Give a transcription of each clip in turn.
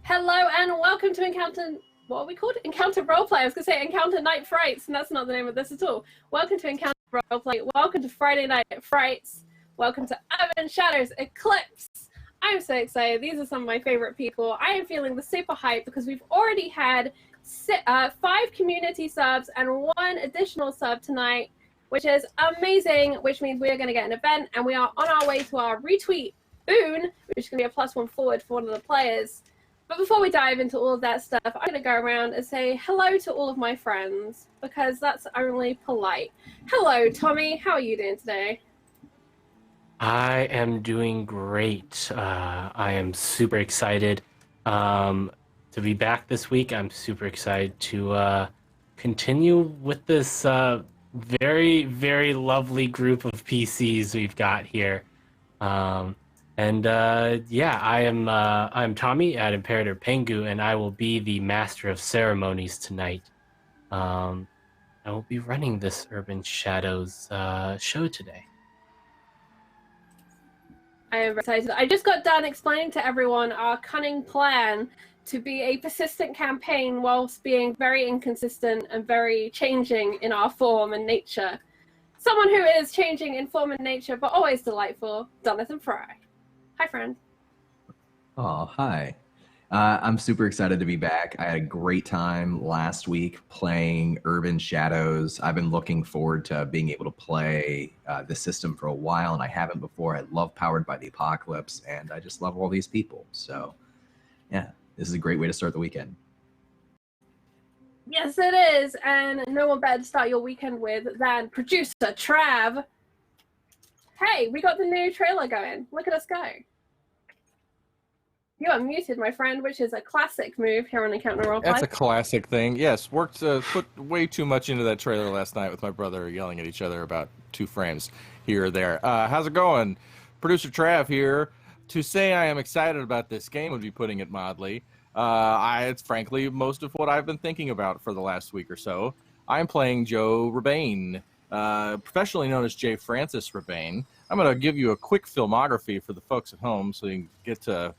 Hello and welcome to Encounter, what are we called? Encounter Roleplay. I was going to say Encounter Night Frights, and that's not the name of this at all. Welcome to Encounter Roleplay. Welcome to Friday Night Frights. Welcome to Auden Shadows Eclipse. I'm so excited. These are some of my favorite people. I am feeling the super hype because we've already had 5 community subs and 1 additional sub tonight, which is amazing, which means we are going to get an event, and we are on our way to our retweet boon, which is going to be a +1 forward for one of the players. But before we dive into all of that stuff, I'm going to go around and say hello to all of my friends, because that's only polite. Hello, Tommy. How are you doing today? I am doing great. I am super excited to be back this week. I'm super excited to continue with this very, very lovely group of PCs we've got here. Yeah, I'm Tommy at Imperator Pengu, and I will be the Master of Ceremonies tonight. I will be running this Urban Shadows show today. I am excited. I just got done explaining to everyone our cunning plan to be a persistent campaign whilst being very inconsistent and very changing in our form and nature. Someone who is changing in form and nature, but always delightful, Jonathan Fry. Hi, friend. Oh, hi. I'm super excited to be back. I had a great time last week playing Urban Shadows. I've been looking forward to being able to play the system for a while, and I haven't before. I love Powered by the Apocalypse, and I just love all these people. So, yeah, this is a great way to start the weekend. Yes, it is, and no one better to start your weekend with than producer Trav. Hey, we got the new trailer going. Look at us go. You are muted, my friend, which is a classic move here on Encounter Roleplay. That's a classic thing. Yes, put way too much into that trailer last night with my brother yelling at each other about 2 frames here or there. How's it going? Producer Trav here. To say I am excited about this game would be putting it mildly. It's frankly most of what I've been thinking about for the last week or so. I'm playing Joe Rebane, professionally known as J. Francis Rebane. I'm going to give you a quick filmography for the folks at home so you can get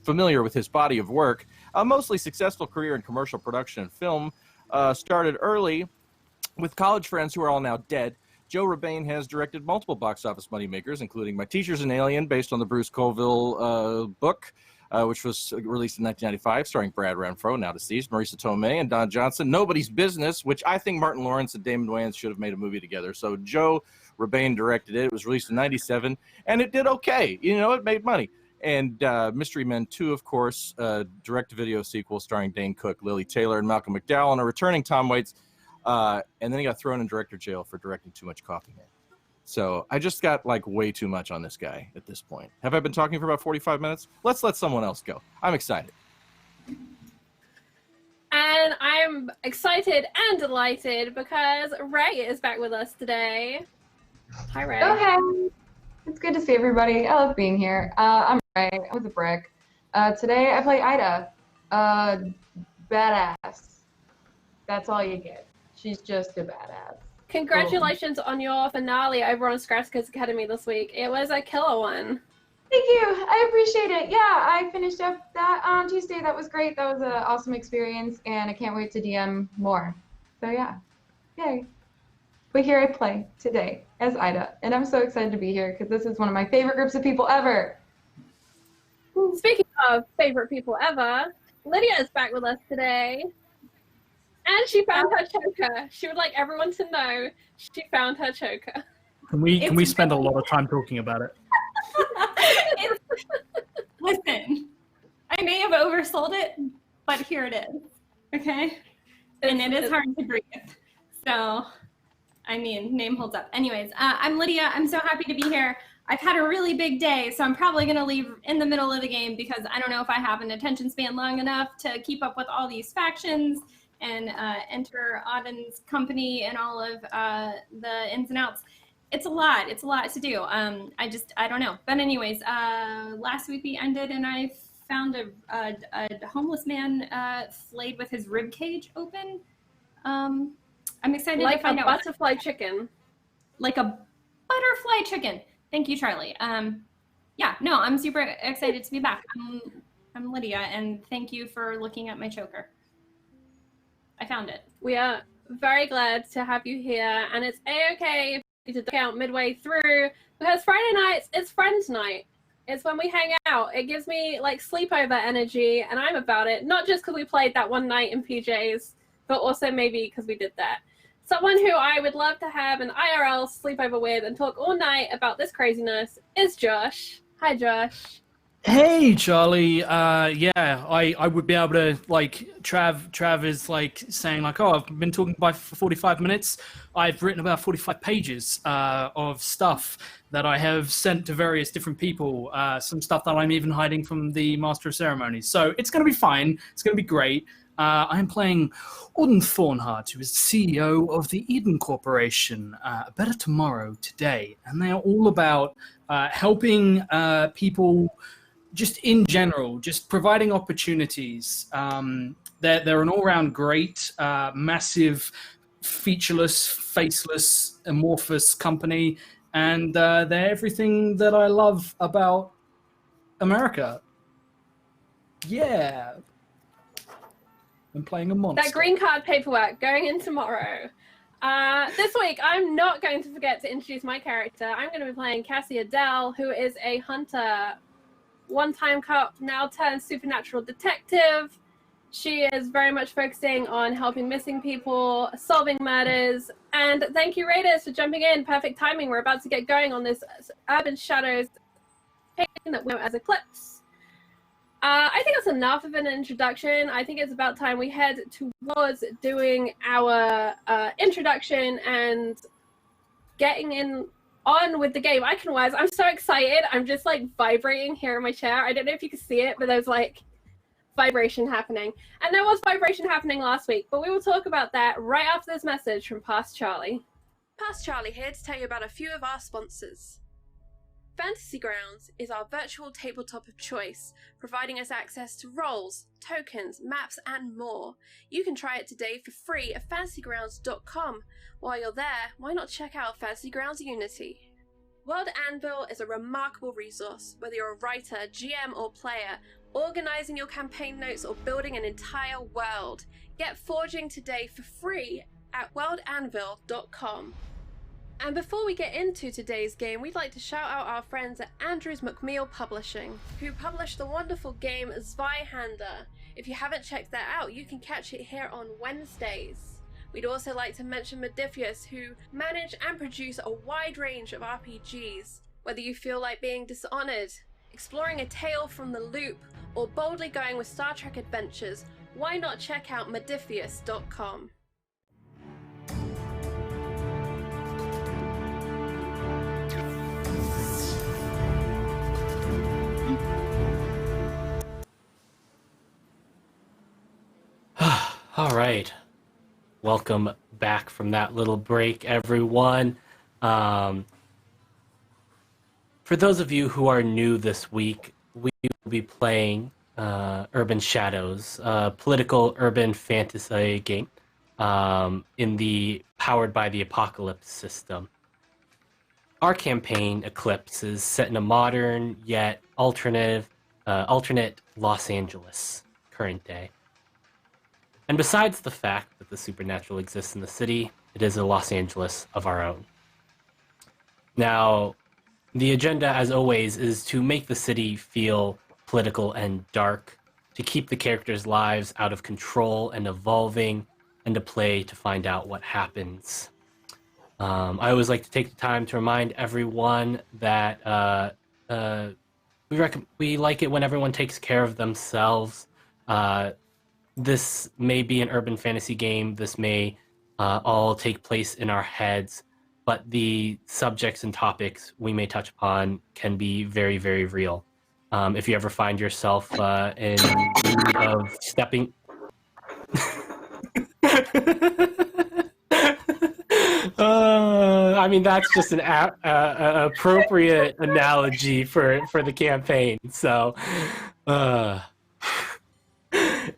familiar with his body of work. A mostly successful career in commercial production and film. Started early with college friends who are all now dead. Joe Rebane has directed multiple box office moneymakers, including My Teacher's an Alien, based on the Bruce Colville book, which was released in 1995, starring Brad Renfro, now deceased, Marisa Tomei, and Don Johnson. Nobody's Business, which I think Martin Lawrence and Damon Wayans should have made a movie together. So Joe Rebane directed it. It was released in 97, and it did okay. You know, it made money. And Mystery Men 2, of course, direct-to-video sequel starring Dane Cook, Lily Taylor, and Malcolm McDowell, and a returning Tom Waits. And then he got thrown in director jail for directing too much Coffee Man. So I just got, like, way too much on this guy at this point. Have I been talking for about 45 minutes? Let's let someone else go. I'm excited. And I'm excited and delighted because Ray is back with us today. Hi, Ray. Oh, hey. It's good to see everybody. I love being here. I'm Ray. I'm with a brick. Today I play Ida. Badass. That's all you get. She's just a badass. Congratulations on your finale over on Scraska's Academy this week. It was a killer one. Thank you. I appreciate it. Yeah, I finished up that on Tuesday. That was great. That was an awesome experience, and I can't wait to DM more. So yeah. Yay. But here I play today as Ida, and I'm so excited to be here because this is one of my favorite groups of people ever. Speaking of favorite people ever, Lydia is back with us today. And she found her choker. She would like everyone to know she found her choker. Can we spend a lot of time talking about it? Listen, I may have oversold it, but here it is. Okay? And it is hard to breathe. So, I mean, name holds up. Anyways, I'm Lydia. I'm so happy to be here. I've had a really big day, so I'm probably going to leave in the middle of the game because I don't know if I have an attention span long enough to keep up with all these factions and enter Auden's company and all of the ins and outs. It's a lot. It's a lot to do. I don't know. But anyways, last week we ended and I found a homeless man flayed with his rib cage open. I'm excited to find out. Like a butterfly chicken. Like a butterfly chicken. Thank you, Charlie. Yeah, no, I'm super excited to be back. I'm Lydia, and thank you for looking at my choker. I found it. We are very glad to have you here, and it's a-okay if you duck out midway through, because Friday nights, it's friends night. It's when we hang out. It gives me like sleepover energy, and I'm about it, not just because we played that one night in PJs, but also maybe because we did that. Someone who I would love to have an IRL sleepover with and talk all night about this craziness is Josh. Hi, Josh. Hey, Charlie. Yeah, I would be able to, like, Trav is, like, saying, like, oh, I've been talking for 45 minutes. I've written about 45 pages of stuff that I have sent to various different people, some stuff that I'm even hiding from the Master of Ceremonies. So it's going to be fine. It's going to be great. I'm playing Auden Thornhart, who is the CEO of the Eden Corporation, A Better Tomorrow Today. And they are all about helping people just in general, just providing opportunities. They're an all-round great, massive, featureless, faceless, amorphous company. And they're everything that I love about America. Yeah. I'm playing a monster. That green card paperwork going in tomorrow. This week, I'm not going to forget to introduce my character. I'm going to be playing Cassie Adele, who is a hunter, one-time cop, now turned supernatural detective. She is very much focusing on helping missing people, solving murders, and thank you, Raiders, for jumping in. Perfect timing. We're about to get going on this Urban Shadows that we know as Eclipse. I think that's enough of an introduction. I think it's about time we head towards doing our introduction and getting on with the game. I'm so excited. I'm just like vibrating here in my chair. I don't know if you can see it, but there's like vibration happening. And there was vibration happening last week, but we will talk about that right after this message from Past Charlie. Past Charlie here to tell you about a few of our sponsors. Fantasy Grounds is our virtual tabletop of choice, providing us access to roles, tokens, maps, and more. You can try it today for free at fantasygrounds.com. While you're there, why not check out Fantasy Grounds Unity? World Anvil is a remarkable resource, whether you're a writer, GM, or player, organizing your campaign notes or building an entire world. Get forging today for free at worldanvil.com. And before we get into today's game, we'd like to shout out our friends at Andrews McMeel Publishing, who published the wonderful game Zweihander. If you haven't checked that out, you can catch it here on Wednesdays. We'd also like to mention Modifius, who manage and produce a wide range of RPGs. Whether you feel like being Dishonored, exploring a tale from the loop, or boldly going with Star Trek adventures, why not check out Modifius.com. All right. Welcome back from that little break, everyone. For those of you who are new this week, we will be playing Urban Shadows, a political urban fantasy game in the Powered by the Apocalypse system. Our campaign, Eclipse, is set in a modern yet alternate Los Angeles, current day. And besides the fact that the supernatural exists in the city, It is a Los Angeles of our own. Now, the agenda, as always, is to make the city feel political and dark, to keep the characters' lives out of control and evolving, and to play to find out what happens. I always like to take the time to remind everyone that we like it when everyone takes care of themselves. This may be an urban fantasy game. This may all take place in our heads, but the subjects and topics we may touch upon can be very, very real. If you ever find yourself in need of stepping... I mean, that's just an appropriate analogy for the campaign. So,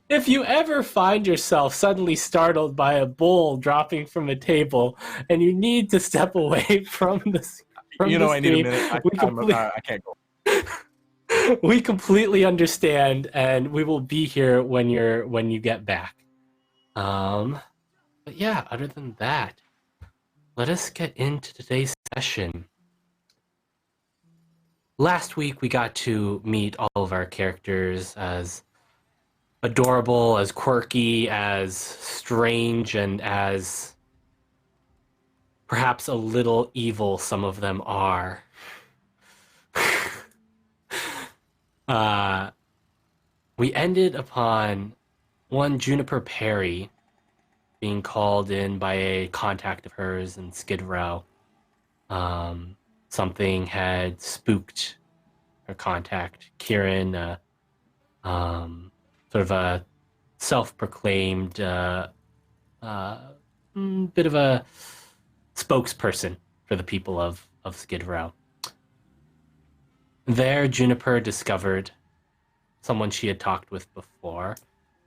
if you ever find yourself suddenly startled by a bowl dropping from a table and you need to step away from the You know, I need a stream, minute. I can't go. we completely understand, and we will be here when you get back. But yeah, other than that, let us get into today's session. Last week we got to meet all of our characters, as adorable, as quirky, as strange, and as perhaps a little evil some of them are. We ended upon one Juniper Perry being called in by a contact of hers in Skid Row. Something had spooked her contact, Kieran, sort of a self-proclaimed bit of a spokesperson for the people of Skid Row. There, Juniper discovered someone she had talked with before,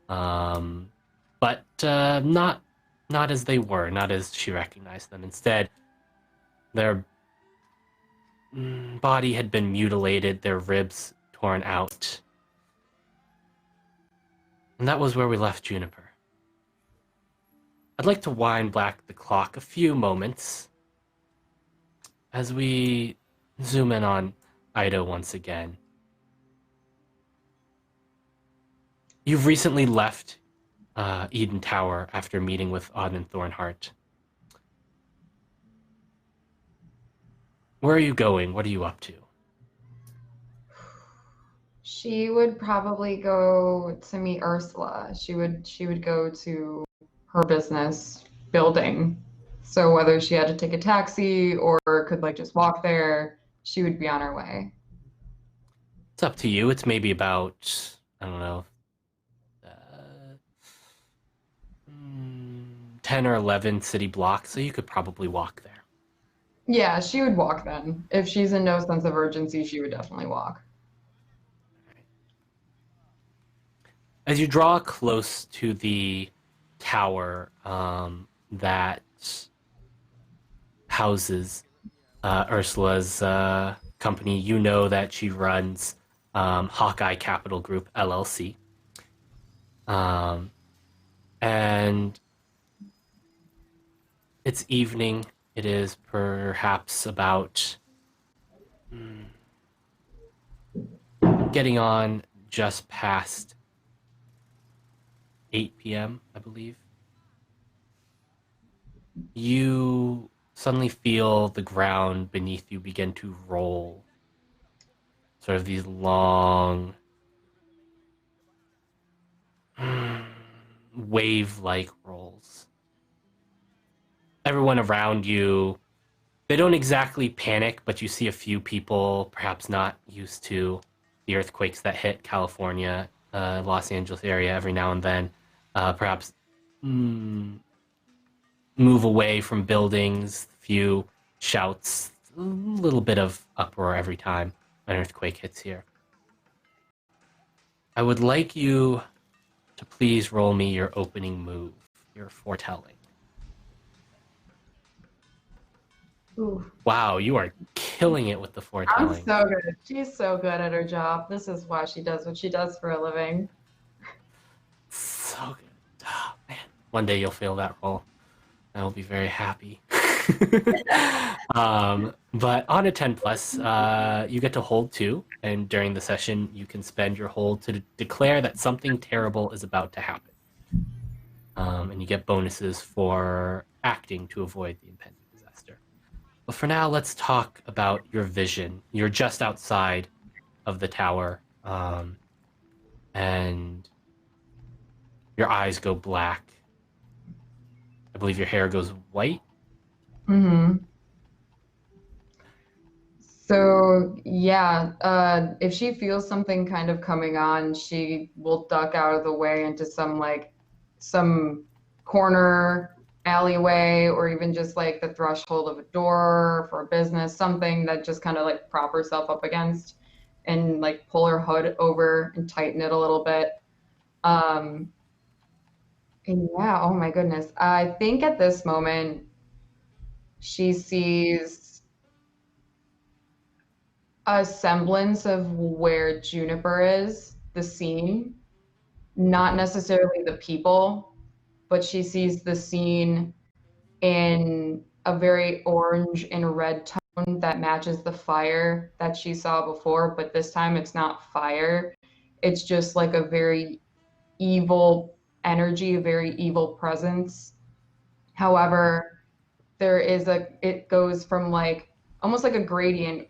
but not as they were, not as she recognized them. Instead, their body had been mutilated, their ribs torn out. And that was where we left Juniper. I'd like to wind back the clock a few moments as we zoom in on Ida once again. You've recently left Eden Tower after meeting with Auden Thornhart. Where are you going? What are you up to? She would probably go to meet Ursula. She would go to her business building. So whether she had to take a taxi or could like just walk there, she would be on her way. It's up to you. It's maybe about, I don't know, 10 or 11 city blocks, so you could probably walk there. Yeah, she would walk then. If she's in no sense of urgency, she would definitely walk. As you draw close to the tower that houses Ursula's company, you know that she runs Hawkeye Capital Group, LLC. And it's evening. It is perhaps about getting on just past 8 p.m., I believe. You suddenly feel the ground beneath you begin to roll. Sort of these long, wave-like rolls. Everyone around you, they don't exactly panic, but you see a few people perhaps not used to the earthquakes that hit California, Los Angeles area every now and then, perhaps move away from buildings, few shouts, a little bit of uproar every time an earthquake hits here. I would like you to please roll me your opening move, your foretelling. Ooh. Wow, you are killing it with the foretelling. I'm so good. She's so good at her job. This is why she does what she does for a living. So good. Oh, man. One day you'll fail that roll. I'll be very happy. But on a 10 plus, you get to hold 2, and during the session, you can spend your hold to declare that something terrible is about to happen. And you get bonuses for acting to avoid the impending disaster. But for now, let's talk about your vision. You're just outside of the tower, and your eyes go black. I believe your hair goes white. Mm-hmm. So yeah, if she feels something kind of coming on, she will duck out of the way into some corner alleyway, or even just like the threshold of a door for a business, something that just kind of like prop herself up against and like pull her hood over and tighten it a little bit. And yeah, oh my goodness. I think at this moment she sees a semblance of where Juniper is, the scene, not necessarily the people, but she sees the scene in a very orange and red tone that matches the fire that she saw before, but this time it's not fire. It's just like a very evil energy, a very evil presence. However, it goes from like almost like a gradient,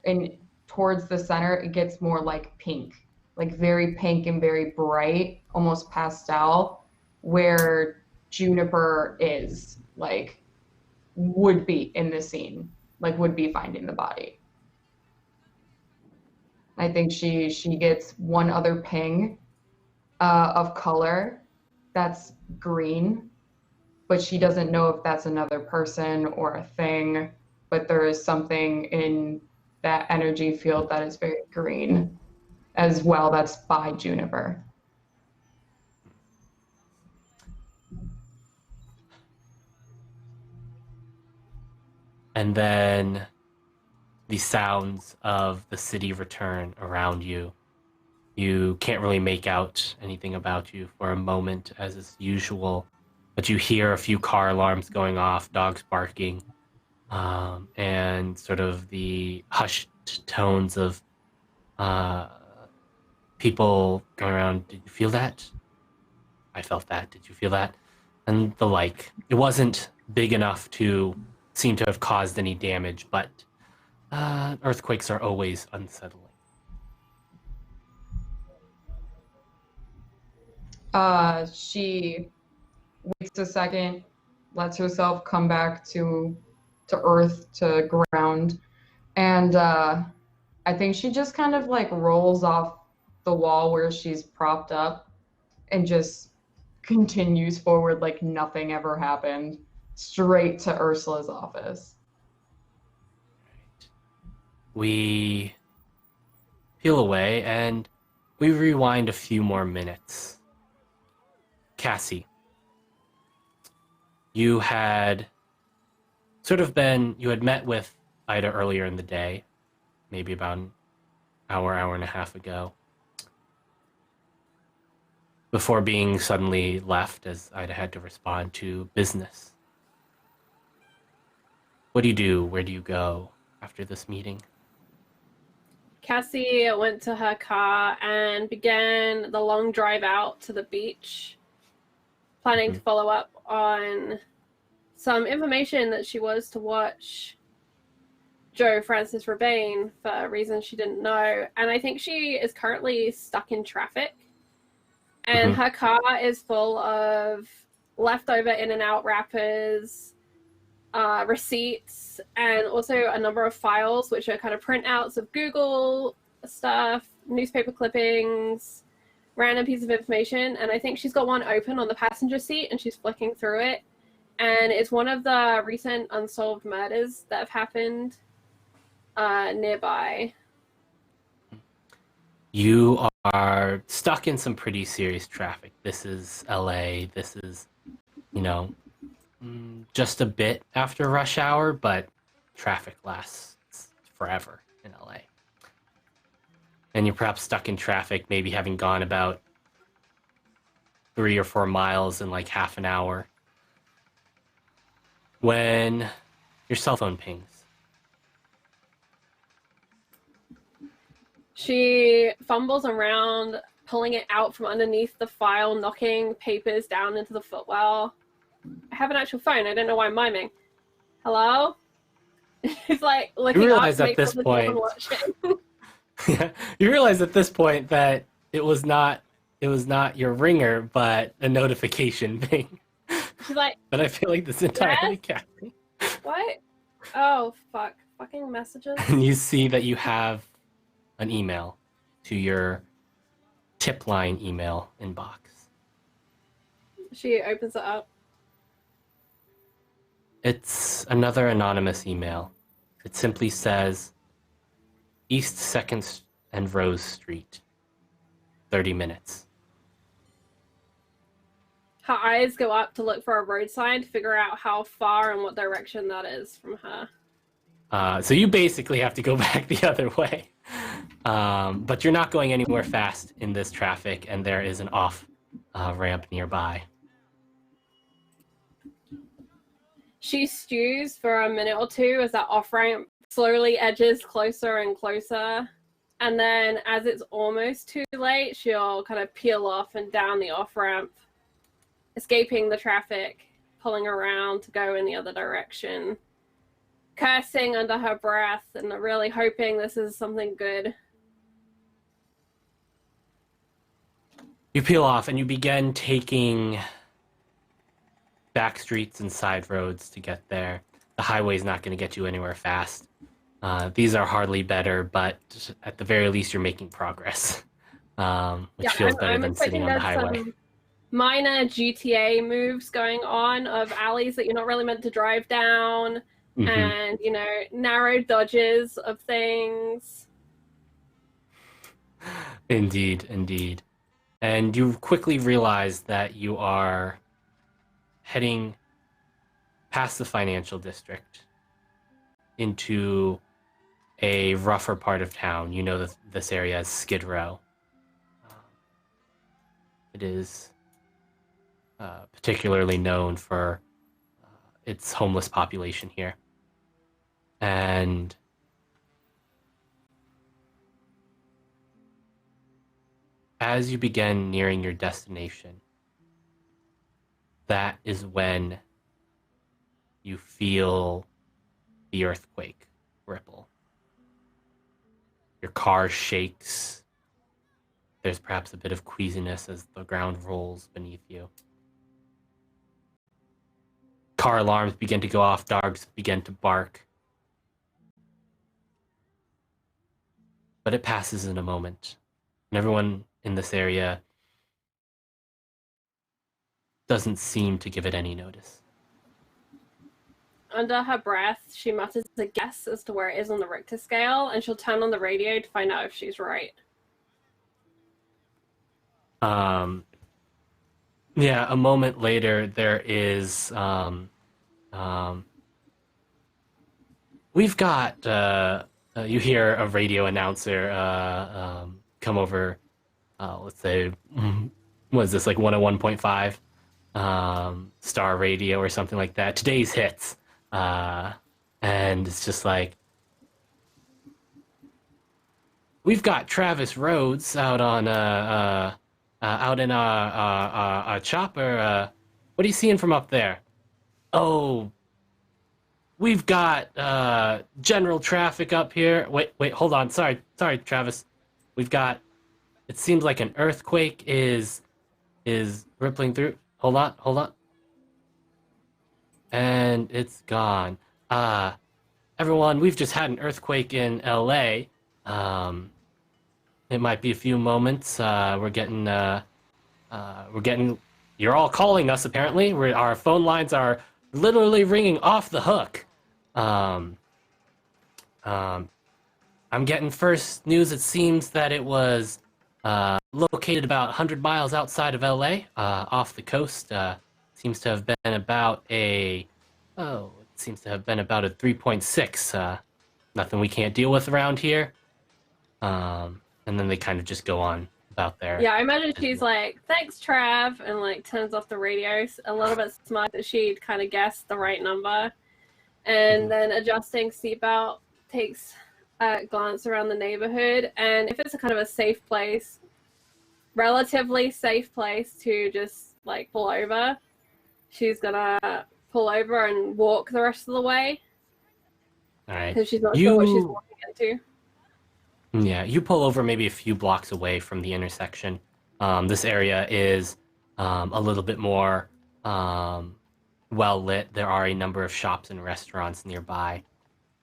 and towards the center it gets more like pink, like very pink and very bright, almost pastel, where Juniper is like would be in the scene, like would be finding the body. I think she gets one other ping of color that's green, but she doesn't know if that's another person or a thing, but there is something in that energy field that is very green as well, that's by Juniper. And then the sounds of the city return around you. You can't really make out anything about you for a moment, as is usual, but you hear a few car alarms going off, dogs barking, and sort of the hushed tones of people going around. Did you feel that? I felt that. Did you feel that? And the like. It wasn't big enough to seem to have caused any damage, but earthquakes are always unsettling. She waits a second, lets herself come back to earth, to ground, and I think she just kind of like rolls off the wall where she's propped up and just continues forward like nothing ever happened, straight to Ursula's office. We peel away and we rewind a few more minutes. Cassie, you had met with Ida earlier in the day, maybe about an hour and a half ago, before being suddenly left as Ida had to respond to business. What do you do? Where do you go after this meeting? Cassie went to her car and began the long drive out to the beach, planning to follow up on some information that she was to watch Joe Francis Rebane for reasons she didn't know. And I think she is currently stuck in traffic. And her car is full of leftover In-N-Out wrappers, receipts, and also a number of files, which are kind of printouts of Google stuff, newspaper clippings, random pieces of information. And I think she's got one open on the passenger seat and she's flicking through it. And it's one of the recent unsolved murders that have happened nearby. You are stuck in some pretty serious traffic. This is LA. This is, just a bit after rush hour, but traffic lasts forever in LA. And you're perhaps stuck in traffic, maybe having gone about 3 or 4 miles in like half an hour. when your cell phone pings. She fumbles around, pulling it out from underneath the file, knocking papers down into the footwell. I have an actual phone. I don't know why I'm miming. Hello? He's like looking up realize to at make this sure there's no one point- watching. Yeah, you realize at this point that it was not your ringer, but a notification ping. She's like, But I feel like this entirely Kathy. what? Oh, fuck. Fucking messages. And you see that you have an email to your tip line email inbox. She opens it up. It's another anonymous email. It simply says, East 2nd and Rose Street, 30 minutes. Her eyes go up to look for a road sign to figure out how far and what direction that is from her. So you basically have to go back the other way. But you're not going anywhere fast in this traffic, and there is an off ramp nearby. She stews for a minute or two as that off ramp slowly edges closer and closer. And then as it's almost too late, she'll kind of peel off and down the off ramp, escaping the traffic, pulling around to go in the other direction, cursing under her breath and really hoping this is something good. You peel off and you begin taking back streets and side roads to get there. The highway's not going to get you anywhere fast. These are hardly better, but at the very least, you're making progress, which feels better than sitting on the highway. Some minor GTA moves going on of alleys that you're not really meant to drive down, and narrow dodges of things. Indeed. And you quickly realize that you are heading past the financial district into a rougher part of town. You know this area as Skid Row. It is particularly known for its homeless population here. And as you begin nearing your destination, that is when you feel the earthquake ripple. Your car shakes. There's perhaps a bit of queasiness as the ground rolls beneath you. Car alarms begin to go off, dogs begin to bark. But it passes in a moment, and everyone in this area doesn't seem to give it any notice. Under her breath, she mutters a guess as to where it is on the Richter scale, and she'll turn on the radio to find out if she's right. Yeah, a moment later, there is, we've got, you hear a radio announcer come over, let's say, what is this, like 101.5 Star Radio or something like that, today's hits. And it's just like, we've got Travis Rhodes out on out in a chopper. What are you seeing from up there? Oh, we've got general traffic up here. Wait, hold on. Sorry, Travis. We've got. It seems like an earthquake is rippling through. Hold on. And it's gone. Everyone, we've just had an earthquake in LA. It might be a few moments. We're getting. You're all calling us. Apparently, our phone lines are literally ringing off the hook. I'm getting first news. It seems that it was located about 100 miles outside of LA, off the coast. Seems to have been about a 3.6. Nothing we can't deal with around here. And then they kind of just go on out there. Yeah, I imagine she's like, thanks, Trav, and like turns off the radio, a little bit smart that she'd kind of guessed the right number. And then adjusting seatbelt, takes a glance around the neighborhood. And if it's a kind of a safe place, relatively safe place to just like pull over, she's gonna pull over and walk the rest of the way. All right. Because she's not sure what she's walking into. Yeah, you pull over maybe a few blocks away from the intersection. This area is a little bit more well lit. There are a number of shops and restaurants nearby,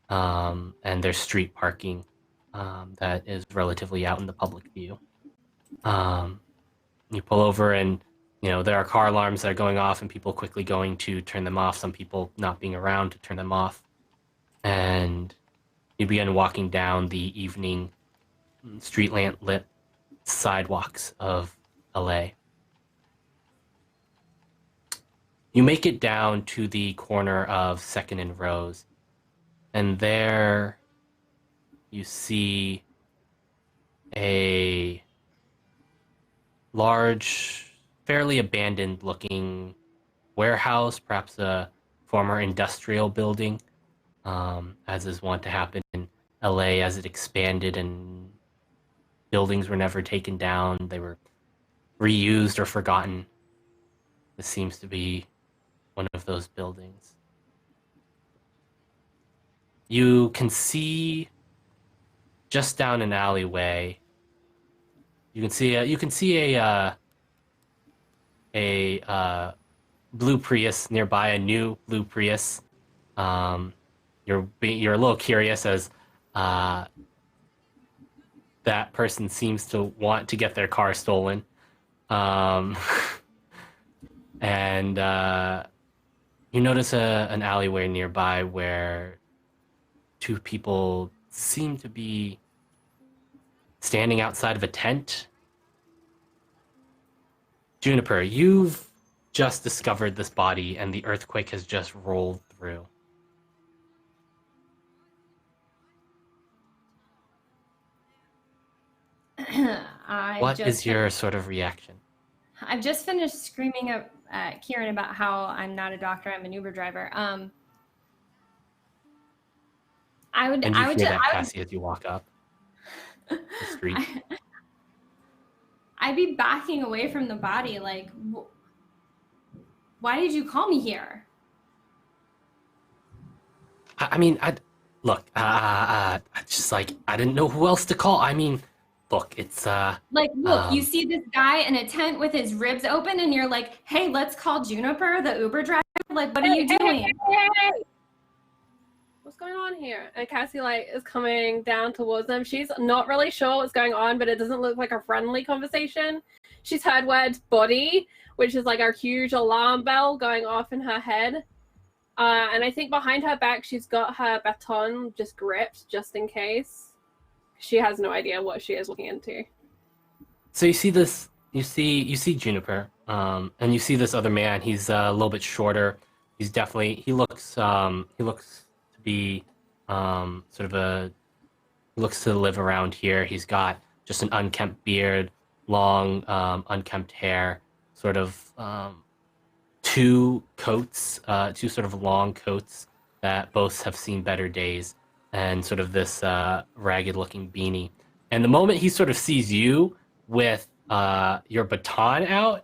and there's street parking that is relatively out in the public view. You pull over, and there are car alarms that are going off, and people quickly going to turn them off. Some people not being around to turn them off, and you begin walking down the evening street lamp lit sidewalks of LA. You make it down to the corner of 2nd and Rose, and there you see a large, fairly abandoned looking warehouse, perhaps a former industrial building, as is wont to happen in LA as it expanded and buildings were never taken down. They were reused or forgotten. This seems to be one of those buildings. You can see just down an alleyway. You can see a blue Prius nearby, a new blue Prius. You're a little curious as that person seems to want to get their car stolen. And you notice an alleyway nearby where two people seem to be standing outside of a tent. Juniper, you've just discovered this body and the earthquake has just rolled through. What is your sort of reaction? I've just finished screaming at Kieran about how I'm not a doctor, I'm an Uber driver. And you hear that, Cassie, as you walk up the street. I'd be backing away from the body, like, why did you call me here? I mean, look, just like, I didn't know who else to call. I mean, look, it's like, look, you see this guy in a tent with his ribs open, and you're like, hey, let's call Juniper, the Uber driver. Like, what are you doing? Hey. What's going on here? And Cassie is coming down towards them. She's not really sure what's going on, but it doesn't look like a friendly conversation. She's heard words body, which is like a huge alarm bell going off in her head. And I think behind her back, she's got her baton just gripped just in case. She has no idea what she is looking into. So you see this, you see Juniper, and you see this other man. He's a little bit shorter. He looks to be looks to live around here. He's got just an unkempt beard, long unkempt hair, sort of two sort of long coats that both have seen better days, and sort of this ragged looking beanie. And the moment he sort of sees you with your baton out,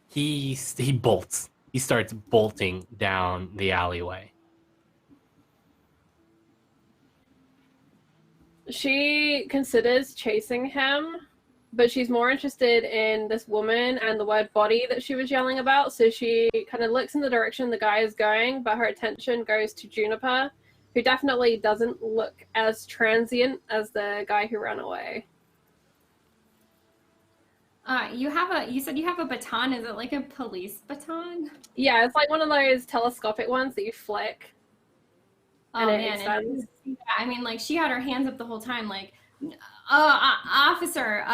he bolts. He starts bolting down the alleyway. She considers chasing him, but she's more interested in this woman and the word body that she was yelling about. So she kind of looks in the direction the guy is going, but her attention goes to Juniper, who definitely doesn't look as transient as the guy who ran away. You said you have a baton. Is it like a police baton? Yeah, it's like one of those telescopic ones that you flick. Oh man, yeah, I mean, like, she had her hands up the whole time, like, officer,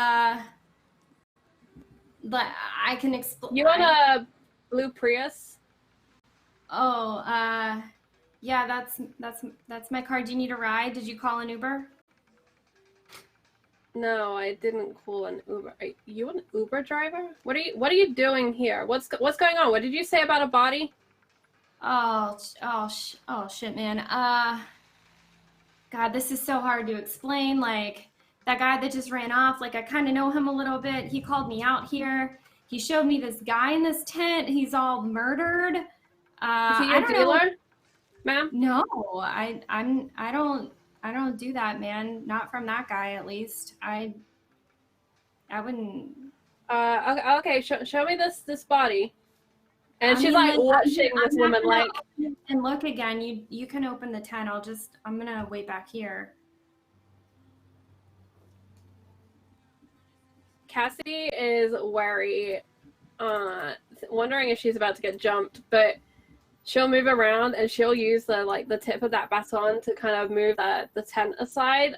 but I can explain. You want a blue Prius? Oh, yeah, that's my car. Do you need a ride? Did you call an Uber? No, I didn't call an Uber. Are you an Uber driver? What are you doing here? What's going on? What did you say about a body? Oh shit, man. God, this is so hard to explain. Like that guy that just ran off, like I kind of know him a little bit. He called me out here. He showed me this guy in this tent. He's all murdered. Is he I your don't dealer, know. ma'am? No, I don't do that, man. Not from that guy, at least. I wouldn't. Okay. Show me this body. And I she's mean, like I'm watching this not woman gonna like. open and look again. You can open the tent. I'm gonna wait back here. Cassie is wary, wondering if she's about to get jumped, but she'll move around and she'll use the tip of that baton to kind of move the tent aside.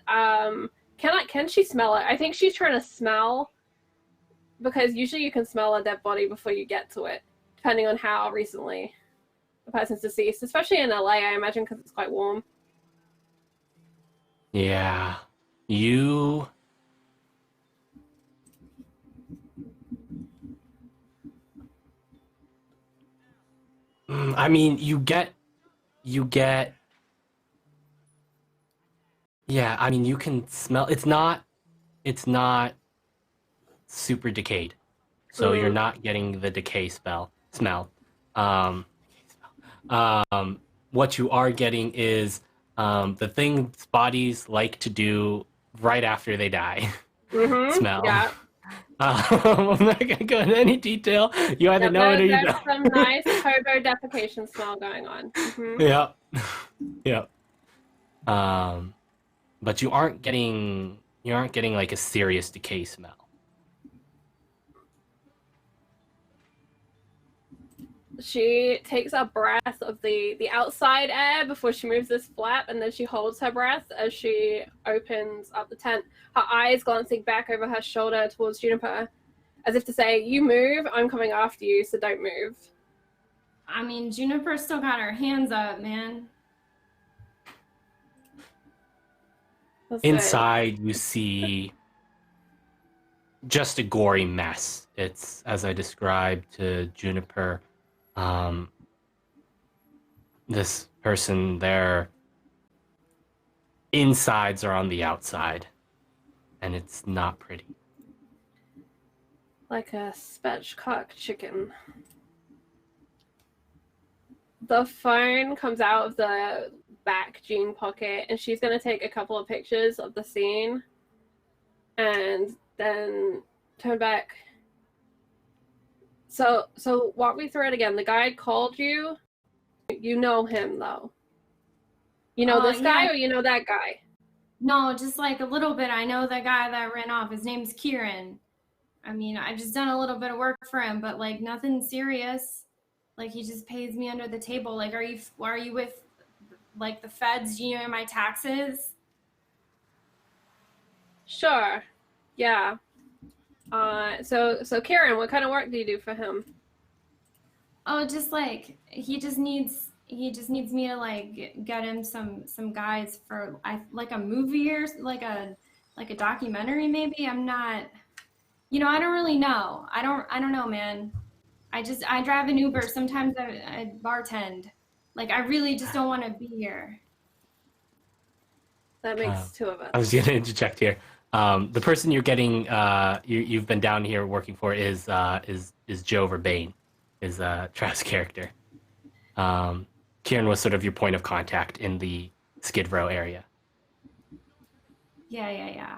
Can she smell it? I think she's trying to smell, because usually you can smell a dead body before you get to it, depending on how recently the person's deceased, especially in LA, I imagine, because it's quite warm. Yeah. You... I mean, you get... Yeah, I mean, you can smell... It's not super decayed. So you're not getting the decay smell. What you are getting is the things bodies like to do right after they die. Smell. Yeah. I'm not gonna go into any detail. You either know it or you There's don't. some nice hobo defecation smell going on. Yep. Yep. But you aren't getting like a serious decay smell. She takes a breath of the outside air before she moves this flap, and then she holds her breath as she opens up the tent, her eyes glancing back over her shoulder towards Juniper, as if to say, you move, I'm coming after you, so don't move. I mean, Juniper still got her hands up, man. Inside, you see just a gory mess. It's, as I described to Juniper, this person, their insides are on the outside, and it's not pretty. Like a spatchcock chicken. The phone comes out of the back jean pocket, and she's going to take a couple of pictures of the scene and then turn back. So walk me through it again. The guy called you. You know him, though. You know this guy, or you know that guy? No, just like a little bit. I know the guy that ran off. His name's Kieran. I mean, I've just done a little bit of work for him, but like nothing serious. Like he just pays me under the table. Like, are you with like the feds? Do you know my taxes? Sure. Yeah. So Kieran, what kind of work do you do for him? Oh, just like he just needs me to like get him some guides for like a movie or like a documentary maybe. I'm not, I don't really know. I don't know, man. I drive an Uber. Sometimes I bartend. Like I really just don't want to be here. That makes two of us. I was going to interject here. The person you're getting, you've been down here working for is Joe Verbain, is Trav's character. Kieran was sort of your point of contact in the Skid Row area. Yeah.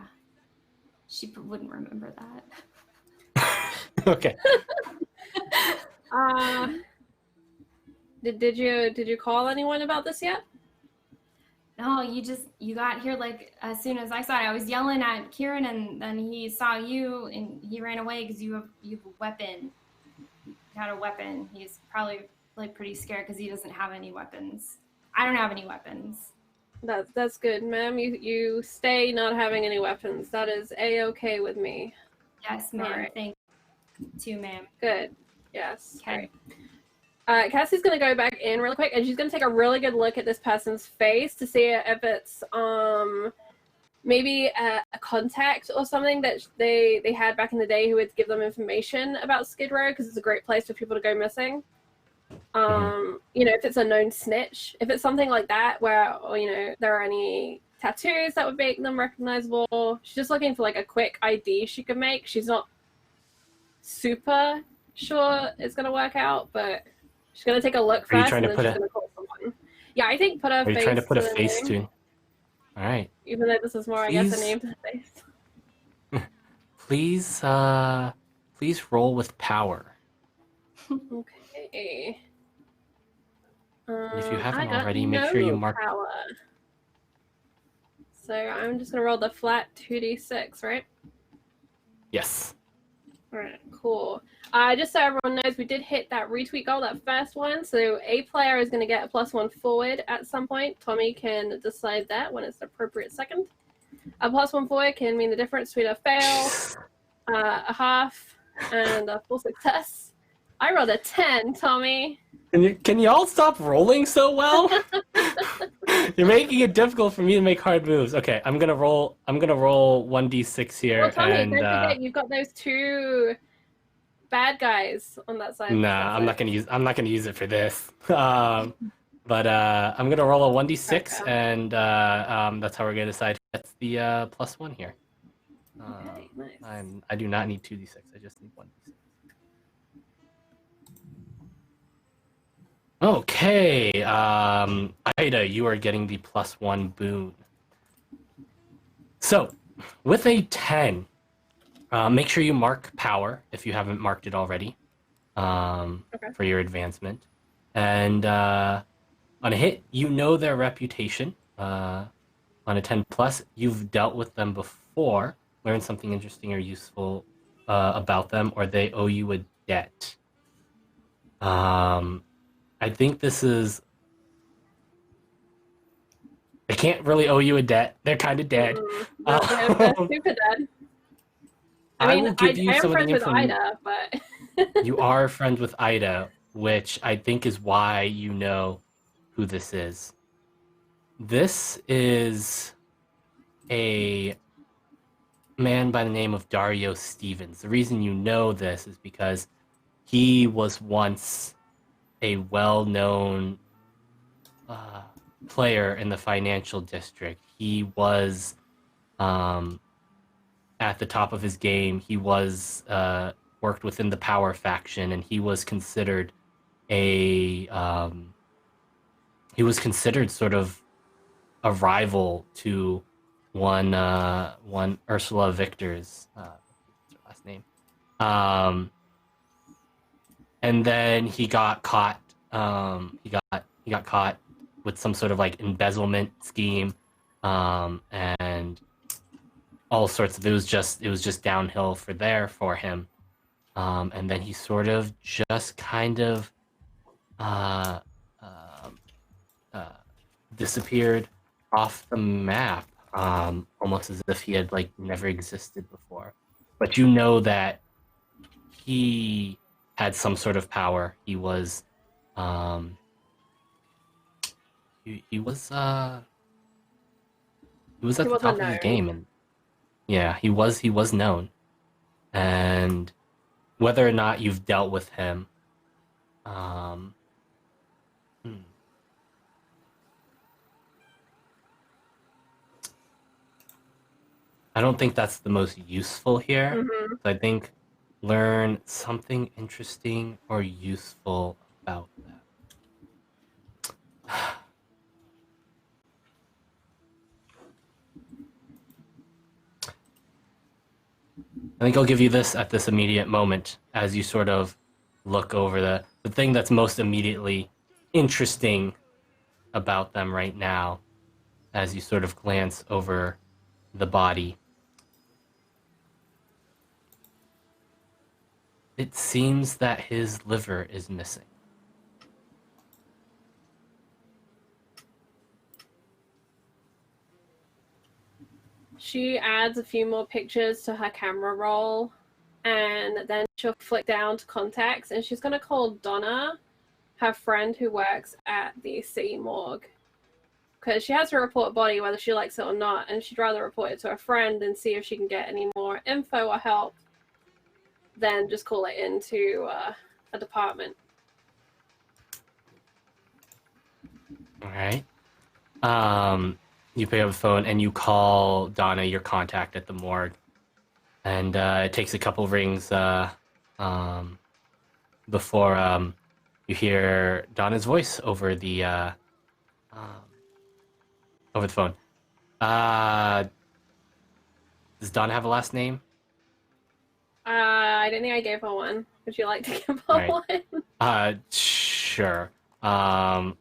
She wouldn't remember that. Okay. Did you call anyone about this yet? No, you got here like as soon as I saw it. I was yelling at Kieran, and then he saw you and he ran away because you have a weapon. You had a weapon. He's probably like pretty scared because he doesn't have any weapons. I don't have any weapons. That's good, ma'am. You stay not having any weapons. That is a-okay with me. Yes, ma'am. Right. Thank you too, ma'am. Good. Yes. Okay. Great. Cassie's gonna go back in really quick, and she's gonna take a really good look at this person's face to see if it's maybe a contact or something that they had back in the day who would give them information about Skid Row, because it's a great place for people to go missing. You know, if it's a known snitch, if it's something like that where, or, you know, there are any tattoos that would make them recognizable. She's just looking for like a quick ID she could make. She's not super sure it's gonna work out, but she's gonna take a look first, and then she's gonna call someone. Yeah, I think put her face. Are you trying to put a face name, to? All right. Even though this is more, Please, I guess, a name to the face. Please, please roll with power. Okay. If you haven't I got already, make sure you mark. Power. So I'm just gonna roll the flat 2d6, right? Yes. All right, cool. Just so everyone knows, we did hit that retweet goal, that first one. So a player is going to get a +1 forward at some point. Tommy can decide that when it's the appropriate second. A +1 forward can mean the difference between a fail, a half, and a full success. I rolled a 10, Tommy. Can you all stop rolling so well? You're making it difficult for me to make hard moves. Okay, I'm gonna roll 1d6 here. Well, Tommy, and don't forget you've got those 2 bad guys on that side. Nah, I'm not gonna use it for this. But I'm gonna roll a 1d6, okay. and that's how we're gonna decide who gets the +1 here. Okay, nice. I do not need 2d6. I just need 1d6. Okay, Ida, you are getting the +1 boon. So, with a 10, make sure you mark power if you haven't marked it already, for your advancement. And on a hit, you know their reputation. On a 10+, you've dealt with them before, learned something interesting or useful about them, or they owe you a debt. I think this is... They can't really owe you a debt. They're kind of dead. They're super dead. I mean, I am friends with Ida, but... You are friends with Ida, which I think is why you know who this is. This is a man by the name of Dario Stevens. The reason you know this is because he was once a well-known player in the financial district. He was at the top of his game. He was worked within the power faction, and he was considered sort of a rival to one Ursula Victor's what's her last name. And then he got caught. He got caught with some sort of like embezzlement scheme, and all sorts of. It was just downhill for him, and then he sort of just kind of disappeared off the map, almost as if he had like never existed before. But you know that he had some sort of power. He was he was at the top of his game, and yeah, he was known. And whether or not you've dealt with him, I don't think that's the most useful here. Mm-hmm. I think learn something interesting or useful about them. I think I'll give you this at this immediate moment as you sort of look over the thing that's most immediately interesting about them right now, as you sort of glance over the body. It seems that his liver is missing. She adds a few more pictures to her camera roll, and then she'll flick down to contacts, and she's going to call Donna, her friend who works at the city morgue, because she has to report a body whether she likes it or not, and she'd rather report it to a friend and see if she can get any more info or help than just call it into a department. All right. You pick up the phone and you call Donna, your contact at the morgue, and it takes a couple rings before you hear Donna's voice over the phone. Does Donna have a last name? I didn't think I gave her one. Would you like to give her one? Sure.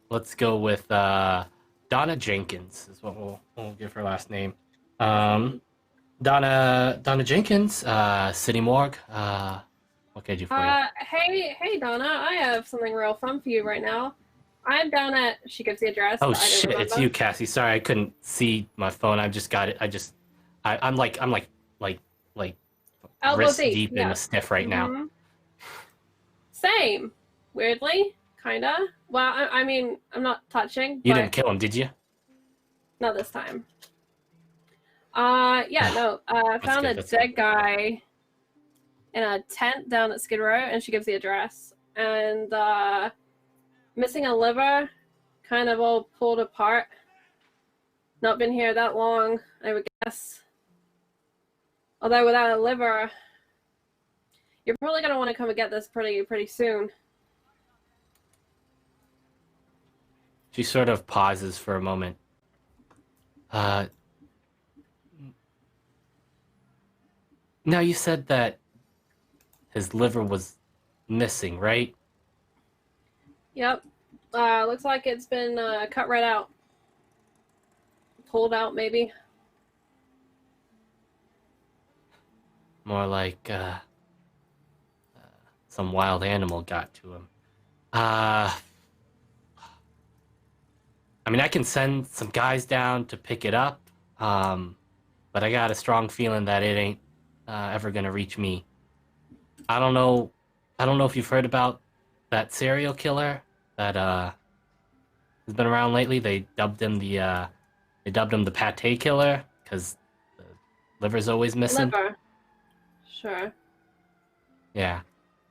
Let's go with Donna Jenkins is what we'll give her last name. Donna Jenkins, City Morgue. What can I do for you? Hey, Donna. I have something real fun for you right now. I'm down at. She gives the address. Oh but I don't shit! It's remember. you, Cassie. Sorry, I couldn't see my phone. I just got it. I'm like Elbow wrist deep, deep in a stiff right now. Mhm. Same. Weirdly, kinda. Well, I mean, I'm not touching. You but didn't kill him, did you? Not this time. Yeah, no. Found good, a that's dead guy in a tent down at Skid Row, and she gives the address. And missing a liver, kind of all pulled apart. Not been here that long, I would guess. Although without a liver, you're probably gonna want to come and get this pretty soon. She sort of pauses for a moment. Now you said that his liver was missing, right? Yep. Looks like it's been cut right out. Pulled out, maybe. More like some wild animal got to him. I mean, I can send some guys down to pick it up, but I got a strong feeling that it ain't ever gonna reach me. I don't know if you've heard about that serial killer that has been around lately. They dubbed him the pate killer because the liver's always missing. Liver. Sure. Yeah.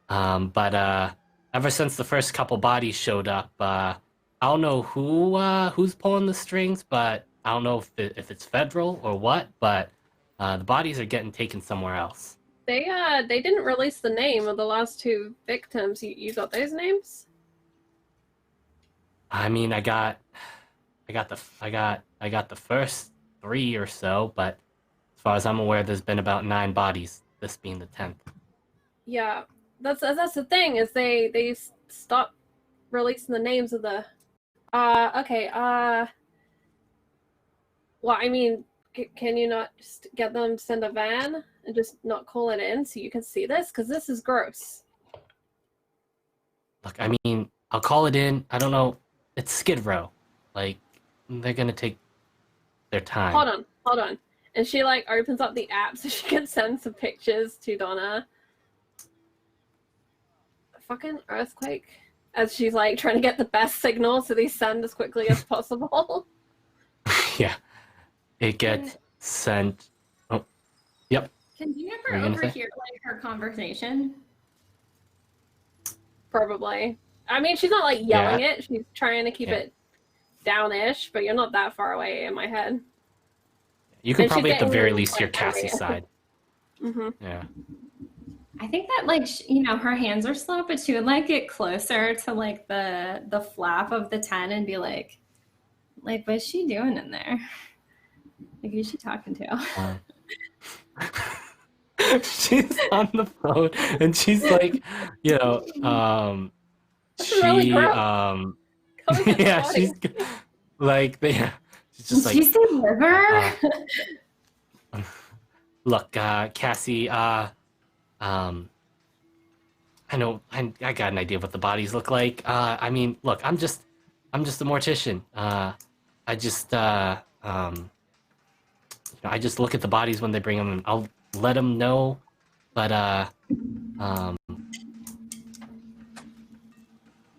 But ever since the first couple bodies showed up, I don't know who's pulling the strings, but I don't know if it's federal or what, but the bodies are getting taken somewhere else. They didn't release the name of the last two victims. You got those names? I mean, I got the first 3 or so, but as far as I'm aware, there's been about 9 bodies. This being the 10th. Yeah, that's the thing is they stopped releasing the names of the. Okay. Well, I mean, can you not just get them to send a van and just not call it in so you can see this? Because this is gross. Look, I mean, I'll call it in. I don't know. It's Skid Row. Like, they're gonna take their time. Hold on. And she like opens up the app so she can send some pictures to Donna. A fucking earthquake. As she's like trying to get the best signal so they send as quickly as possible. Yeah. It gets sent. Oh, yep. Can Juniper Were you gonna say? overhear like her conversation? Probably. I mean, she's not like yelling Yeah. it. She's trying to keep Yeah. it down-ish, but you're not that far away in my head. You can And she's probably at the getting very really, least hear like, angry. Cassie's side. Mm-hmm. Yeah. I think that like her hands are slow, but she would like get closer to like the flap of the tent and be like what's she doing in there? Like who's she talking to? She's on the phone and she's like, That's really gross. Come and get the yeah, body. she's like, she's just Did you like, say liver? look, Cassie, I know, I got an idea of what the bodies look like. I mean, look, I'm just a mortician. I just look at the bodies when they bring them, and I'll let them know. But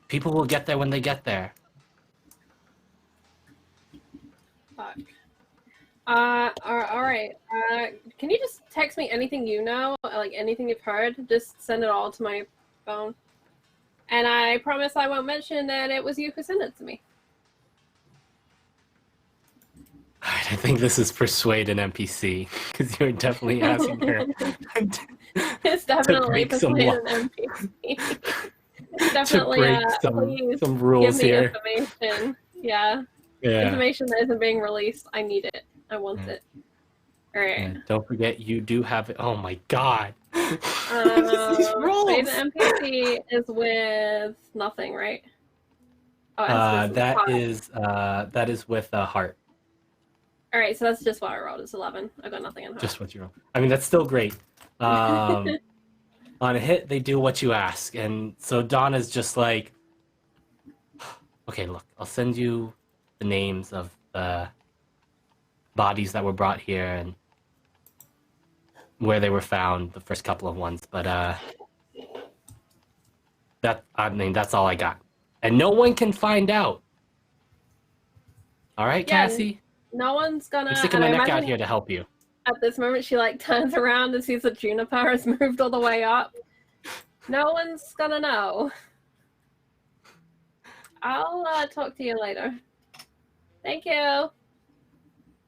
people will get there when they get there. Fuck. All right. Can you just text me anything you know, like anything you've heard? Just send it all to my phone. And I promise I won't mention that it was you who sent it to me. Alright, I think this is persuade an NPC because you're definitely asking her It's definitely break some persuade an NPC. It's definitely break please some rules give me here. information. Yeah. Yeah. Information that isn't being released. I need it. I want it. All right. And don't forget, you do have it. Oh my god. These Persuade rules. an NPC is with nothing, right? Oh, that is with a heart. All right, so that's just what I rolled. It's 11. I got nothing in heart. Just what you roll. I mean, that's still great. On a hit, they do what you ask, and so Donna's just like, okay, look, I'll send you the names of the bodies that were brought here and where they were found, the first couple of ones, but that's all I got, and no one can find out. All right, Yeah, Cassie. No one's gonna. I'm sticking my neck out here to help you. At this moment, she like turns around and sees that Juniper has moved all the way up. No one's gonna know. I'll talk to you later. Thank you.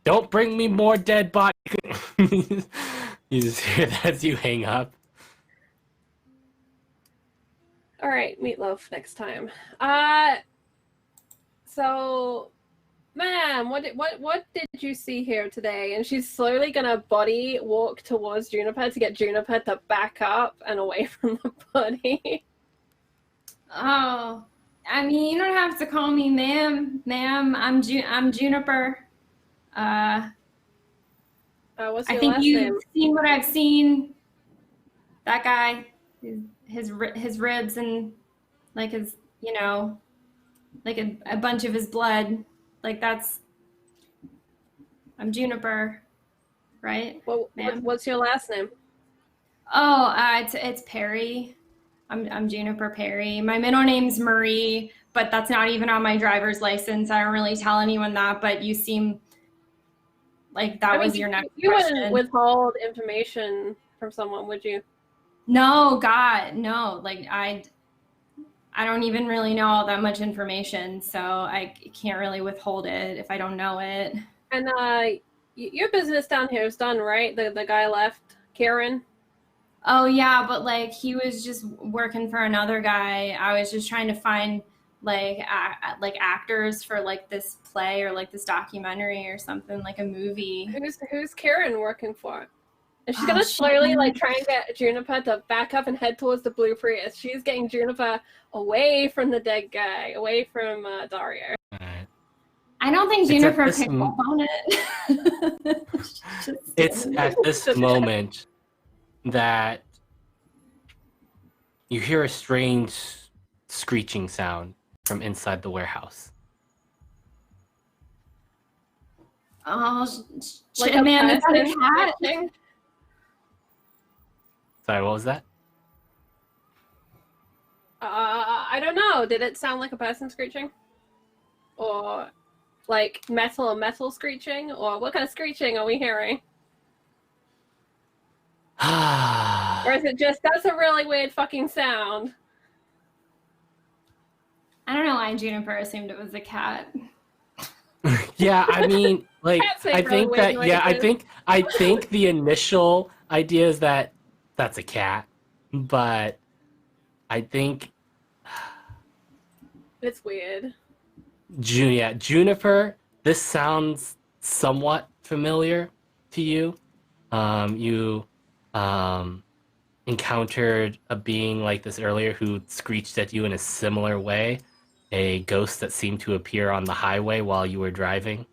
Don't bring me more dead bodies. You just hear that as you hang up. All right, meatloaf next time. So, ma'am, what did you see here today? And she's slowly gonna body walk towards Juniper to get Juniper to back up and away from the body. Oh, I mean, you don't have to call me ma'am. Ma'am, I'm Juniper. What's I your think last you've name? seen what I've seen. That guy, his ribs and like his, like a bunch of his blood. Like I'm Juniper, right? Ma'am? What's your last name? Oh, it's Perry. I'm Juniper Perry. My middle name's Marie, but that's not even on my driver's license. I don't really tell anyone that, but you seem like that was your next You question. wouldn't withhold information from someone, would you? No, God, no. Like I don't even really know all that much information, so I can't really withhold it if I don't know it. And your business down here is done, right? The guy left, Karen. Oh yeah, but like he was just working for another guy. I was just trying to find like actors for like this play or like this documentary or something, like a movie. Who's Karen working for? And she's gonna slowly like try and get Juniper to back up and head towards the blue Prius. She's getting Juniper away from the dead guy, away from Dario. Alright. I don't think Juniper picked up on it. It's at this moment that you hear a strange screeching sound from inside the warehouse. Oh, Like shit, man, is that a person cat? screeching? Sorry, what was that? I don't know. Did it sound like a person screeching? Or like metal screeching? Or what kind of screeching are we hearing? Or is it just, that's a really weird fucking sound? I don't know why Juniper assumed it was a cat. Yeah, I mean, like, Cats make I really think weird that, yeah, noises. I think the initial idea is that that's a cat, but I think It's weird. Juniper, this sounds somewhat familiar to you. You encountered a being like this earlier who screeched at you in a similar way, a ghost that seemed to appear on the highway while you were driving.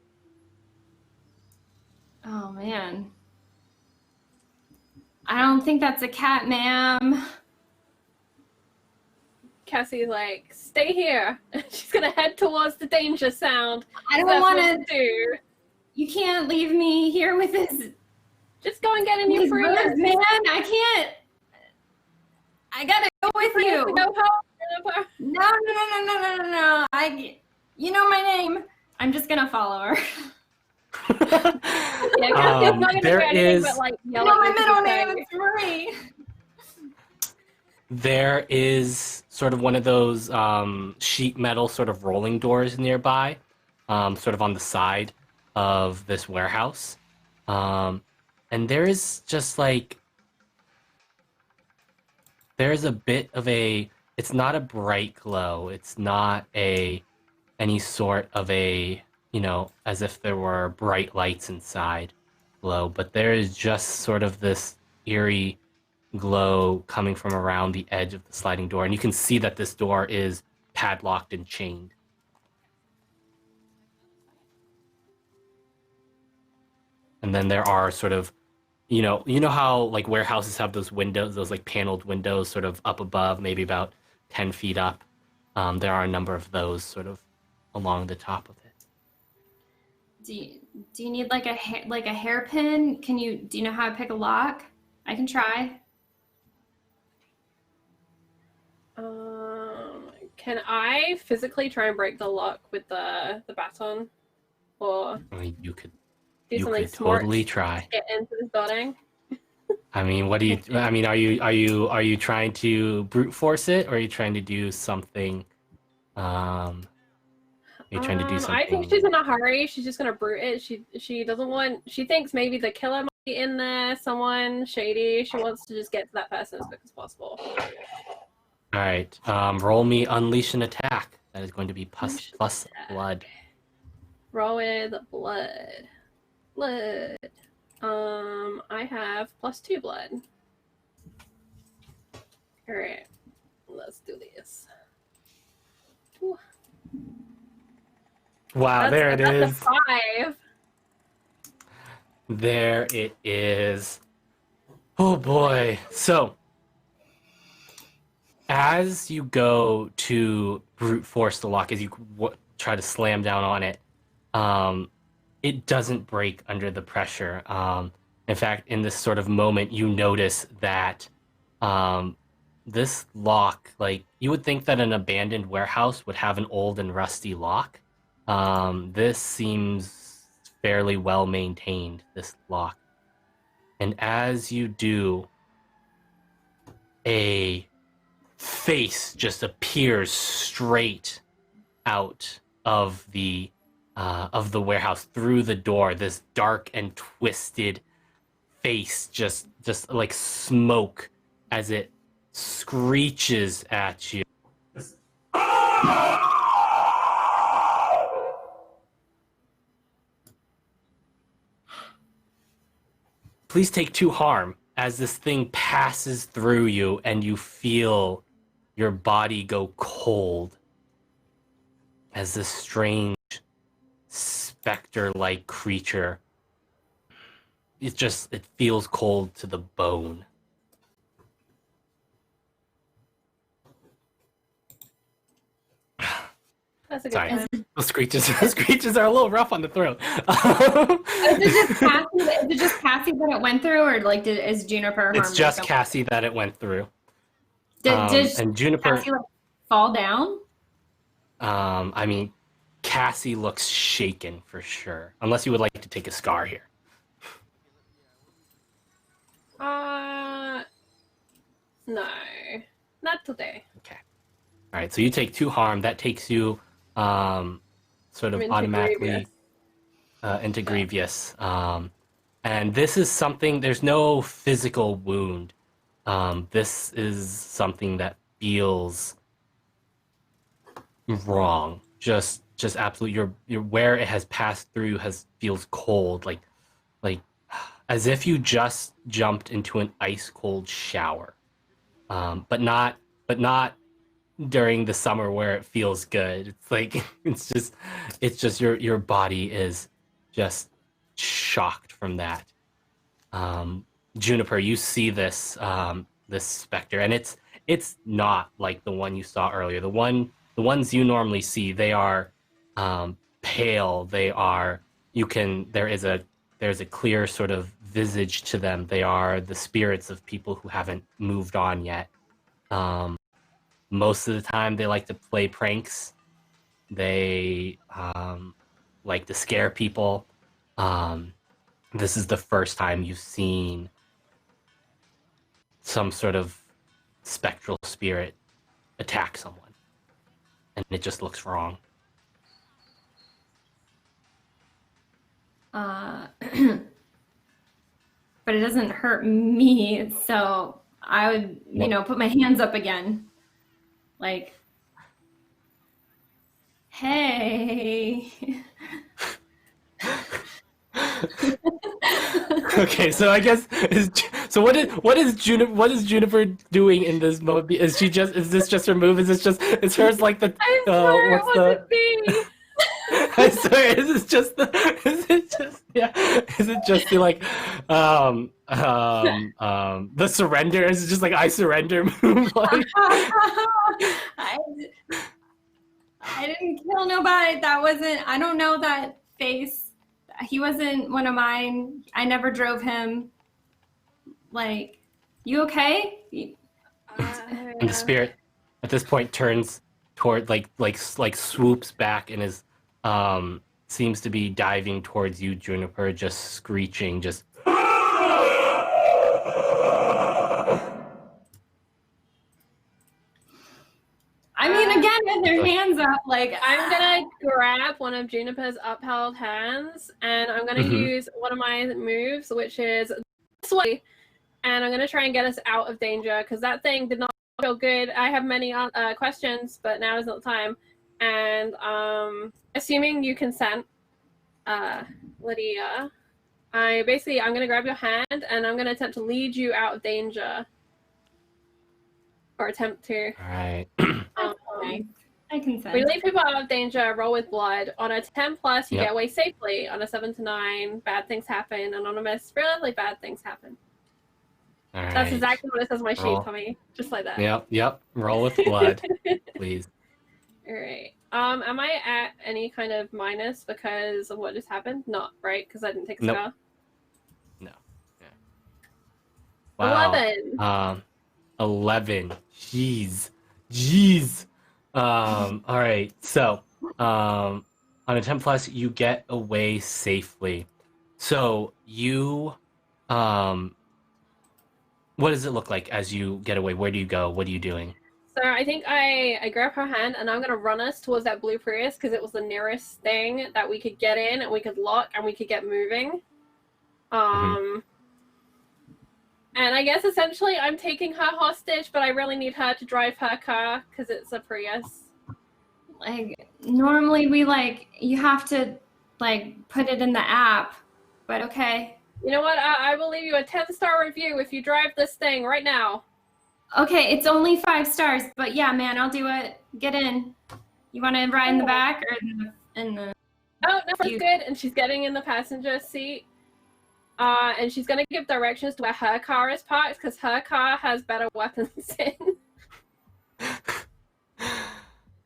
Oh man. I don't think that's a cat, ma'am. Cassie's like, stay here. She's gonna head towards the danger sound. I don't That's want what to. do. You can't leave me here with this. Just go and get in your These free. birds, man, I can't. I gotta go with you. Go home, Jennifer. No. You know my name. I'm just gonna follow her. Yeah, Cassie's not gonna do there anything is but like yell No, at my you to middle be name saying- is Marie. there is sort of one of those sheet metal sort of rolling doors nearby, sort of on the side of this warehouse. And there is just like there's a bit of a it's not a bright glow. It's not any sort of a, as if there were bright lights inside glow, but there is just sort of this eerie glow coming from around the edge of the sliding door, and you can see that this door is padlocked and chained. And then there are sort of, you know how like warehouses have those windows, those like paneled windows sort of up above, maybe about 10 feet up. There are a number of those sort of along the top of it. Do you need like a hairpin? Do you know how to pick a lock? I can try. Can I physically try and break the lock with the baton, or I mean, you could something smart totally to try. get into this building? I mean, what do you? I mean, are you trying to brute force it, or are you trying to do something? Are you trying to do something? I think she's in a hurry. She's just gonna brute it. She doesn't want. She thinks maybe the killer might be in there, someone shady. She wants to just get to that person as quick as possible. All right. Roll me unleash an attack. That is going to be plus blood. Roll with blood. Blood. I have +2 blood. All right, let's do this. Ooh. Wow, there it that's is. a 5. There it is. Oh boy. So, as you go to brute force the lock, as you try to slam down on it, it doesn't break under the pressure. In fact, in this sort of moment, you notice that this lock, like, you would think that an abandoned warehouse would have an old and rusty lock. This seems fairly well maintained, this lock. And as you do, a face just appears straight out of the warehouse through the door. This dark and twisted face, just like smoke, as it screeches at you. Please take 2 harm as this thing passes through you and you feel your body go cold as this strange specter-like creature, it feels cold to the bone. That's a good Sorry. time. Those screeches are a little rough on the throat. Is it just Cassie that it went through, or like is Juniper harmed? It's just Cassie that it went through. Did And Juniper, Cassie like fall down? I mean, Cassie looks shaken for sure. Unless you would like to take a scar here. No, not today. Okay. All right. So you take 2 harm. That takes you sort of Into automatically into grievous. And this is something. There's no physical wound. This is something that feels wrong. Just absolutely. Your where it has passed through feels cold, like as if you just jumped into an ice cold shower. But not during the summer where it feels good. It's like it's just your body is just shocked from that. Juniper, you see this this specter, and it's not like the one you saw earlier. The ones you normally see, they are pale. They are there's a clear sort of visage to them. They are the spirits of people who haven't moved on yet. Most of the time, they like to play pranks. They like to scare people. this is the first time you've seen some sort of spectral spirit attack someone, and it just looks wrong. But it doesn't hurt me, so I would, put my hands up again. Like, hey. Okay, so I guess what is Juniper doing in this mode? Is this just her move? Is hers like the I swear it wasn't me. I swear, is it just the surrender? Is it just like I surrender move? Like? I didn't kill nobody. I don't know that face. He wasn't one of mine. I never drove him. Like, you okay? And the spirit at this point turns toward like swoops back and is seems to be diving towards you, Juniper, just screeching, just I mean, again, with their hands up, like I'm gonna grab one of Juniper's upheld hands, and I'm gonna use one of my moves, which is this way, and I'm gonna try and get us out of danger because that thing did not feel good. I have many questions, but now is not the time. And assuming you consent, Lydia, I'm gonna grab your hand and I'm gonna attempt to lead you out of danger, or attempt to. all right. I consent. We leave people out of danger, roll with blood. On a 10+, you get away safely. On a 7 to 9, bad things happen. Anonymous, relatively bad things happen. All right. That's exactly what it says on my sheet, Roll. Tommy. Just like that. Yep. Roll with blood, please. All right. Am I at any kind of minus because of what just happened? Not, right? Because I didn't take a Nope. scar. No. Yeah. Wow. 11. 11. Jeez. All right. So, on a 10+, you get away safely. So you, what does it look like as you get away? Where do you go? What are you doing? So I think I grab her hand and I'm going to run us towards that blue Prius because it was the nearest thing that we could get in and we could lock and we could get moving. And I guess essentially I'm taking her hostage, but I really need her to drive her car because it's a Prius. Like, normally you have to, put it in the app, but okay. You know what? I will leave you a 10-star review if you drive this thing right now. Okay, it's only 5 stars, but yeah, man, I'll do it. Get in. You want to ride in the back or in the... Oh, no, that's good. And she's getting in the passenger seat. And she's going to give directions to where her car is parked because her car has better weapons in.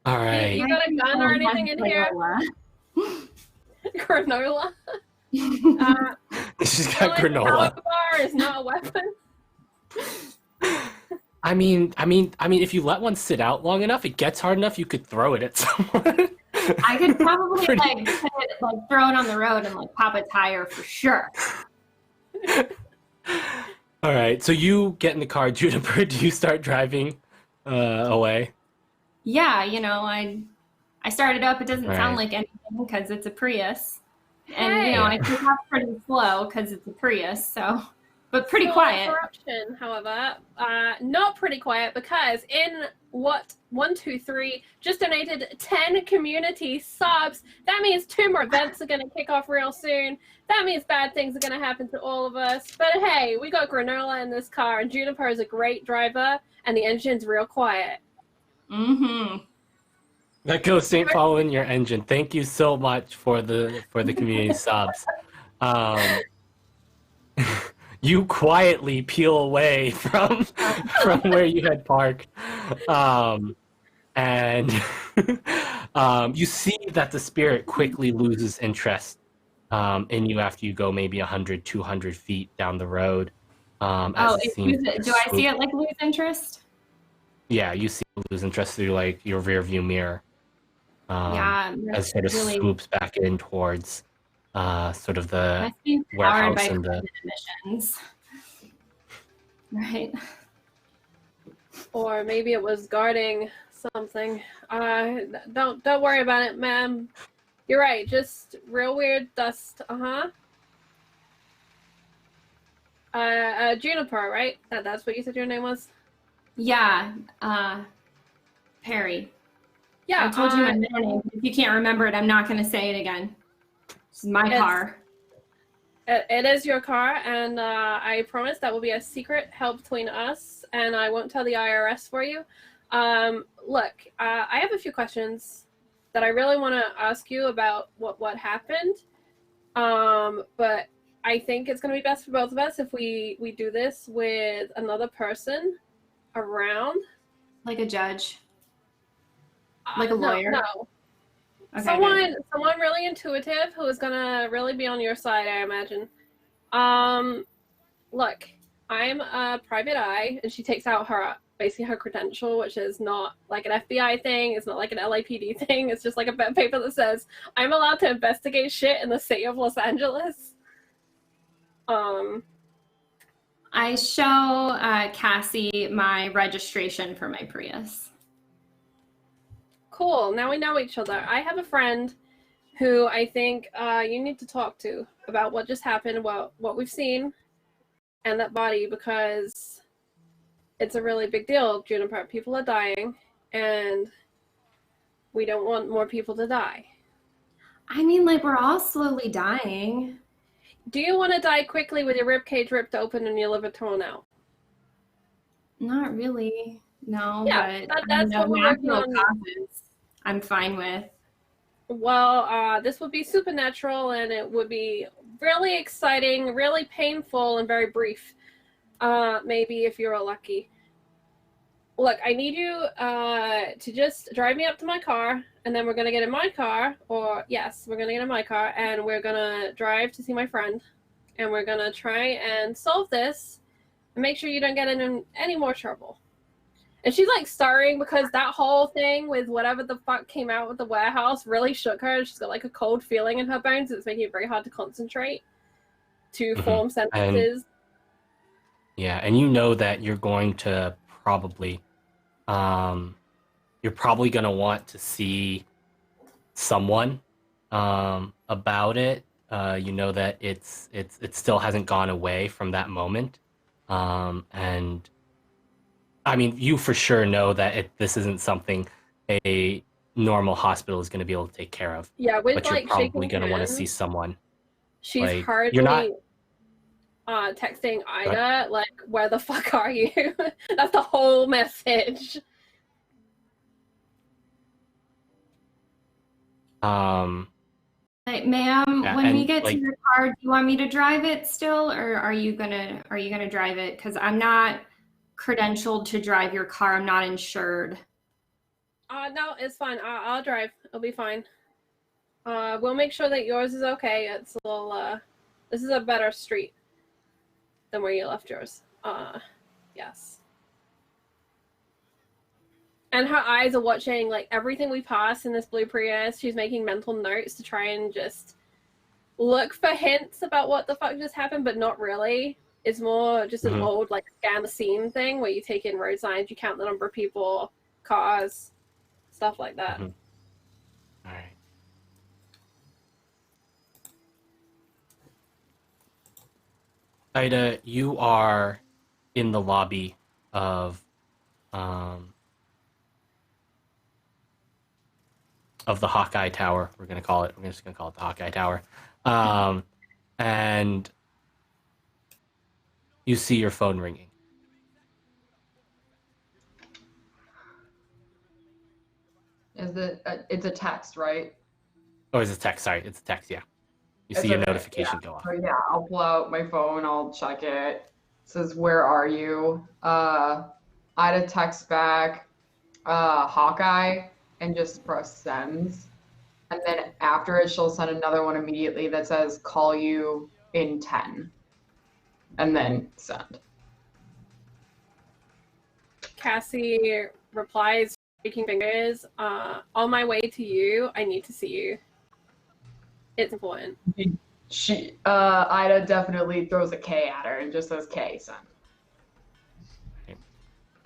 All right. You got a gun or anything in here? Granola. She's got granola. Salad bar is not a weapon. I mean, if you let one sit out long enough, it gets hard enough, you could throw it at someone. I could probably put it, throw it on the road and pop a tire for sure. All right, so you get in the car, Juniper. Do you start driving away? Yeah, I started up. It doesn't sound Right. like anything because it's a Prius, and I take off pretty slow because it's a Prius. So, but pretty quiet. Corruption, however, not pretty quiet because in 123 just donated 10 community subs. That means 2 more events are going to kick off real soon. That means bad things are going to happen to all of us. But hey, we got granola in this car, and Juniper is a great driver, and the engine's real quiet. That ghost ain't following your engine. Thank you so much for the community subs. You quietly peel away from where you had parked, and you see that the spirit quickly loses interest in you after you go maybe 100, 200 feet down the road. Do I see it lose interest? Yeah, you see it lose interest through your rear view mirror. As sort of swoops back in towards sort of the Must be powered warehouse by and the. carbon emissions. Right. Or maybe it was guarding something. Don't worry about it, ma'am. You're right. Just real weird dust. Juniper, right? That's what you said your name was? Yeah, Perry. Yeah. I told you my middle name. If you can't remember it, I'm not going to say it again. This is my car. It is your car, and I promise that will be a secret help between us, and I won't tell the IRS for you. Look, I have a few questions that I really want to ask you about what happened. But I think it's going to be best for both of us if we do this with another person around. Like a judge? Like a lawyer? No. Okay, someone really intuitive who is gonna really be on your side, I imagine. Look, I'm a private eye, and she takes out basically her credential, which is not like an FBI thing, it's not like an LAPD thing, it's just like a bit of paper that says I'm allowed to investigate shit in the city of Los Angeles. I show Cassie my registration for my Prius. Cool, now we know each other. I have a friend who I think you need to talk to about what just happened, what we've seen, and that body, because it's a really big deal, Juniper. People are dying, and we don't want more people to die. I mean, like, we're all slowly dying. Do you want to die quickly with your ribcage ripped open and your liver torn out? Not really, no. Yeah, but that's what we're working on. Causes, I'm fine with. Well, this would be supernatural, and it would be really exciting, really painful, and very brief. Maybe if you're lucky. Look, I need you to just drive me up to my car, and then we're going to get in my car, or yes, we're going to get in my car, and we're going to drive to see my friend, and we're going to try and solve this and make sure you don't get in any more trouble. And she's like starring because that whole thing with whatever the fuck came out with the warehouse really shook her. She's got like a cold feeling in her bones. It's making it very hard to concentrate, to form sentences. And you know that you're going to probably, you're probably going to want to see someone about it. You know that it still hasn't gone away from that moment, and I mean, you for sure know that this isn't something a normal hospital is going to be able to take care of. Yeah, with but you're like probably going to want to hands, see someone. She's like, hardly you're not texting Ida, like, where the fuck are you? That's the whole message. Like, ma'am, Yeah, when we and, get to like- your car, do you want me to drive it still, or are you gonna drive it? Because I'm not credentialed to drive your car. I'm not insured. No, it's fine. I'll drive. It'll be fine. We'll make sure that yours is okay. It's a little, this is a better street than where you left yours. Yes. And her eyes are watching, like, everything we pass in this blue Prius. She's making mental notes to try and just look for hints about what the fuck just happened, but not really. It's more just an old, like, scan the scene thing where you take in road signs, you count the number of people, cars, stuff like that. All right. Ida, you are in the lobby of the Hawkeye Tower. We're just gonna call it the Hawkeye Tower. And you see your phone ringing. Is it? It's a text, right? Oh, it's a text. Sorry, it's a text. Yeah, you It's see your okay, notification go off. So yeah, I'll pull out my phone. I'll check it. It says, "Where are you?" Ida texts back, Hawkeye, and just press sends. And then after it, she'll send another one immediately that says, "Call you in 10." And then send. Cassie replies, shaking fingers, on my way to you. I need to see you. It's important. Ida definitely throws a K at her and just says K, son.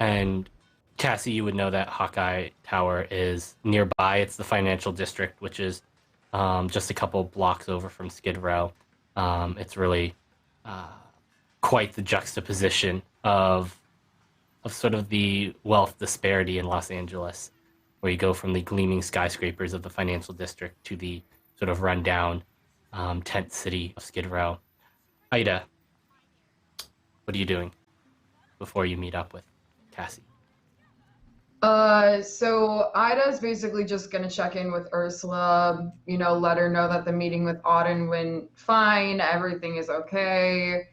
And Cassie, you would know that Hawkeye Tower is nearby. It's the financial district, which is just a couple blocks over from Skid Row. It's really quite the juxtaposition of sort of the wealth disparity in Los Angeles, where you go from the gleaming skyscrapers of the financial district to the sort of rundown tent city of Skid Row. Ida, what are you doing before you meet up with Cassie? So Ida's basically just gonna check in with Ursula, let her know that the meeting with Auden went fine, everything is okay.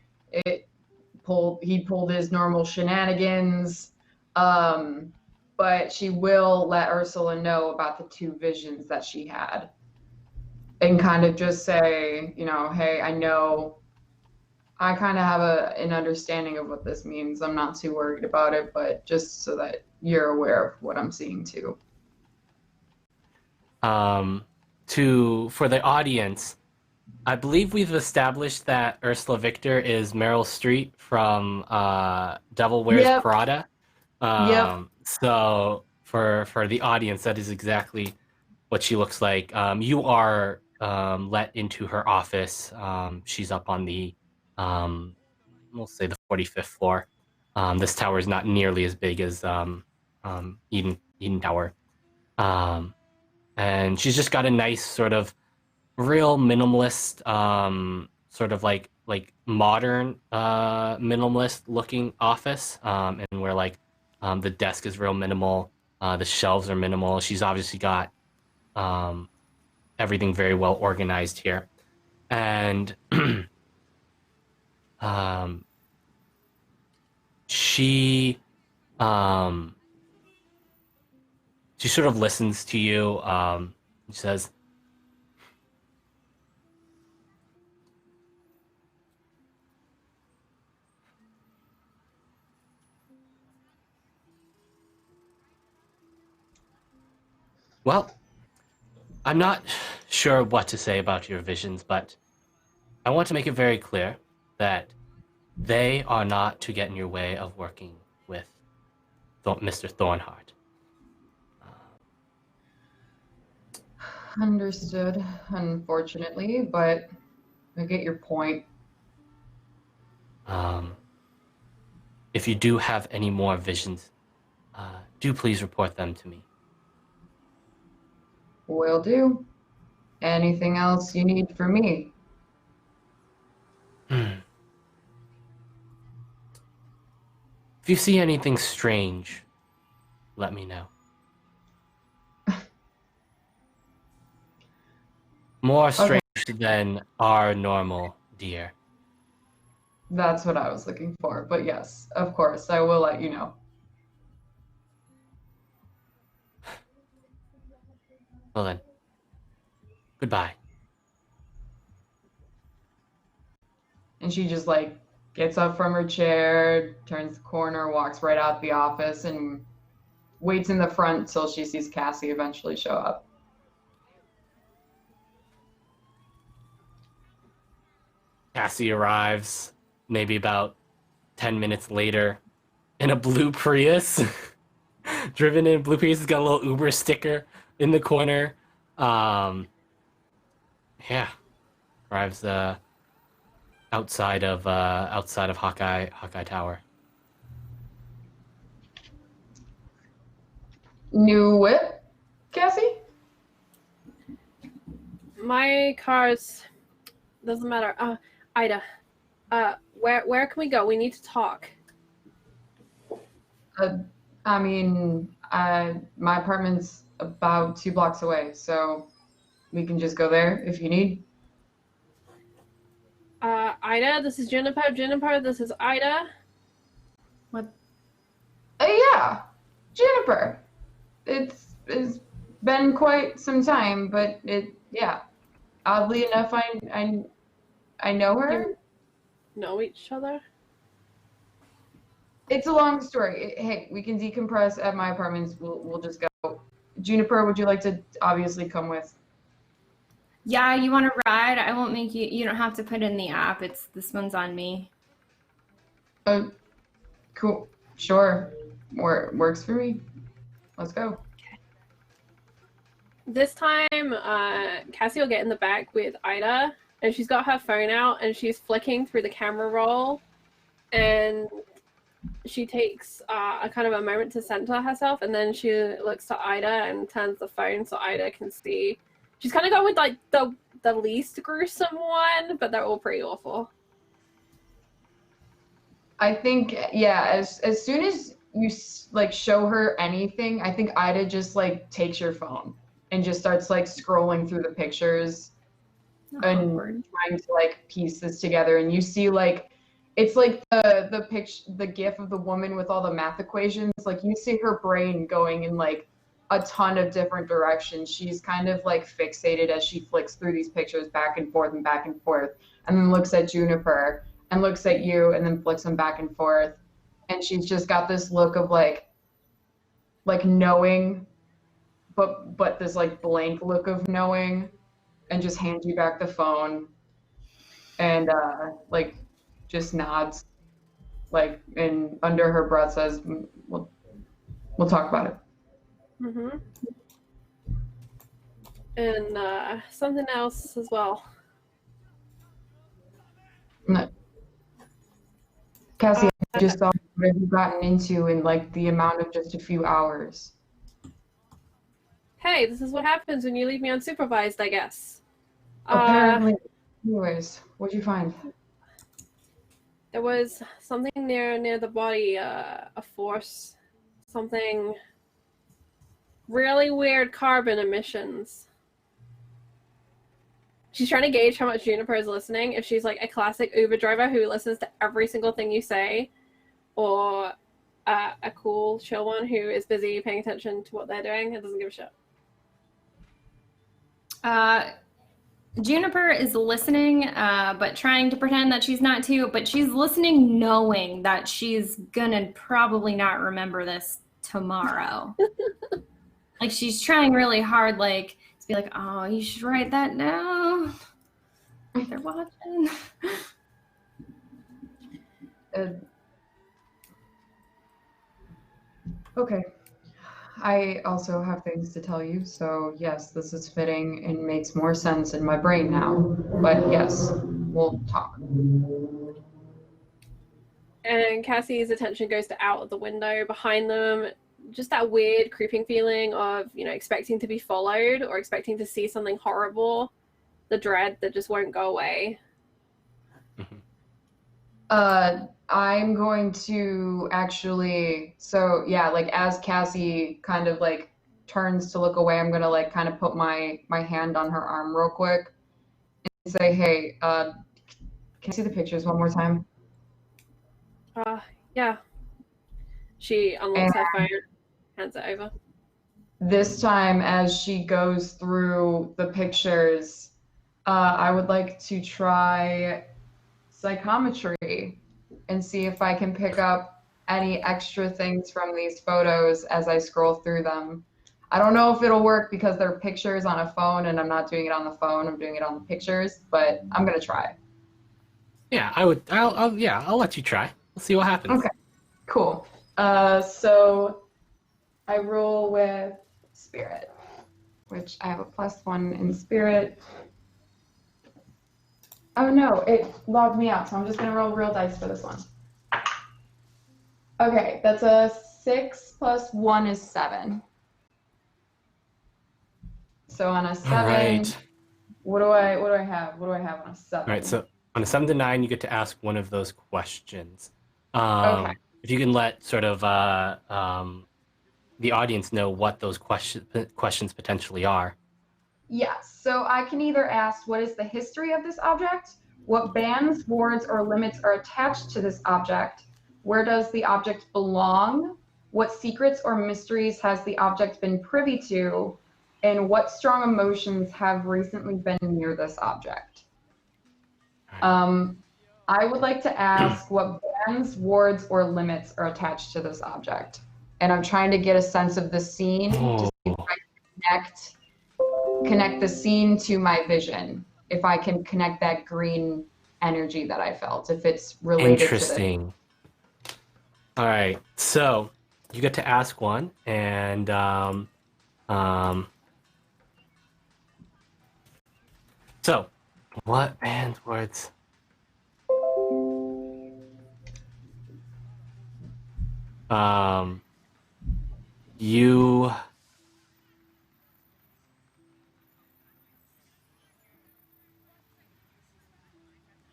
He pulled his normal shenanigans. But she will let Ursula know about the 2 visions that she had. And kind of just say, hey, I know I kind of have an understanding of what this means. I'm not too worried about it, but just so that you're aware of what I'm seeing too. For the audience, I believe we've established that Ursula Victor is Meryl Streep from Devil Wears Prada. So for the audience, that is exactly what she looks like. You are let into her office. She's up on the we'll say the 45th floor. This tower is not nearly as big as Eden Tower. And she's just got a nice sort of real minimalist, sort of like modern minimalist looking office. And where the desk is real minimal, the shelves are minimal. She's obviously got everything very well organized here. And she sort of listens to you. She says, well, I'm not sure what to say about your visions, but I want to make it very clear that they are not to get in your way of working with Mr. Thornhart. Understood, unfortunately, but I get your point. If you do have any more visions, do please report them to me. Will do. Anything else you need from me? If you see anything strange, let me know. More strange than our normal deer. That's what I was looking for, but yes, of course, I will let you know. Well then, goodbye. And she just gets up from her chair, turns the corner, walks right out the office, and waits in the front till she sees Cassie eventually show up. Cassie arrives maybe about 10 minutes later in a blue Prius. Driven in blue Prius. It's got a little Uber sticker in the corner. Arrives outside of Hawkeye Tower. New whip, Cassie? My car's doesn't matter. Ida, where can we go? We need to talk. My apartment's about 2 blocks away, so we can just go there if you need. Ida, this is Juniper. Juniper, this is Ida. What? Yeah, Juniper. It's been quite some time, but oddly enough, I know her. Know each other? It's a long story. Hey, we can decompress at my apartments. We'll just go. Juniper, would you like to obviously come with? Yeah, you want to ride? I won't make you. You don't have to put in the app. This one's on me. Cool. Sure. Works for me. Let's go. This time, Cassie will get in the back with Ida, and she's got her phone out, and she's flicking through the camera roll, and she takes a kind of a moment to center herself, and then she looks to Ida and turns the phone so Ida can see. She's kind of going with like the least gruesome one, but they're all pretty awful. I think, yeah, as soon as you like show her anything, I think Ida just like takes your phone and just starts like scrolling through the pictures and trying to like piece this together. And you see like it's like the picture, the gif of the woman with all the math equations. Like you see her brain going in like a ton of different directions. She's kind of like fixated as she flicks through these pictures back and forth and back and forth, and then looks at Juniper and looks at you and then flicks them back and forth. And she's just got this look of like knowing, but this like blank look of knowing, and just hands you back the phone and like just nods, like, and under her breath says, we'll talk about it. Mm-hmm. And something else as well. No. Cassie, I just saw what have you gotten into in like the amount of just a few hours. Hey, this is what happens when you leave me unsupervised, I guess. Apparently. Anyways, what'd you find? There was something near the body, a force, something really weird carbon emissions. She's trying to gauge how much Juniper is listening, if she's like a classic Uber driver who listens to every single thing you say, or a cool, chill one who is busy paying attention to what they're doing and doesn't give a shit. Juniper is listening, but trying to pretend that she's not too, but she's listening knowing that she's gonna probably not remember this tomorrow. Like she's trying really hard, like to be like, oh, you should write that down. They're watching. Okay. I also have things to tell you, so yes, this is fitting and makes more sense in my brain now. But yes, we'll talk. And Cassie's attention goes to out of the window behind them. Just that weird creeping feeling of, you know, expecting to be followed or expecting to see something horrible. The dread that just won't go away. I'm going to actually, so yeah, like as Cassie kind of like turns to look away, I'm gonna like kind of put my hand on her arm real quick and say, hey, can you see the pictures one more time? Yeah. She unlocks her phone, hands it over. This time, as she goes through the pictures, I would like to try psychometry and see if I can pick up any extra things from these photos as I scroll through them. I don't know if it'll work because they're pictures on a phone and I'm not doing it on the phone, I'm doing it on the pictures, but I'm gonna try. Yeah, I'll let you try. We'll see what happens. Okay, cool. So I roll with spirit, which I have a +1 in spirit. Oh no, it logged me out, so I'm just gonna roll real dice for this one. Okay, that's a 6 + 1 is 7. So on a 7, All right. what do I have? What do I have on a 7? All right, so on a 7 to 9, you get to ask one of those questions. Okay. If you can let sort of the audience know what those questions potentially are. Yes, so I can either ask, what is the history of this object? What bans, wards, or limits are attached to this object? Where does the object belong? What secrets or mysteries has the object been privy to? And what strong emotions have recently been near this object? I would like to ask what bans, wards, or limits are attached to this object. And I'm trying to get a sense of the scene to see if I can connect connect the scene to my vision. If I can connect that green energy that I felt, if it's related to this. Interesting. All right, so you get to ask one, and so what band words?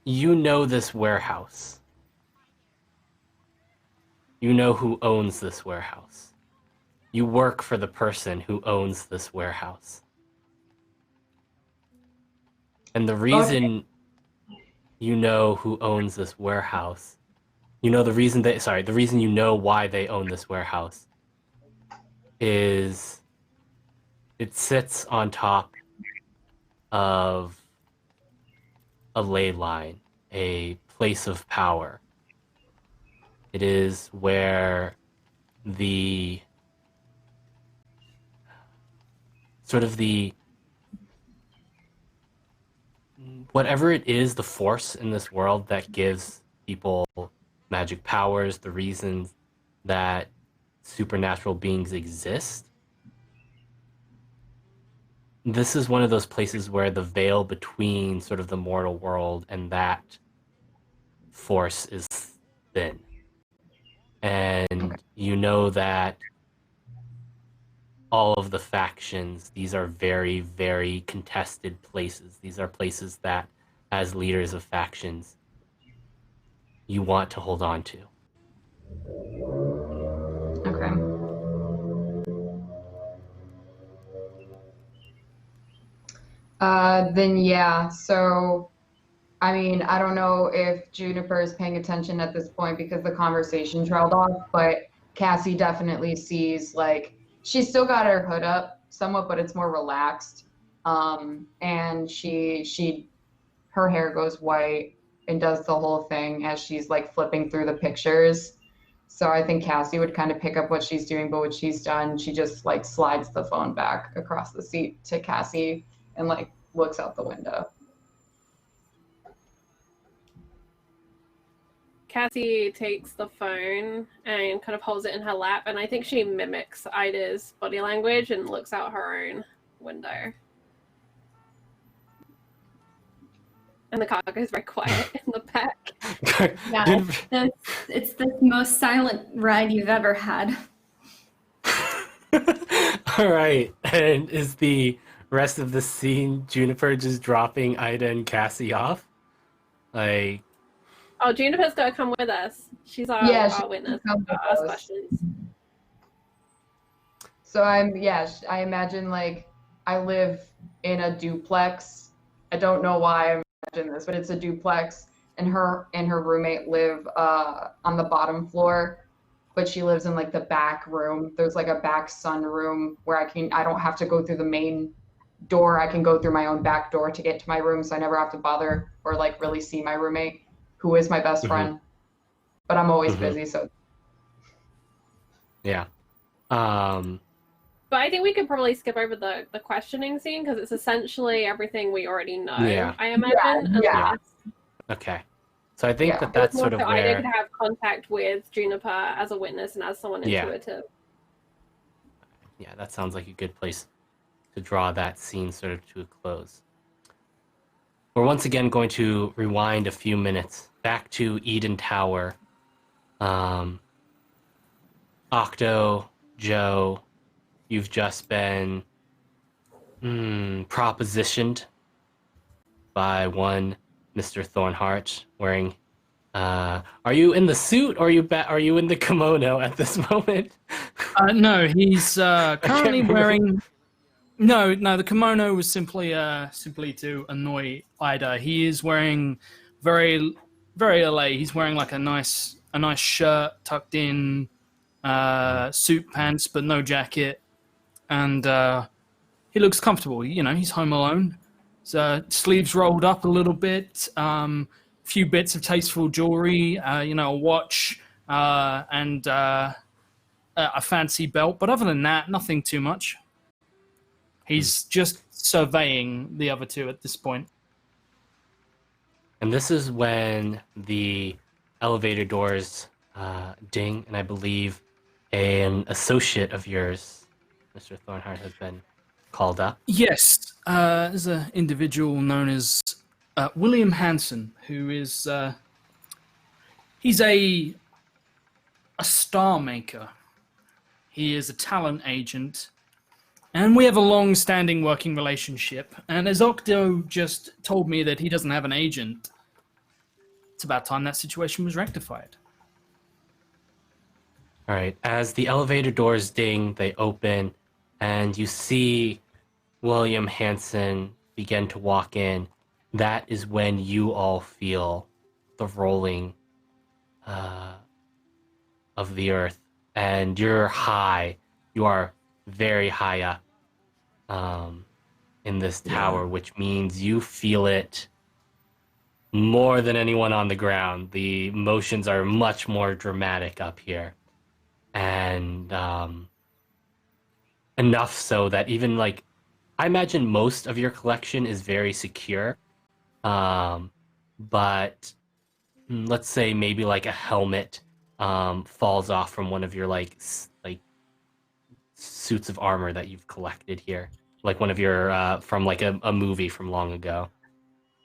You know this warehouse. You know who owns this warehouse. You work for the person who owns this warehouse. And the reason you know who owns this warehouse, the reason you know why they own this warehouse is it sits on top of a ley line, a place of power. It is where the whatever it is, the force in this world that gives people magic powers, the reasons that supernatural beings exist. This is one of those places where the veil between sort of the mortal world and that force is thin. And you know that all of the factions, these are very, very contested places. These are places that, as leaders of factions, you want to hold on to. Okay. Then yeah, so I mean, I don't know if Juniper is paying attention at this point because the conversation trailed off, but Cassie definitely sees, like, she's still got her hood up somewhat, but it's more relaxed. And her hair goes white and does the whole thing as she's like flipping through the pictures. So I think Cassie would kind of pick up what she's doing, but what she's done, she just like slides the phone back across the seat to Cassie and like looks out the window. Cassie takes the phone and kind of holds it in her lap, and I think she mimics Ida's body language and looks out her own window. And the car goes very quiet in the back. Yeah, it's the most silent ride you've ever had. All right, and is the rest of the scene Juniper just dropping Ida and Cassie off? Like, oh, Juniper's got to come with us. She's our witness. Ask questions. So I imagine like I live in a duplex. I don't know why I imagine this, but it's a duplex, and her roommate live on the bottom floor, but she lives in like the back room. There's like a back sunroom where I don't have to go through the main door. I can go through my own back door to get to my room, so I never have to bother or like really see my roommate, who is my best friend. But I'm always busy, so yeah. But I think we could probably skip over the questioning scene because it's essentially everything we already know. Yeah. I imagine. Yeah. Okay. So I think that's sort of where where Ida could have contact with Juniper as a witness and as someone intuitive. Yeah, that sounds like a good place to draw that scene sort of to a close. We're once again going to rewind a few minutes back to Eden Tower. Octo, Joe, you've just been propositioned by one Mr. Thornhart wearing. Are you in the suit or are you in the kimono at this moment? No, he's currently wearing. No, the kimono was simply to annoy Ida. He is wearing very, very LA. He's wearing like a nice shirt tucked in, suit pants, but no jacket, and he looks comfortable. You know, he's home alone. So sleeves rolled up a little bit, few bits of tasteful jewelry, a watch, and a fancy belt. But other than that, nothing too much. He's just surveying the other two at this point. And this is when the elevator doors ding, and I believe an associate of yours, Mr. Thornhart, has been called up. Yes, there's an individual known as William Hansen, who is he's a star maker. He is a talent agent, and we have a long-standing working relationship. And as Octo just told me that he doesn't have an agent, it's about time that situation was rectified. All right. As the elevator doors ding, they open, and you see William Hansen begin to walk in. That is when you all feel the rolling of the earth, and you're high. You are very high up in this tower, which means you feel it more than anyone on the ground. The motions are much more dramatic up here. And enough so that even like, I imagine most of your collection is very secure. But let's say maybe like a helmet falls off from one of your like suits of armor that you've collected here. Like one of your, from like a movie from long ago.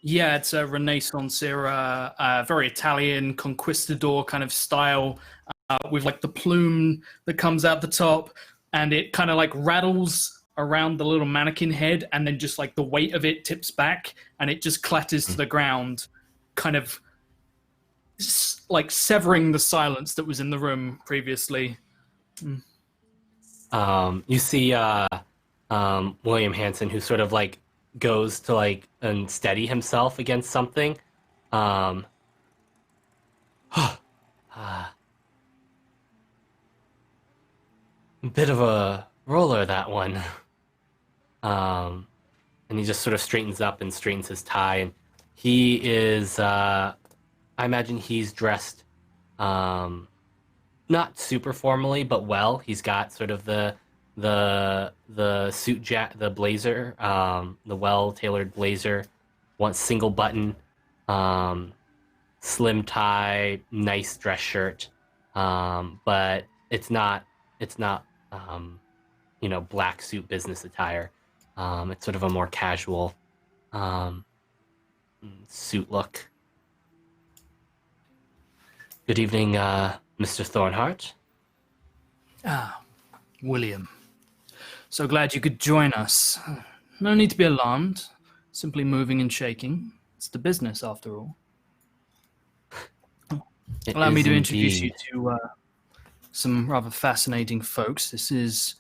Yeah, it's a Renaissance era, very Italian conquistador kind of style, with like the plume that comes out the top, and it kind of like rattles around the little mannequin head, and then just like the weight of it tips back, and it just clatters to the ground, kind of like severing the silence that was in the room previously. You see William Hansen, who sort of like goes to like and steady himself against something. A bit of a roller, that one. And he just sort of straightens up and straightens his tie, and he is I imagine he's dressed not super formally, but well. He's got sort of the suit the blazer, the well-tailored blazer, one single button, slim tie, nice dress shirt, but it's not black suit business attire. It's sort of a more casual suit look. Good evening, Mr. Thornhart. William. So glad you could join us. No need to be alarmed. Simply moving and shaking. It's the business, after all. Allow me to introduce you to some rather fascinating folks. This is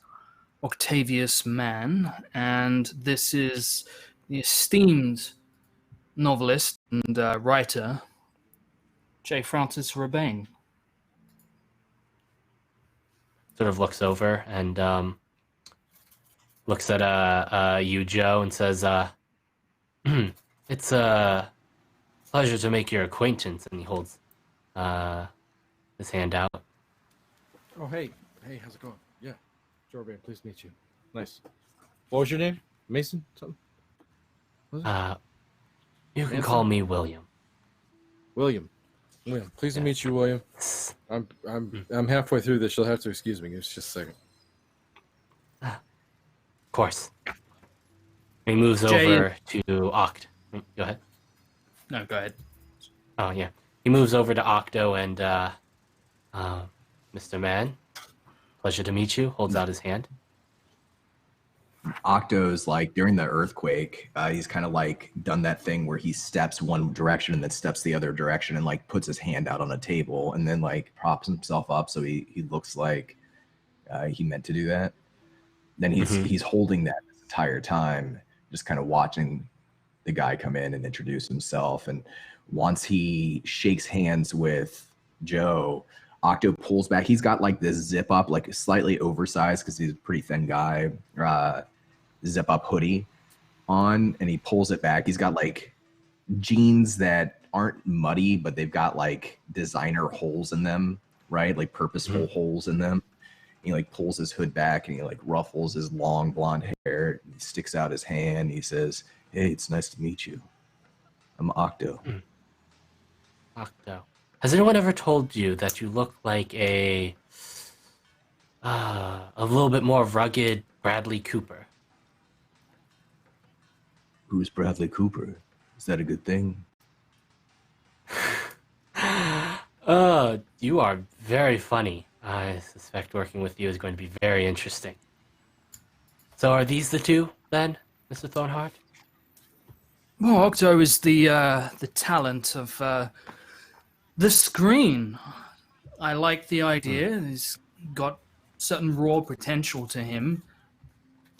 Octavius Mann, and this is the esteemed novelist and writer, J. Francis Rebane. Sort of looks over and looks at you, Joe, and says, "It's a pleasure to make your acquaintance." And he holds his hand out. Oh, hey, how's it going? Yeah, Jordan, pleased to meet you. Nice. What was your name? Mason? Something? You can call me William. William, pleased to meet you, William. I'm halfway through this. You'll have to excuse me. It's just a second. Of course. He moves Jay. over to Oct. Go ahead. No, go ahead. Oh yeah. He moves over to Octo and Mr. Mann. Pleasure to meet you. Holds out his hand. Octo's like during the earthquake, he's kind of like done that thing where he steps one direction and then steps the other direction and like puts his hand out on a table and then like props himself up so he looks like he meant to do that. Then he's holding that this entire time, just kind of watching the guy come in and introduce himself. And once he shakes hands with Joe, Octo pulls back. He's got like this zip up, like slightly oversized because he's a pretty thin guy, zip up hoodie on, and he pulls it back. He's got like jeans that aren't muddy, but they've got like designer holes in them, right? Like purposeful holes in them. He like pulls his hood back and he like ruffles his long blonde hair. He sticks out his hand. He says, "Hey, it's nice to meet you. I'm Octo." Octo. Has anyone ever told you that you look like a little bit more rugged Bradley Cooper? Who's Bradley Cooper? Is that a good thing? You are very funny. I suspect working with you is going to be very interesting. So are these the two, then, Mr. Thornheart? Well, Octo is the talent of the screen. I like the idea. He's got certain raw potential to him.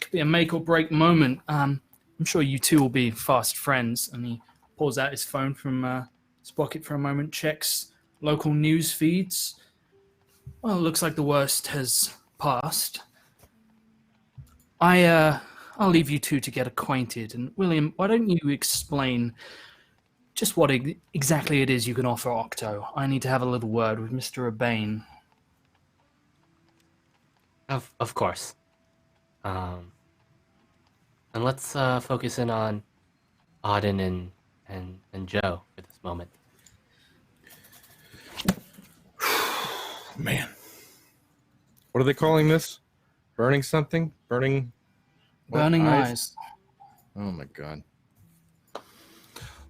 Could be a make or break moment. I'm sure you two will be fast friends. And he pulls out his phone from his pocket for a moment, checks local news feeds. Well, it looks like the worst has passed. I'll leave you two to get acquainted. And William, why don't you explain just what exactly it is you can offer Octo? I need to have a little word with Mr. Urbane. Of course. And let's focus in on Auden and Joe for this moment. Man. What are they calling this? Burning something? Burning Eyes. Oh my God.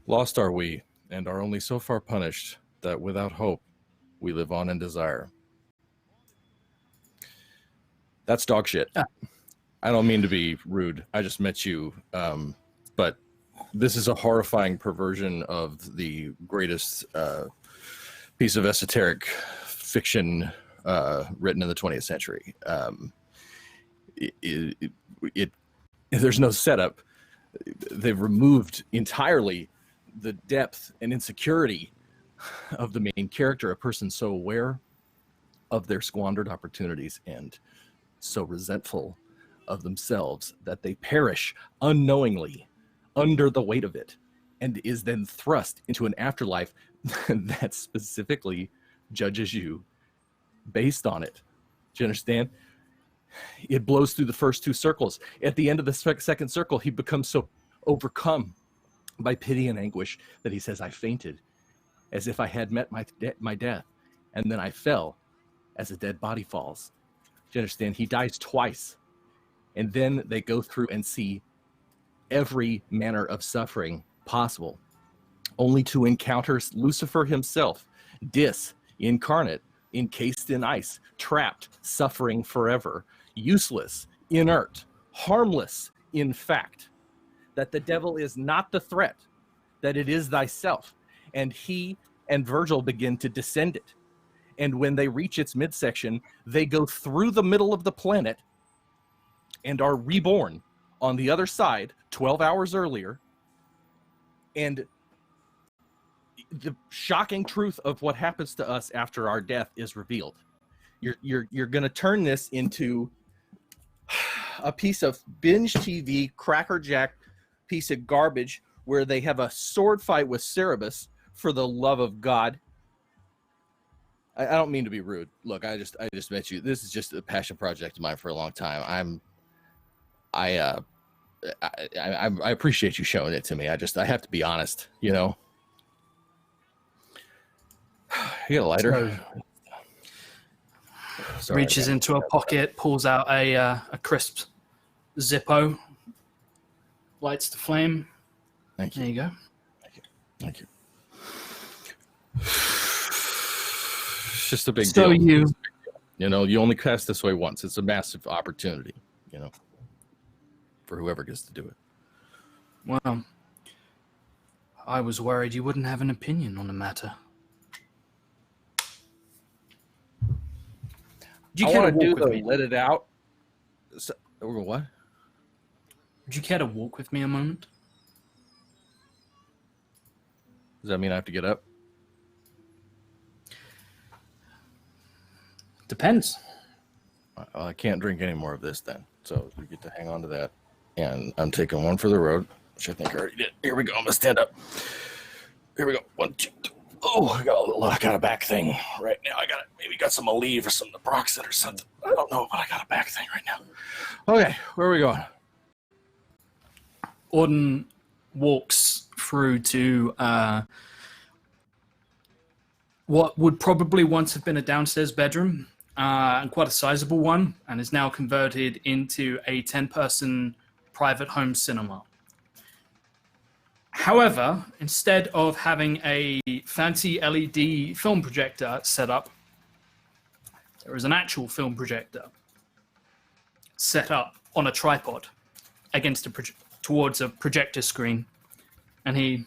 Lost are we, and are only so far punished that without hope we live on in desire. That's dog shit. I don't mean to be rude. I just met you. But this is a horrifying perversion of the greatest piece of esoteric fiction written in the 20th century. There's no setup. They've removed entirely the depth and insecurity of the main character, a person so aware of their squandered opportunities and so resentful of themselves that they perish unknowingly under the weight of it, and is then thrust into an afterlife that specifically judges you based on it. Do you understand? It blows through the first two circles. At the end of the second circle, he becomes so overcome by pity and anguish that he says, "I fainted as if I had met my death, and then I fell as a dead body falls." Do you understand? He dies twice. And then they go through and see every manner of suffering possible, only to encounter Lucifer himself, incarnate, encased in ice, trapped, suffering forever, useless, inert, harmless, in fact, that the devil is not the threat, that it is thyself. And he and Virgil begin to descend it. And when they reach its midsection, they go through the middle of the planet and are reborn on the other side 12 hours earlier. And the shocking truth of what happens to us after our death is revealed. You're going to turn this into a piece of binge TV, crackerjack piece of garbage where they have a sword fight with Cerberus for the love of God. I don't mean to be rude. Look, I just met you. This is just a passion project of mine for a long time. I appreciate you showing it to me. I have to be honest, you know. You got a lighter? Sorry, Reaches into a pocket, pulls out a crisp Zippo, lights the flame. Thank you. There you go. Thank you. It's just a big So deal. You know, you only cast this way once. It's a massive opportunity, you know, for whoever gets to do it. Well, I was worried you wouldn't have an opinion on the matter. Do you I care want to to do walk with the me? let it out. So, what? Would you care to walk with me a moment? Does that mean I have to get up? Depends. Well, I can't drink any more of this then. So we get to hang on to that. And I'm taking one for the road, which I think I already did. Here we go. I'm going to stand up. Here we go. 1, 2, 3. Oh, I got a back thing right now. Maybe got some Aleve or some naproxen or something. I don't know, but I got a back thing right now. Okay, where are we going? Auden walks through to what would probably once have been a downstairs bedroom, and quite a sizable one, and is now converted into a 10-person private home cinema. However, instead of having a fancy LED film projector set up, there is an actual film projector set up on a tripod against towards a projector screen, and he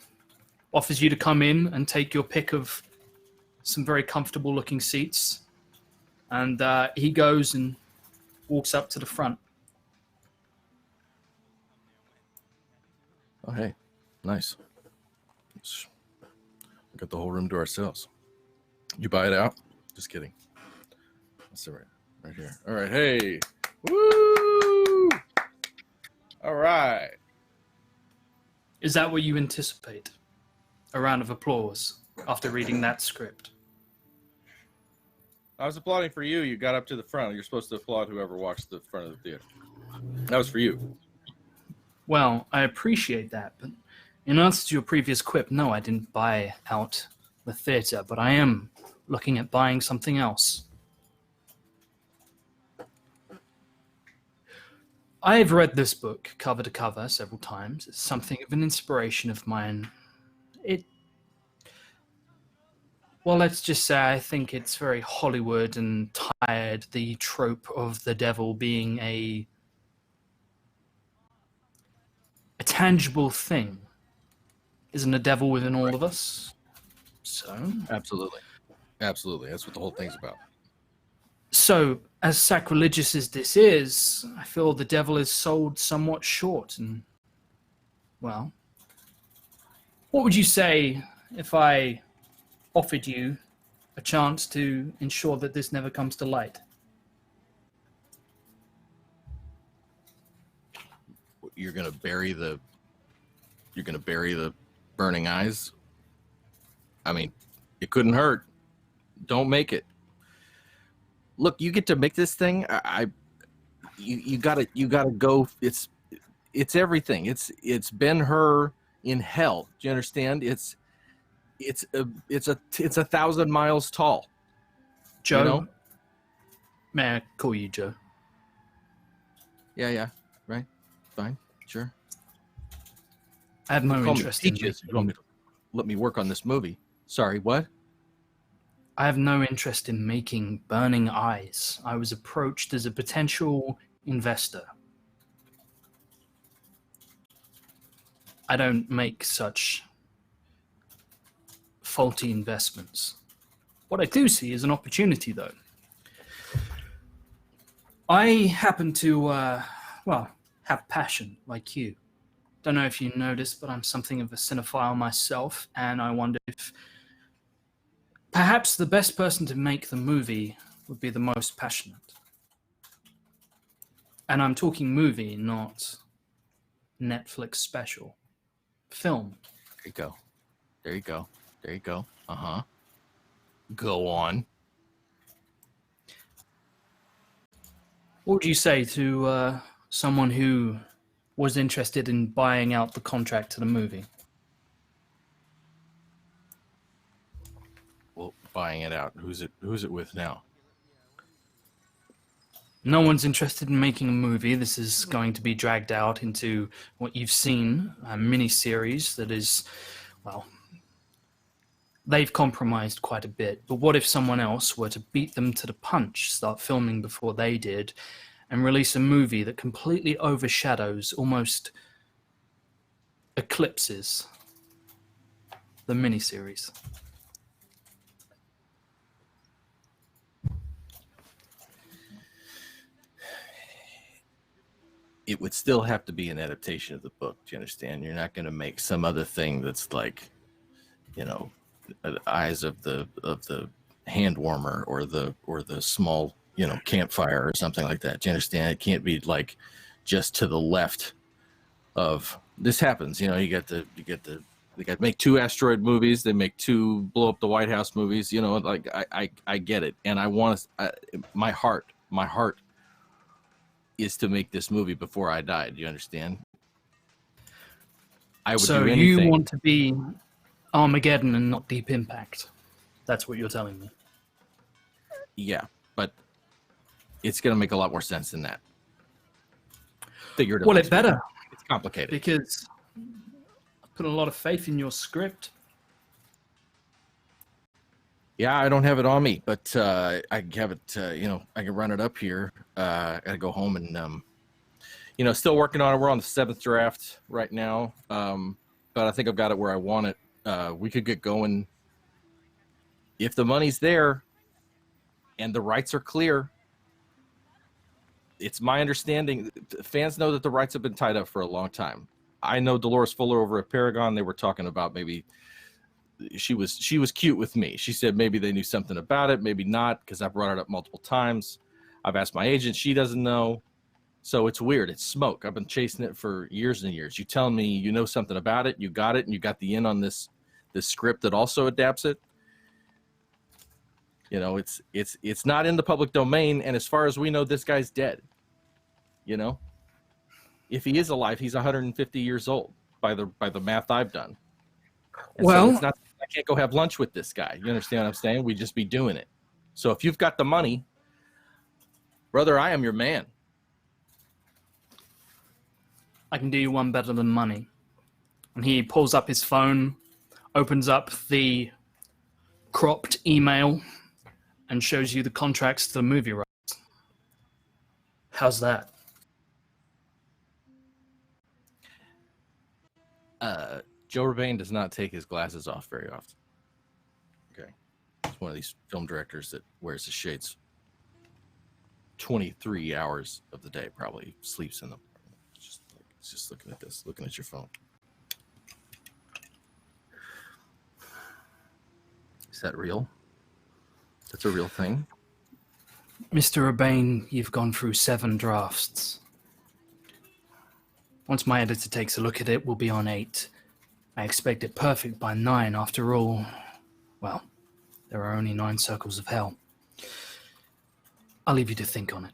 offers you to come in and take your pick of some very comfortable looking seats, and he goes and walks up to the front. Oh, hey, nice. We got the whole room to ourselves. You buy it out? Just kidding. That's right here. All right, hey, woo! All right. Is that what you anticipate? A round of applause after reading that script? I was applauding for you. You got up to the front. You're supposed to applaud whoever walks to the front of the theater. That was for you. Well, I appreciate that, but in answer to your previous quip, no, I didn't buy out the theater, but I am looking at buying something else. I have read this book cover to cover several times. It's something of an inspiration of mine. Well, let's just say I think it's very Hollywood and tired, the trope of the devil being a tangible thing. Isn't a devil within all of us? So? Absolutely. Absolutely. That's what the whole thing's about. So, as sacrilegious as this is, I feel the devil is sold somewhat short. And, well, what would you say if I offered you a chance to ensure that this never comes to light? You're gonna bury the burning eyes. I mean, it couldn't hurt. Don't make it. Look, you get to make this thing. You gotta go. It's everything. It's Ben-Hur in hell. Do you understand? It's 1,000 miles tall. Joe? You know? May I call you Joe? Yeah. Right. Fine. Sure. I have no Call me interest in Peaches. You want me to let me work on this movie? Sorry, what? I have no interest in making burning eyes. I was approached as a potential investor. I don't make such faulty investments. What I do see is an opportunity, though. I happen to, have passion like you. Don't know if you noticed, but I'm something of a cinephile myself, and I wonder if perhaps the best person to make the movie would be the most passionate. And I'm talking movie, not Netflix special. Film. There you go. Uh-huh. Go on. What would you say to someone who was interested in buying out the contract to the movie? Well, buying it out. Who's it with now? No one's interested in making a movie. This is going to be dragged out into what you've seen, a mini-series that is, well, they've compromised quite a bit. But what if someone else were to beat them to the punch, start filming before they did, and release a movie that completely overshadows, almost eclipses the miniseries? It would still have to be an adaptation of the book. Do you understand? You're not going to make some other thing that's like, the eyes of the hand warmer or the small campfire or something like that. Do you understand? It can't be like just to the left of this happens. You get the got make 2 asteroid movies. They make 2 blow up the White House movies. You know, like I get it, and I want to. My heart is to make this movie before I die. Do you understand? I would So do anything. you want to be Armageddon and not Deep Impact? That's what you're telling me. Yeah, but it's going to make a lot more sense than that. Figuratively. Well, it better. It's complicated. Because I put a lot of faith in your script. Yeah, I don't have it on me, but I have it. I can run it up here. I got to go home and, still working on it. We're on the 7th draft right now, but I think I've got it where I want it. We could get going if the money's there and the rights are clear. It's my understanding. Fans know that the rights have been tied up for a long time. I know Dolores Fuller over at Paragon. They were talking about maybe. She was cute with me. She said maybe they knew something about it, maybe not, because I brought it up multiple times. I've asked my agent. She doesn't know. So it's weird. It's smoke. I've been chasing it for years and years. You telling me you know something about it, you got it, and you got the in on this script that also adapts it. It's not in the public domain, and as far as we know, this guy's dead. If he is alive, he's 150 years old by the math I've done. And well, so it's not, I can't go have lunch with this guy. You understand what I'm saying? We'd just be doing it. So if you've got the money, brother, I am your man. I can do you one better than money. And he pulls up his phone, opens up the cropped email, and shows you the contracts to the movie rights. How's that? Joe Urbane does not take his glasses off very often. Okay. He's one of these film directors that wears his shades 23 hours of the day, probably sleeps in them. It's just looking at this, looking at your phone. Is that real? That's a real thing? Mr. Urbane, you've gone through 7 drafts. Once my editor takes a look at it, we'll be on 8. I expect it perfect by 9. After all, well, there are only 9 circles of hell. I'll leave you to think on it.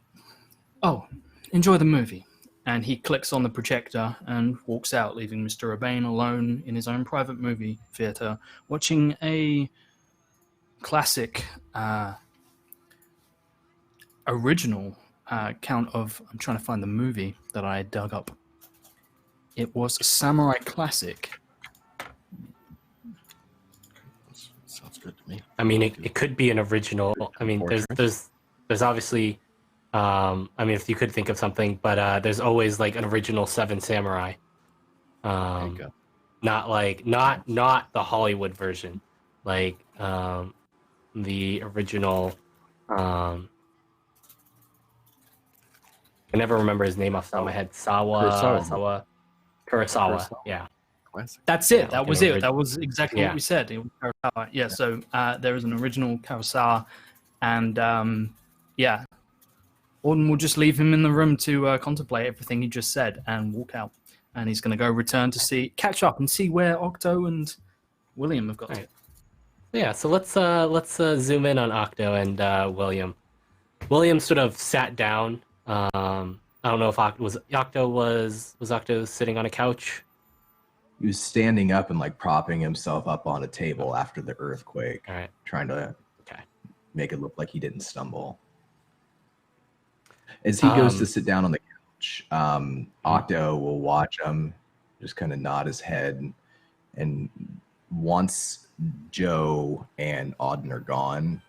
Oh, enjoy the movie. And he clicks on the projector and walks out, leaving Mr. Urbane alone in his own private movie theater, watching a classic, original count of... I'm trying to find the movie that I dug up. It was a samurai classic. Sounds good to me. I mean, it could be an original. I mean, there's obviously, if you could think of something, but there's always like an original 7 Samurai. There you go. Not the Hollywood version, like the original. I never remember his name off the top of my head. Kurosawa. Yeah. Classic. That's it. Yeah, That like was an it. That was exactly what we said. It was Kurosawa. Yeah. So there is an original Kurosawa, and Auden will just leave him in the room to contemplate everything he just said and walk out. And he's going to go return to catch up and see where Octo and William have got to. Yeah. So let's zoom in on Octo and William. William sort of sat down. I don't know if Octo was Octo sitting on a couch. He was standing up and like propping himself up on a table after the earthquake, All right. trying to make it look like he didn't stumble. As he goes to sit down on the couch, Octo will watch him, just kind of nod his head, and once Joe and Auden are gone,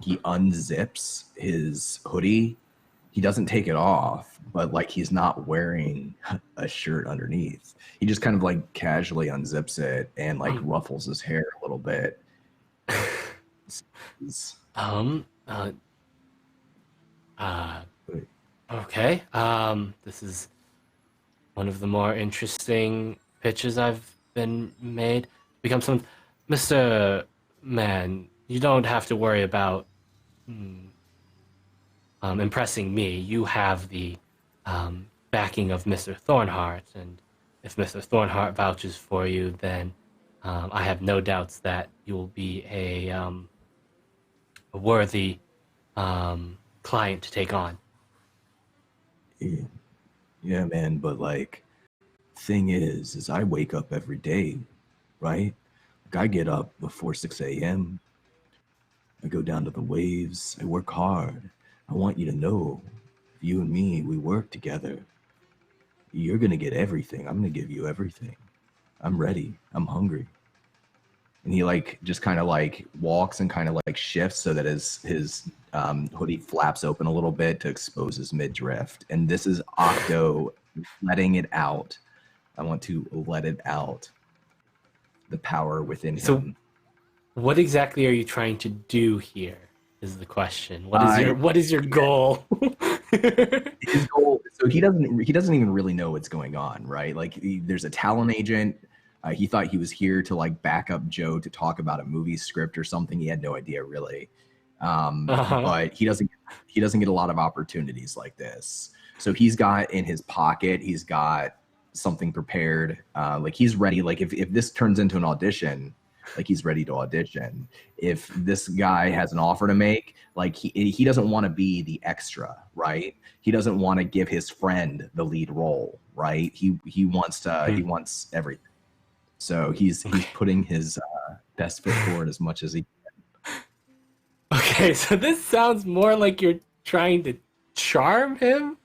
he unzips his hoodie. He doesn't take it off, but like he's not wearing a shirt underneath. He just kind of like casually unzips it and like ruffles his hair a little bit. Okay. This is one of the more interesting pitches I've been made. Mr. Man, you don't have to worry about impressing me. You have the backing of Mr. Thornhart, and if Mr. Thornhart vouches for you, then I have no doubts that you will be a worthy client to take on. Yeah, man, but like, thing is I wake up every day, right? Like, I get up before 6 a.m. I go down to the waves. I work hard. I want you to know, you and me, we work together. You're gonna get everything. I'm gonna give you everything. I'm ready. I'm hungry. And he like just kind of like walks and kind of like shifts so that his hoodie flaps open a little bit to expose his midriff. And this is Octo letting it out. I want to let it out. The power within him. What exactly are you trying to do here? Is the question. What is your goal? His goal. So he doesn't even really know what's going on, right? Like there's a talent agent. He thought he was here to like back up Joe to talk about a movie script or something. He had no idea really. But he doesn't get a lot of opportunities like this. So he's got in his pocket, he's got something prepared. Like he's ready. Like if this turns into an audition, like he's ready to audition. If this guy has an offer to make, like he doesn't want to be the extra, right? He doesn't want to give his friend the lead role, right? He wants everything. So he's putting his best foot forward as much as he can. Okay, so this sounds more like you're trying to charm him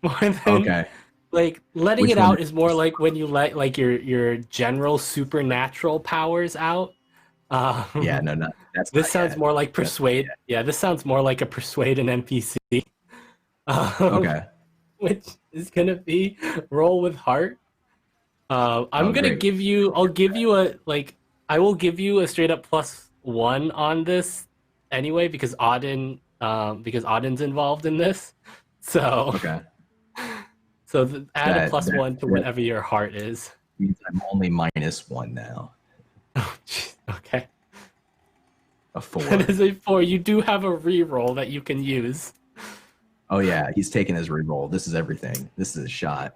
more than like letting it out is more like when you let like your general supernatural powers out. Yeah, no, that's this sounds more like persuade. Yeah, this sounds more like a persuade an NPC. Okay. Which is gonna be roll with heart. I'm gonna give you. I will give you a straight up +1 on this anyway because Auden's involved in this. So okay. So add a +1 to whatever your heart is. I'm only -1 now. Oh, geez. Okay. A 4. That is a 4. You do have a reroll that you can use. Oh yeah, he's taking his reroll. This is everything. This is a shot.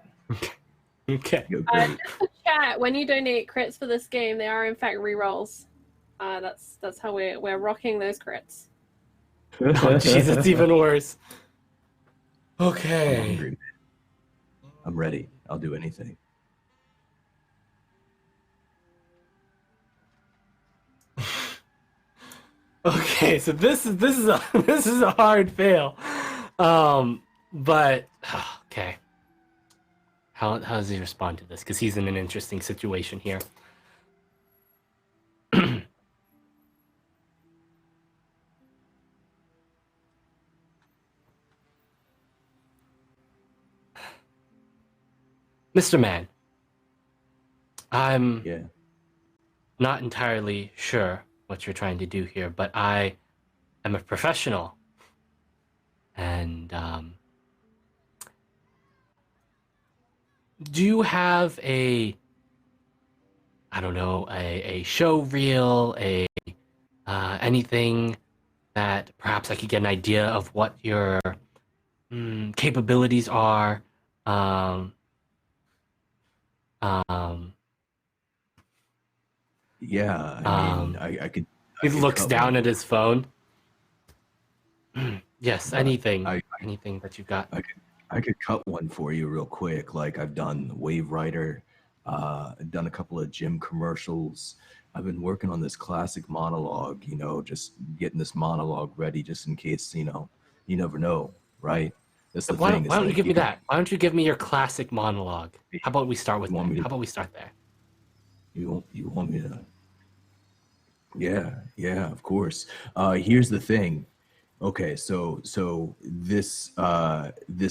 Okay. Just for chat, when you donate crits for this game, they are in fact rerolls. That's how we're rocking those crits. Oh jeez, it's even worse. Okay. I'm hungry. I'm ready. I'll do anything. Okay, so this is a hard fail. But okay. How does he respond to this? Because he's in an interesting situation here. Mr. Man, I'm not entirely sure what you're trying to do here, but I am a professional. And do you have a show reel, anything that perhaps I could get an idea of what your capabilities are? Yeah, I mean, I could. He looks down at his phone. Yes, anything that you've got. I could cut one for you real quick. Like I've done Wave Rider, I've done a couple of gym commercials. I've been working on this classic monologue. You know, just getting this monologue ready, just in case. You know, you never know, right? That's the thing. Why don't you give me that? Why don't you give me your classic monologue? How about we start with that? How about we start there? You want me to? Yeah, of course. Here's the thing. Okay, so this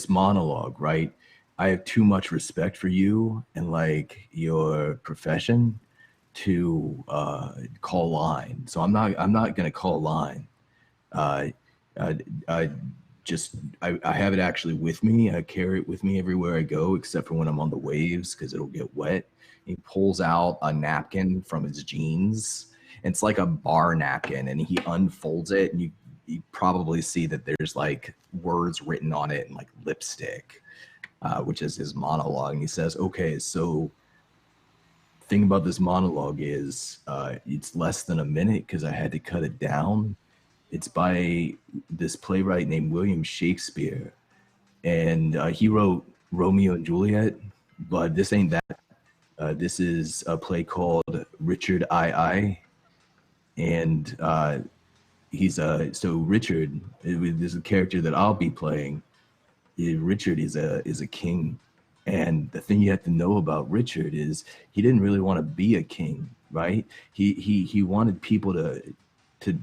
monologue, right? I have too much respect for you and like your profession to call line. So I'm not gonna call line. I have it actually with me. I carry it with me everywhere I go, except for when I'm on the waves because it'll get wet. He pulls out a napkin from his jeans. It's like a bar napkin, and he unfolds it, and you probably see that there's like words written on it in like lipstick, which is his monologue. And he says, "Okay, so thing about this monologue is it's less than a minute because I had to cut it down. It's by this playwright named William Shakespeare, and he wrote Romeo and Juliet, but this ain't that. This is a play called Richard II, and so Richard is a character that I'll be playing. Richard is a king, and the thing you have to know about Richard is he didn't really want to be a king, right? He wanted people to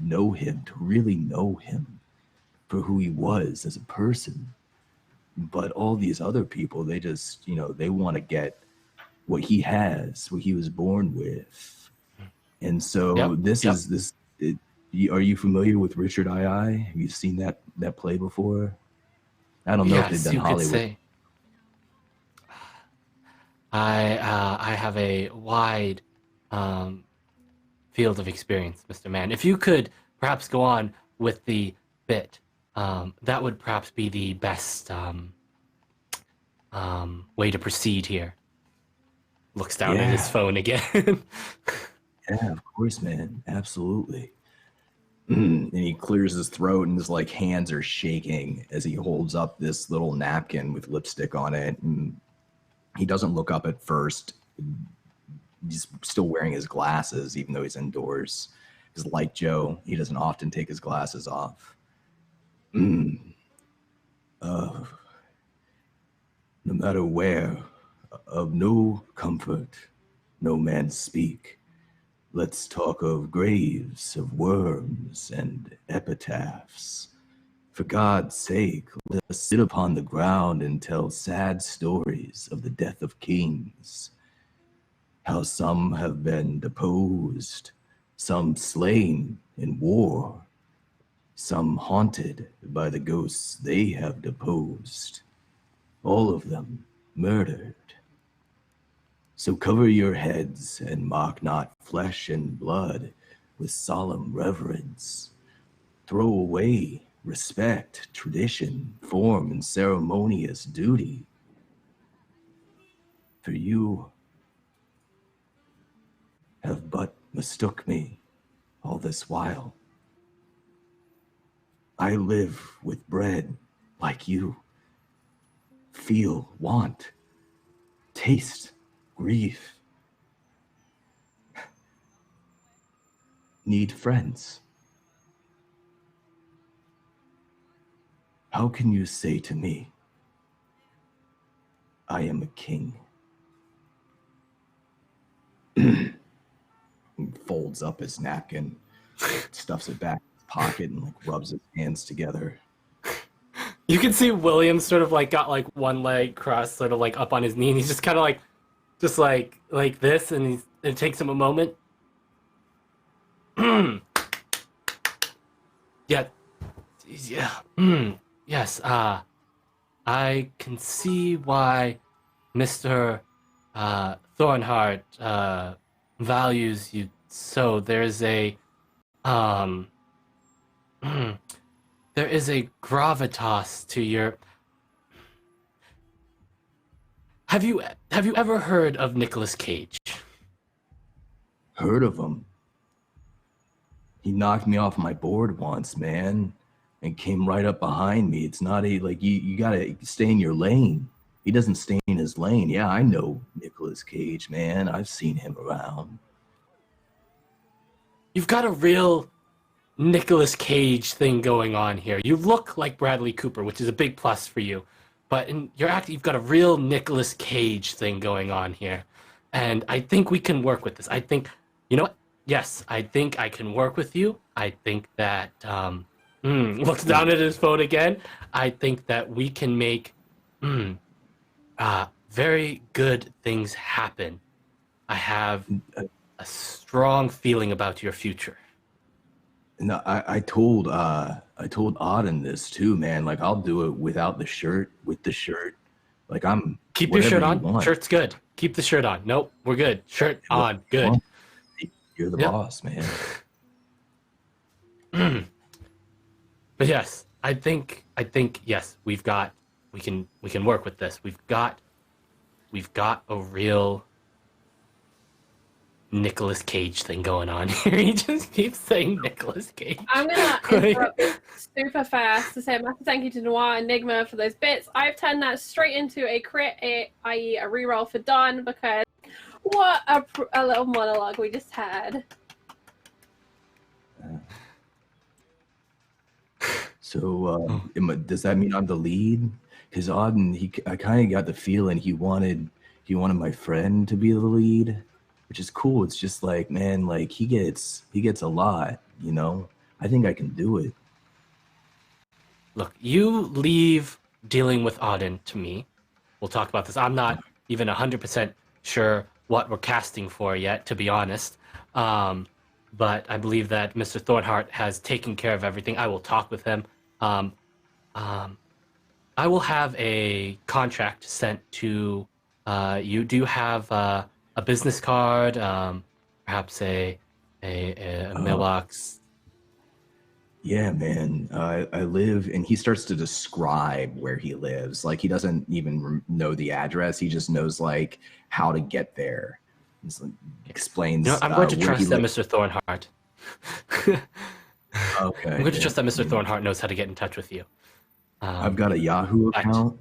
know him, to really know him for who he was as a person. But all these other people, they just, they want to get what he has, what he was born with. And so are you familiar with Richard II? Have you seen that play before? I don't know if they've done Hollywood. Say. I have a wide field of experience, Mr. Mann. If you could perhaps go on with the bit, that would perhaps be the best way to proceed here. Looks down at his phone again. Yeah, of course, man. Absolutely. And he clears his throat and his hands are shaking as he holds up this little napkin with lipstick on it. And he doesn't look up at first. He's still wearing his glasses, even though he's indoors. Because like Joe, he doesn't often take his glasses off. No matter where, of no comfort, no man speak. Let's talk of graves, of worms, and epitaphs. For God's sake, let us sit upon the ground and tell sad stories of the death of kings. How some have been deposed, some slain in war, some haunted by the ghosts they have deposed, all of them murdered. So cover your heads and mock not flesh and blood with solemn reverence. Throw away respect, tradition, form, and ceremonious duty. For you have but mistook me all this while. I live with bread like you. Feel want, taste grief. Need friends. How can you say to me, I am a king? He folds up his napkin, stuffs it back in his pocket, and rubs his hands together. You can see William sort of got one leg crossed, sort of up on his knee, and he's just kind of just like this, and it takes him a moment. Yes, I can see why Mr. Thornhart values you so. There's a gravitas to your. Have you ever heard of Nicolas Cage? Heard of him? He knocked me off my board once, man, and came right up behind me. It's not you gotta stay in your lane. He doesn't stay in his lane. Yeah, I know Nicolas Cage, man. I've seen him around. You've got a real Nicolas Cage thing going on here. You look like Bradley Cooper, which is a big plus for you. But in your act, you've got a real Nicolas Cage thing going on here. And I think we can work with this. I think, you know what? Yes, I think I can work with you. I think that, looks down at his phone again. I think that we can make very good things happen. I have a strong feeling about your future. No, I told Auden this too, man. I'll do it without the shirt, with the shirt. I'm keep your shirt on. Shirt's good. Keep the shirt on. Nope, we're good. Shirt on. Good. You're the boss, man. But yes, I think yes, we can work with this. We've got a real Nicolas Cage thing going on here. He just keeps saying Nicolas Cage. I'm gonna interrupt super fast to say a massive thank you to Noir Enigma for those bits. I've turned that straight into a crit, i.e. a reroll for Don, because what a little monologue we just had. So, does that mean I'm the lead? Because Auden, I kind of got the feeling he wanted my friend to be the lead, which is cool. It's just like, man, like he gets a lot, you know. I think I can do it. Look, you leave dealing with Auden to me. We'll talk about this. I'm not even 100% sure what we're casting for yet, to be honest. But I believe that Mr. Thornhart has taken care of everything. I will talk with him. I will have a contract sent to you. Do you have a business card? Perhaps a mailbox? Yeah, man. I live, and he starts to describe where he lives. Like he doesn't even know the address. He just knows like how to get there. He explains. No, I'm going to where trust he that lives. Mr. Thornhart. Okay. I'm going to trust that Mr. Thornhart knows how to get in touch with you. I've got a Yahoo account.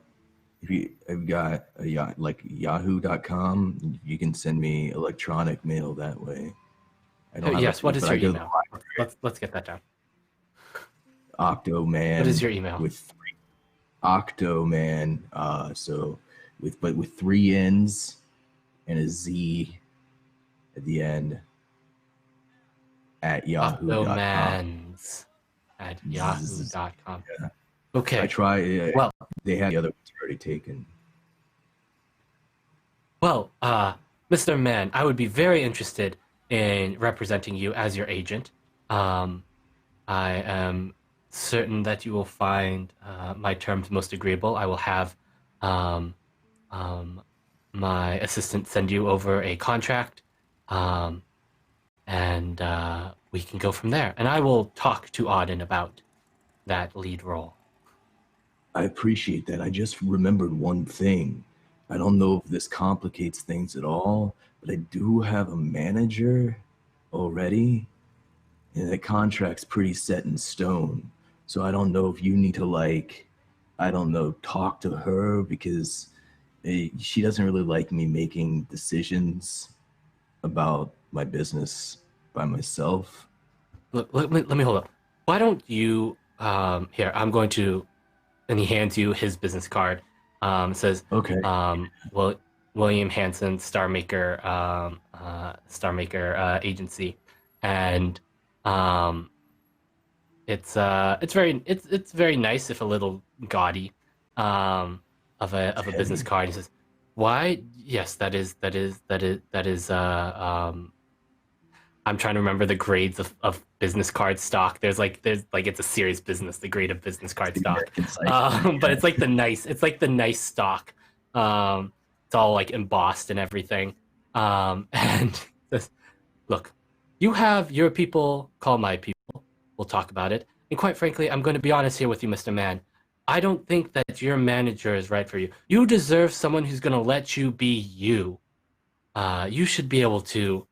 I've got a like Yahoo.com. You can send me electronic mail that way. I don't have yes. What is but I your go to the email? library. Let's get that down. Octoman. What is your email? With Octoman. So with 3 N's and a Z at the end at Yahoo.com. Octomans at Yahoo.com. Yeah. Okay. I try. Well, they have the other ones already taken. Well, Mr. Mann, I would be very interested in representing you as your agent. I am certain that you will find my terms most agreeable. I will have my assistant send you over a contract, and we can go from there. And I will talk to Auden about that lead role. I appreciate that. I just remembered one thing. I don't know if this complicates things at all, but I do have a manager already, and that contract's pretty set in stone. So I don't know if you need to talk to her, because she doesn't really like me making decisions about my business by myself. Look, let me hold up. Why don't you here? I'm going to, and he hands you his business card. It says, Okay. William Hanson, Star Maker Agency, and it's very nice, if a little gaudy, of a business card. He says, "Why? Yes, that is. I'm trying to remember the grades of business card stock. There's like it's a serious business, the grade of business card stock. But it's like the nice stock. It's all like embossed and everything. And this, look, you have your people call my people. We'll talk about it. And quite frankly, I'm going to be honest here with you, Mr. Mann. I don't think that your manager is right for you. You deserve someone who's going to let you be you. You should be able to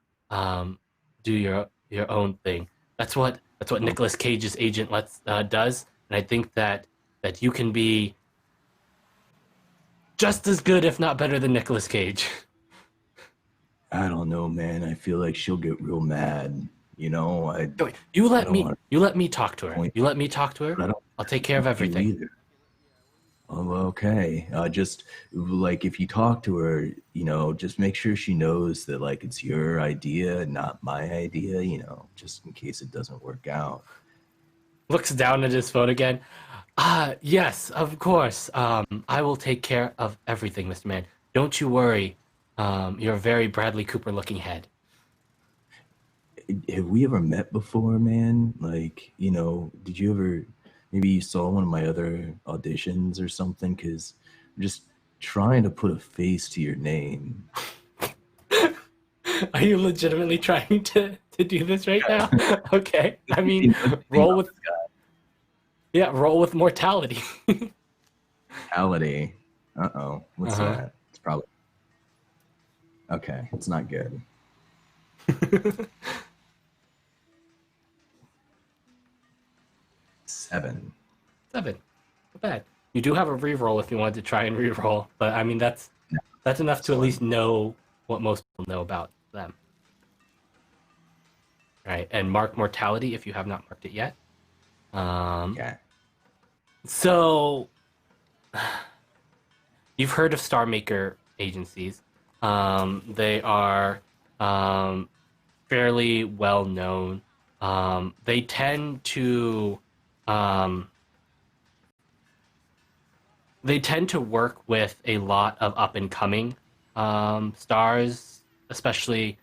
do your own thing. That's what Nicolas Cage's agent does, and I think that you can be just as good, if not better, than Nicolas Cage. I don't know, man. I feel like she'll get real mad. You know, You let me talk to her. You let me talk to her. I'll take care of everything. Either. Oh, okay. Just like if you talk to her, you know, just make sure she knows that like it's your idea, not my idea. You know, just in case it doesn't work out. Looks down at his phone again. Yes, of course. I will take care of everything, Mr. Mann. Don't you worry. You're a very Bradley Cooper looking head. Have we ever met before, man? Like, you know, did you ever, maybe you saw one of my other auditions or something? Because I'm just trying to put a face to your name. Are you legitimately trying to do this right now? Okay. I mean, roll with mortality. Mortality. Uh-oh. What's Uh-huh. that? It's probably... Okay, it's not good. Seven. 7. Not bad. You do have a reroll if you wanted to try and reroll, but I mean that's enough to at least know what most people know about them. Right, and mark mortality if you have not marked it yet. Okay. So you've heard of Star Maker agencies. They are fairly well known. They tend to work with a lot of up and coming stars, especially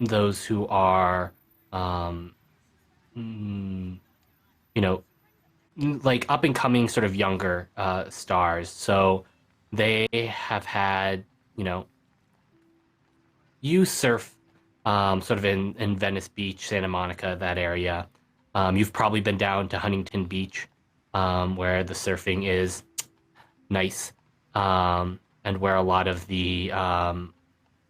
those who are you know, like up and coming sort of younger stars. So they have had, you surf sort of in Venice Beach, Santa Monica, that area. You've probably been down to Huntington Beach, where the surfing is nice, and where a lot of the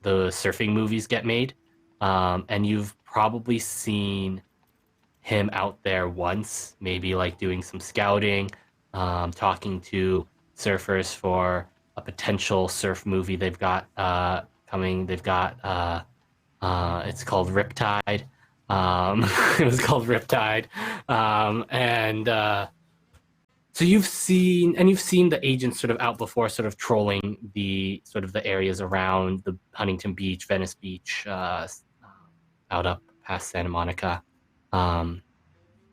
surfing movies get made. And you've probably seen him out there once, maybe like doing some scouting, talking to surfers for a potential surf movie they've got coming. They've got it's called Riptide. It was called Riptide, and so you've seen the agents sort of out before, sort of trolling the areas around the Huntington Beach, Venice Beach, out up past Santa Monica.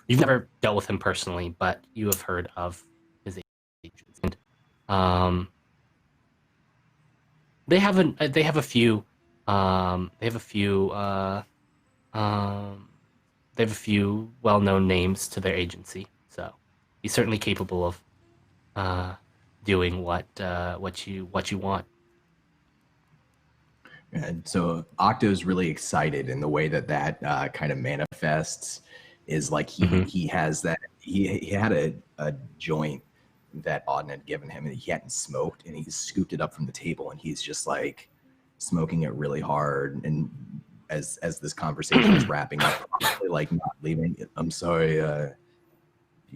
You've never dealt with him personally, but you have heard of his agents. And, they have a few well-known names to their agency. So he's certainly capable of doing what you want. And so Octo's really excited, in the way that kind of manifests is like he has that he had a joint that Auden had given him and he hadn't smoked, and he scooped it up from the table and he's just like smoking it really hard. And as this conversation is wrapping up, probably like not leaving. I'm sorry,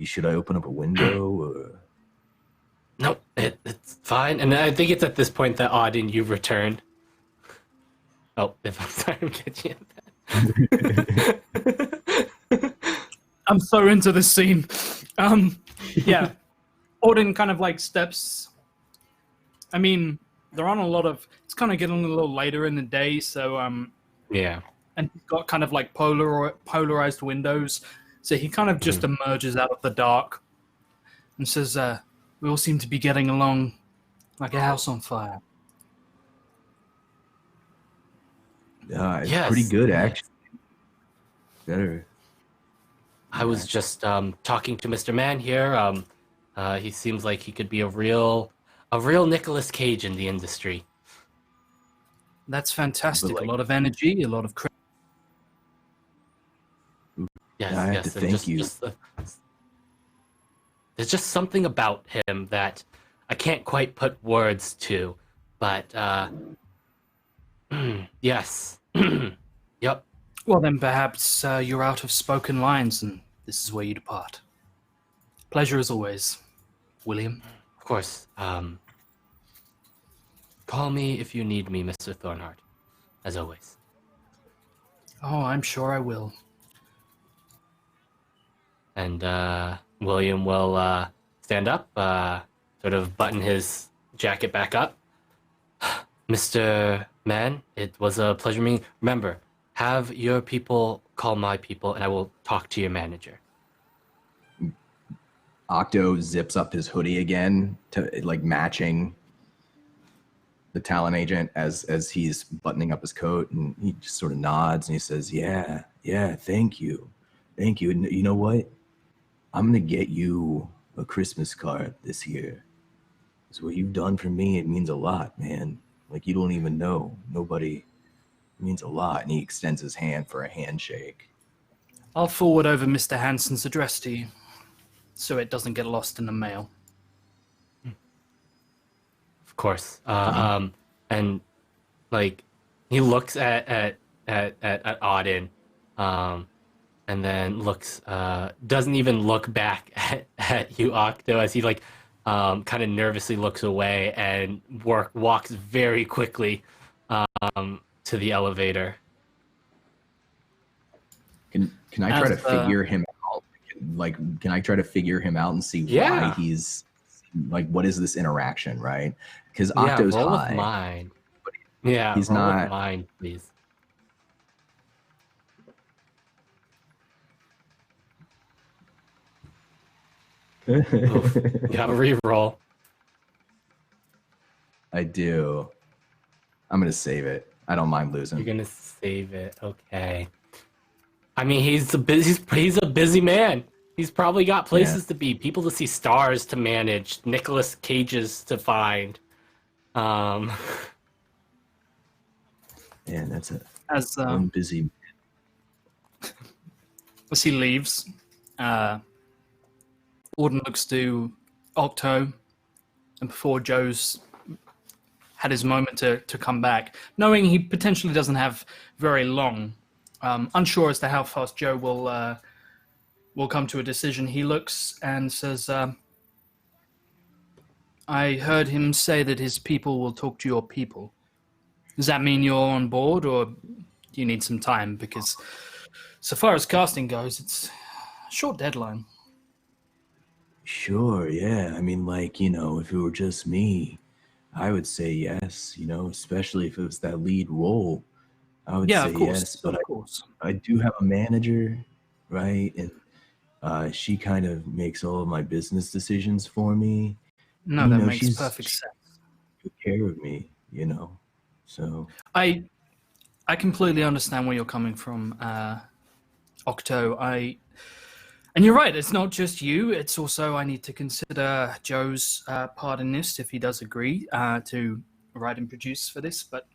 should I open up a window? Or... No, it's fine. And I think it's at this point that Auden, you've returned. Oh, if I'm sorry, I'm catching it. I'm so into this scene. Yeah, Auden kind of like steps. I mean, they're on a lot of. It's kind of getting a little later in the day, so yeah. And he's got kind of like polarized windows, so he kind of just emerges out of the dark and says, "We all seem to be getting along like a house on fire." It's Yes. pretty good, actually. Better. I was just talking to Mr. Man here. He seems like he could be a real Nicolas Cage in the industry. That's fantastic. But, like, a lot of energy, a lot of. Yes, I have yes. to thank you. There's just something about him that I can't quite put words to, but yes. Yep. Well, then perhaps you're out of spoken lines, and this is where you depart. Pleasure as always, William. Of course. Call me if you need me, Mr. Thornhart, as always. Oh, I'm sure I will. And William will stand up, sort of button his jacket back up. Mr. Man, it was a pleasure meeting. Remember, have your people call my people, and I will talk to your manager. Octo zips up his hoodie again to like matching the talent agent as he's buttoning up his coat, and he just sort of nods and he says, yeah, thank you. And you know what? I'm going to get you a Christmas card this year. Because what you've done for me, it means a lot, man. Like, you don't even know. Nobody, it means a lot. And he extends his hand for a handshake. I'll forward over Mr. Hansen's address to you, so it doesn't get lost in the mail. Of course. And like he looks at Auden, and then looks doesn't even look back at you, Octo, as he like kind of nervously looks away and walks very quickly to the elevator. Can I try to As, figure him out? Like, can I try to figure him out and see why Yeah. he's like, what is this interaction, right? Because Yeah, Octo's roll with high. mine. Yeah, he's roll not- with mine, please. Oof. You have a reroll. I do. I'm gonna save it. I don't mind losing. You're gonna save it, okay? I mean, he's a busy man. He's probably got places to be, people to see, stars to manage, Nicolas Cages to find. Man, that's As one busy. as he leaves, Auden looks to Octo, and before Joe's had his moment to come back, knowing he potentially doesn't have very long, unsure as to how fast Joe will come to a decision, he looks and says, I heard him say that his people will talk to your people. Does that mean you're on board, or do you need some time? Because so far as casting goes, it's a short deadline. Sure, yeah. I mean, like, you know, if it were just me, I would say yes, you know, especially if it was that lead role. I would Yeah, say of course, yes, but of course. I do have a manager, right? And she kind of makes all of my business decisions for me. No, You that know, makes perfect sense. Took care of me, you know. So I completely understand where you're coming from, Octo. And you're right. It's not just you. It's also I need to consider Joe's part in this if he does agree to write and produce for this. But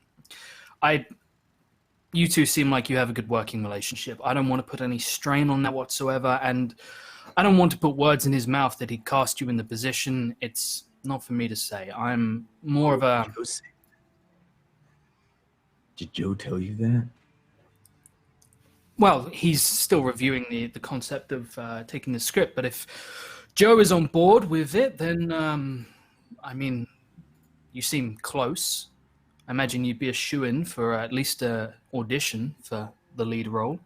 you two seem like you have a good working relationship. I don't want to put any strain on that whatsoever, and I don't want to put words in his mouth that he'd cast you in the position. It's not for me to say. I'm more of a. Did Joe tell you that? Well, he's still reviewing the concept of taking the script, but if Joe is on board with it, then, I mean, you seem close. I imagine you'd be a shoo-in for at least an audition for the lead role.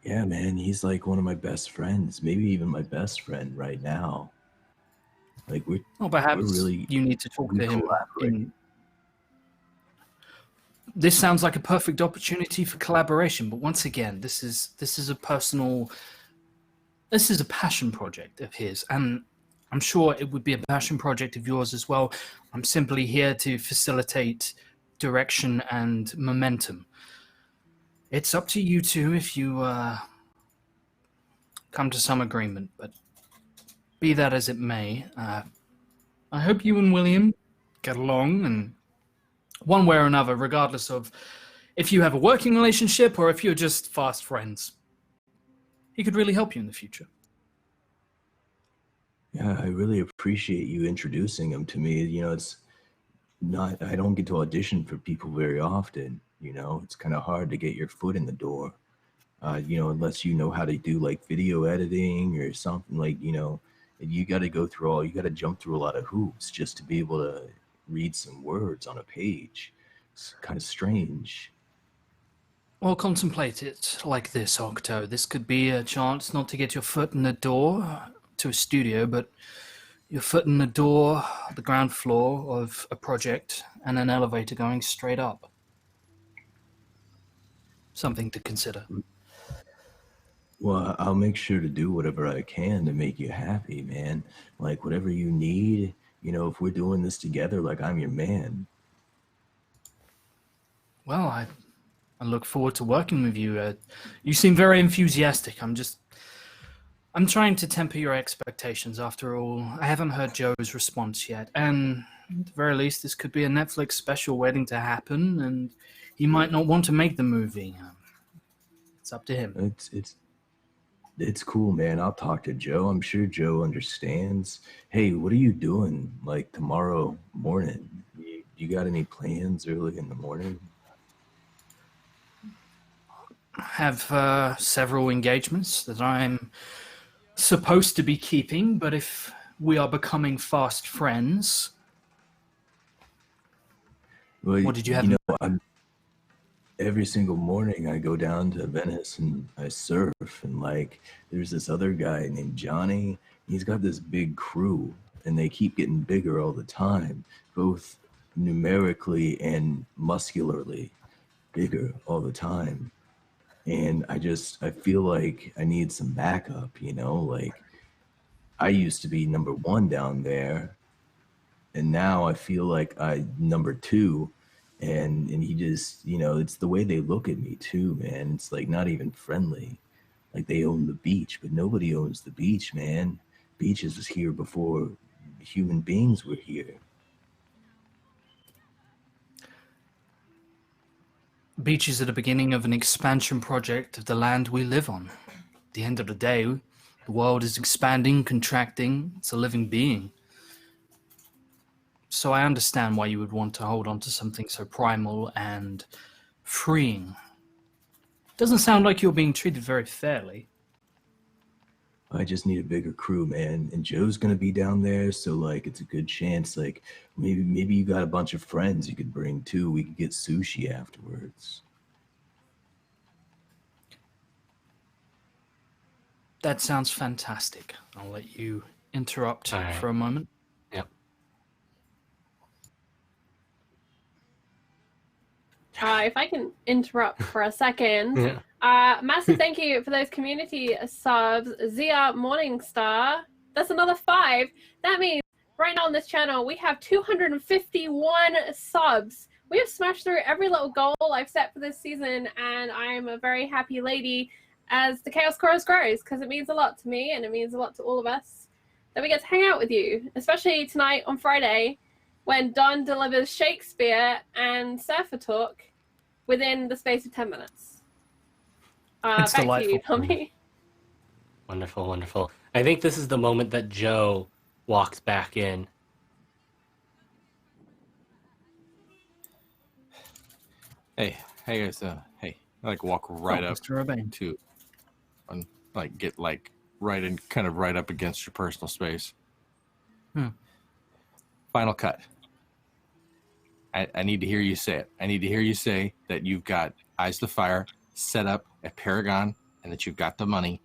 Yeah, man, he's like one of my best friends, maybe even my best friend right now. Like Well, perhaps really, you need to talk we to him. collaborate. This sounds like a perfect opportunity for collaboration, but once again, this is a passion project of his, and I'm sure it would be a passion project of yours as well. I'm simply here to facilitate direction and momentum. It's up to you two if you come to some agreement, but be that as it may, I hope you and William get along, and one way or another, regardless of if you have a working relationship or if you're just fast friends. He could really help you in the future. Yeah, I really appreciate you introducing him to me. You know, it's not, I don't get to audition for people very often. You know, it's kind of hard to get your foot in the door. You know, unless you know how to do like video editing or something, like, you know, you got to you got to jump through a lot of hoops just to be able to read some words on a page. It's kind of strange. Well, contemplate it like this, Octo. This could be a chance not to get your foot in the door to a studio, but your foot in the door, the ground floor of a project, and an elevator going straight up. Something to consider. Well, I'll make sure to do whatever I can to make you happy, man. Like whatever you need, you know, if we're doing this together, like I'm your man. Well, I look forward to working with you. You seem very enthusiastic. I'm trying to temper your expectations after all. I haven't heard Joe's response yet. And at the very least, this could be a Netflix special waiting to happen, and he might not want to make the movie. It's up to him. It's cool, man. I'll talk to Joe. I'm sure Joe understands. Hey, what are you doing like tomorrow morning? you got any plans early in the morning? I have several engagements that I'm supposed to be keeping, but if we are becoming fast friends, Well, what did you have? you know, every single morning I go down to Venice and I surf, and like there's this other guy named Johnny. He's got this big crew, and they keep getting bigger all the time, both numerically and muscularly bigger all the time. And I feel like I need some backup, you know, like I used to be number one down there, and now I feel like I number two. And he just, you know, it's the way they look at me too, man. It's like not even friendly. Like they own the beach, but nobody owns the beach, man. Beaches was here before human beings were here. Beaches are the beginning of an expansion project of the land we live on. At the end of the day, the world is expanding, contracting. It's a living being. So I understand why you would want to hold on to something so primal and freeing. Doesn't sound like you're being treated very fairly. I just need a bigger crew, man. And Joe's gonna be down there, so like it's a good chance. Like maybe you got a bunch of friends you could bring too. We could get sushi afterwards. That sounds fantastic. I'll let you interrupt All right. for a moment. Yep. If I can interrupt for a second. Yeah. Massive thank you for those community subs. Zia Morningstar, that's another 5. That means right now on this channel, we have 251 subs. We have smashed through every little goal I've set for this season, and I'm a very happy lady as the Chaos Chorus grows, because it means a lot to me, and it means a lot to all of us that we get to hang out with you, especially tonight on Friday, when Don delivers Shakespeare and Surfer Talk within the space of 10 minutes. It's back delightful. to you, Tommy. Wonderful, wonderful. I think this is the moment that Joe walks back in. Hey guys, hey, I like walk right up Mr. Urbane. to, like get like right in, kind of right up against your personal space. Final cut. I need to hear you say it. I need to hear you say that you've got Eyes to Fire set up at Paragon, and that you've got the money,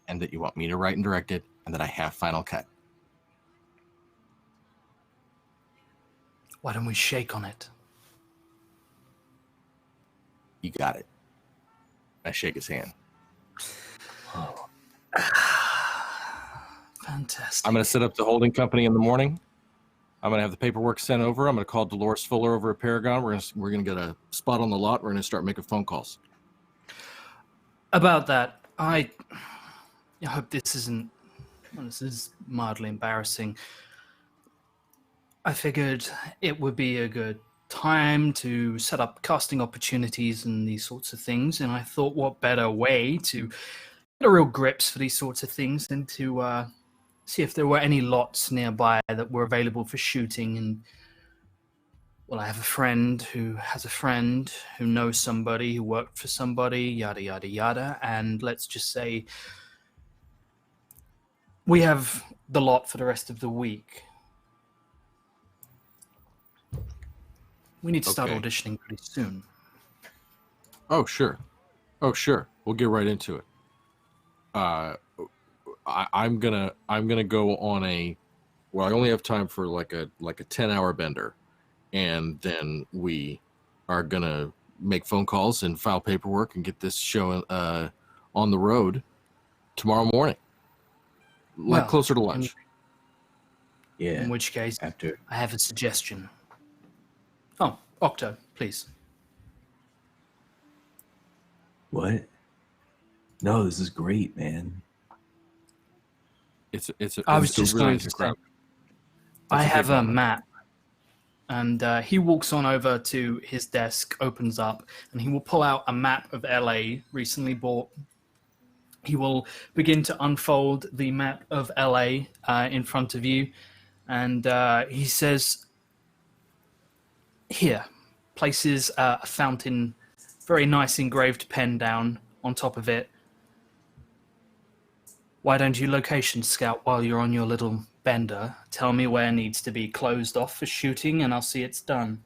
and that you want me to write and direct it, and that I have final cut. Why don't we shake on it? You got it. I shake his hand. Fantastic. I'm going to set up the holding company in the morning. I'm going to have the paperwork sent over. I'm going to call Dolores Fuller over at Paragon. We're going to get a spot on the lot. We're going to start making phone calls. About that, I hope this isn't. Well, this is mildly embarrassing. I figured it would be a good time to set up casting opportunities and these sorts of things, and I thought, what better way to get a real grips for these sorts of things than to see if there were any lots nearby that were available for shooting. And well, I have a friend who has a friend who knows somebody who worked for somebody, yada, yada, yada. And let's just say we have the lot for the rest of the week. We need to start Okay. auditioning pretty soon. Oh, sure. We'll get right into it. I'm gonna go on a. Well, I only have time for like a 10-hour bender, and then we are gonna make phone calls and file paperwork and get this show on the road tomorrow morning, like Well, closer to lunch. Yeah. In which case, After. I have a suggestion. Oh, Octo, please. What? No, this is great, man. I was just going to say, I have a map. And he walks on over to his desk, opens up, and he will pull out a map of LA recently bought. He will begin to unfold the map of LA in front of you. And he says, Here, places a fountain, very nice engraved pen down on top of it. Why don't you location scout while you're on your little bender? Tell me where needs to be closed off for shooting, and I'll see it's done.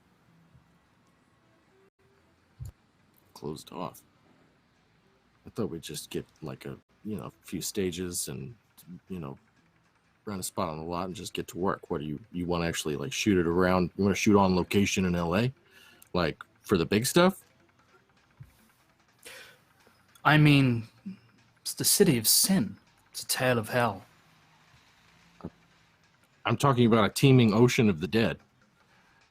Closed off. I thought we'd just get like a few stages and rent a spot on the lot and just get to work. What do you want to actually like shoot it around? You want to shoot on location in LA, like for the big stuff? I mean, it's the city of sin. It's a tale of hell. I'm talking about a teeming ocean of the dead.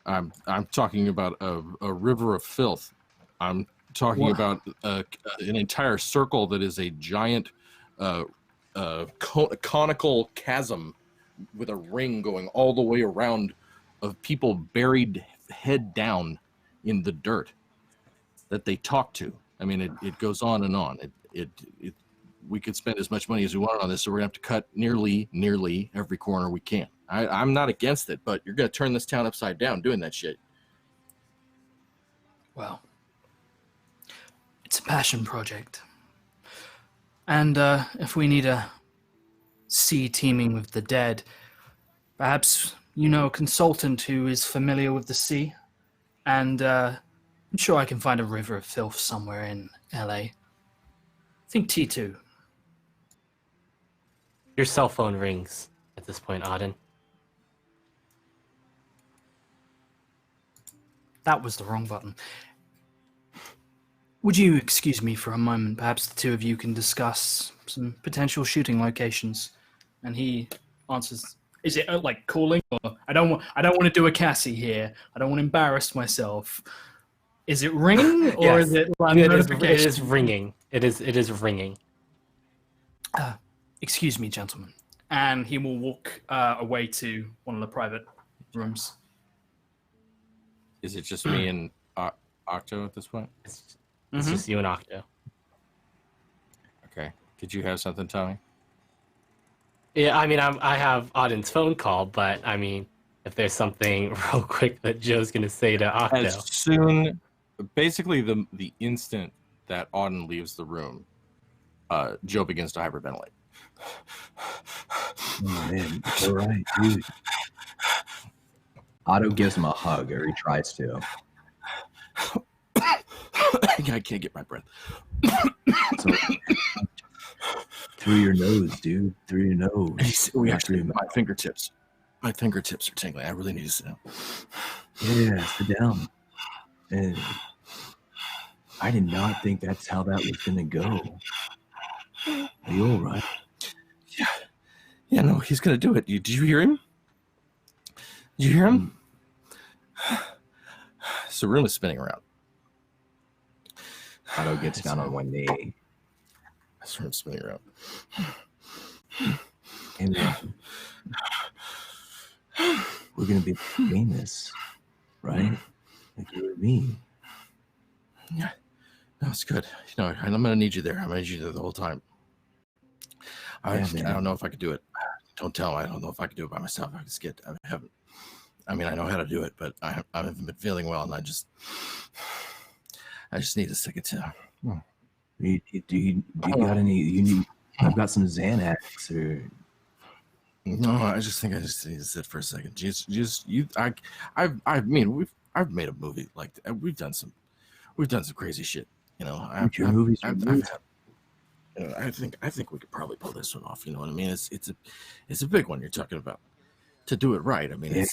I'm talking about a river of filth. I'm talking about an entire circle that is a giant conical chasm with a ring going all the way around of people buried head down in the dirt that they talk to. I mean, it goes on and on. We could spend as much money as we want on this, so we're gonna have to cut nearly every corner we can. I'm not against it, but you're gonna turn this town upside down doing that shit. Well, it's a passion project. And if we need a sea teeming with the dead, perhaps you know a consultant who is familiar with the sea, and I'm sure I can find a river of filth somewhere in LA. Think T2. Your cell phone rings at this point, Auden. That was the wrong button. Would you excuse me for a moment? Perhaps the two of you can discuss some potential shooting locations. And he answers, "Is it like calling? Or I don't want to do a Cassie here. I don't want to embarrass myself. Is it ringing or Yes, is it like it notification?" is ringing. It is ringing. Excuse me, gentlemen. And he will walk away to one of the private rooms. Is it just me and Octo at this point? It's just you and Octo. Okay. Did you have something, Tommy? Yeah, I mean, I have Auden's phone call, but I mean, if there's something real quick that Joe's gonna say to Octo. As soon, basically the instant that Auden leaves the room, Joe begins to hyperventilate. Oh man, all right, dude. Otto gives him a hug, or he tries to. I can't get my breath. So, through your nose, dude. Through your nose. We actually, my fingertips are tingling. I really need to sit down. Yeah, sit down. And I did not think that's how that was gonna go. Are you all right? Yeah, no, he's gonna do it. Did you hear him? Did you hear him? So the room is spinning around. Otto gets down on one knee. This room's spinning around. And we're gonna be famous, right? Like you and me. Yeah, no, it's good. You know, I'm gonna need you there. I'm gonna need you there the whole time. I don't know if I could do it. Don't tell him. I don't know if I could do it by myself. I mean, I know how to do it, but I haven't been feeling well, and I just need a second to. Do you got any? You need? I've got some Xanax or. No, I think I just need to sit for a second. I've made a movie like that. We've done some crazy shit. You know, I think we could probably pull this one off. You know what I mean? It's a big one you're talking about. To do it right, I mean,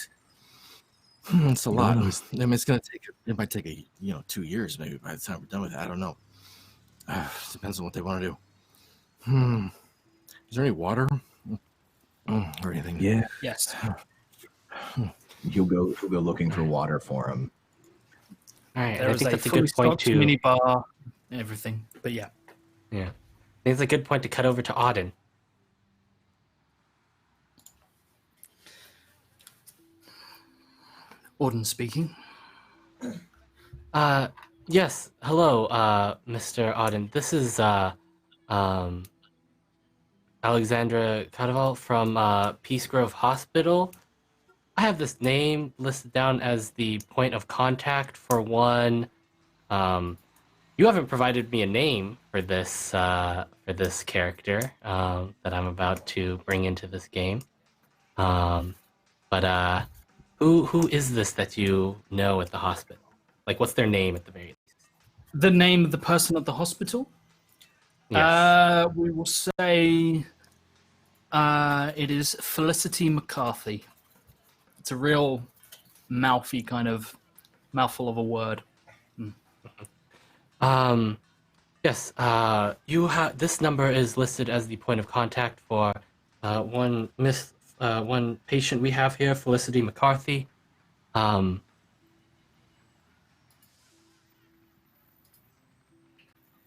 it's a lot. I mean, it might take 2 years maybe by the time we're done with it. I don't know. Depends on what they want to do. Is there any water or anything? Yeah. Yes. He'll go looking for water for him. All right, There I was think a that's a fully good point stocked to. mini bar, everything. But yeah. Yeah, I think it's a good point to cut over to Auden. Auden speaking. Yes. Hello, Mr. Auden. This is Alexandra Cadaval from Peace Grove Hospital. I have this name listed down as the point of contact for one. You haven't provided me a name for this character that I'm about to bring into this game. But who is this that you know at the hospital? Like, what's their name at the very least? The name of the person at the hospital? Yes. We will say it is Felicity McCarthy. It's a real mouthy kind of mouthful of a word. Yes. You have this number is listed as the point of contact for one patient we have here, Felicity McCarthy.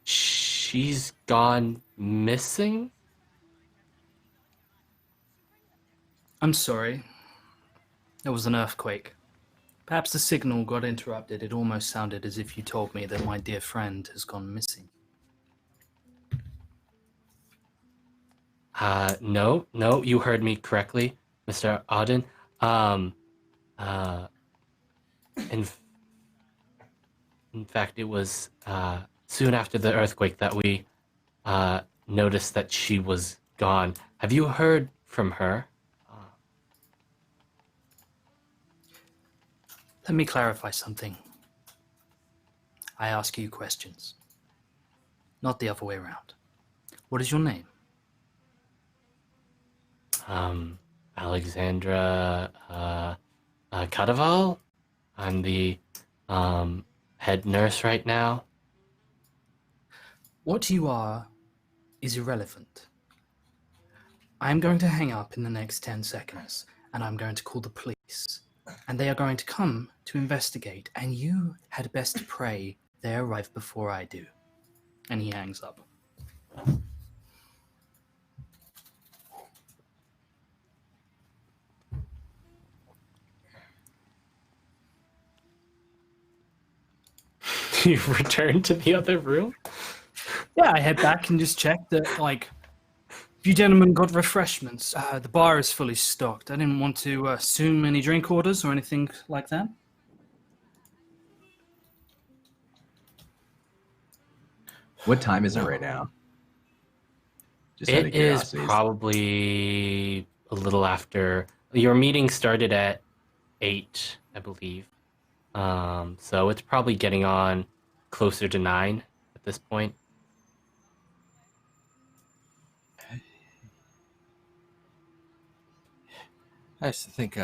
She's gone missing. I'm sorry. There was an earthquake. Perhaps the signal got interrupted. It almost sounded as if you told me that my dear friend has gone missing. No, you heard me correctly, Mr. Auden. In fact, it was soon after the earthquake that we noticed that she was gone. Have you heard from her? Let me clarify something. I ask you questions, not the other way around. What is your name? Alexandra Cadaval. I'm the head nurse right now. What you are is irrelevant. I'm going to hang up in the next 10 seconds, and I'm going to call the police. And they are going to come to investigate, and you had best pray they arrive before I do. And he hangs up. You return to the other room? Yeah, I head back and just check that, like, if you gentlemen got refreshments, the bar is fully stocked. I didn't want to assume any drink orders or anything like that. What time is it right now? Just out of It is curiosity. probably a little after. Your meeting started at 8, I believe. So it's probably getting on closer to 9 at this point. I think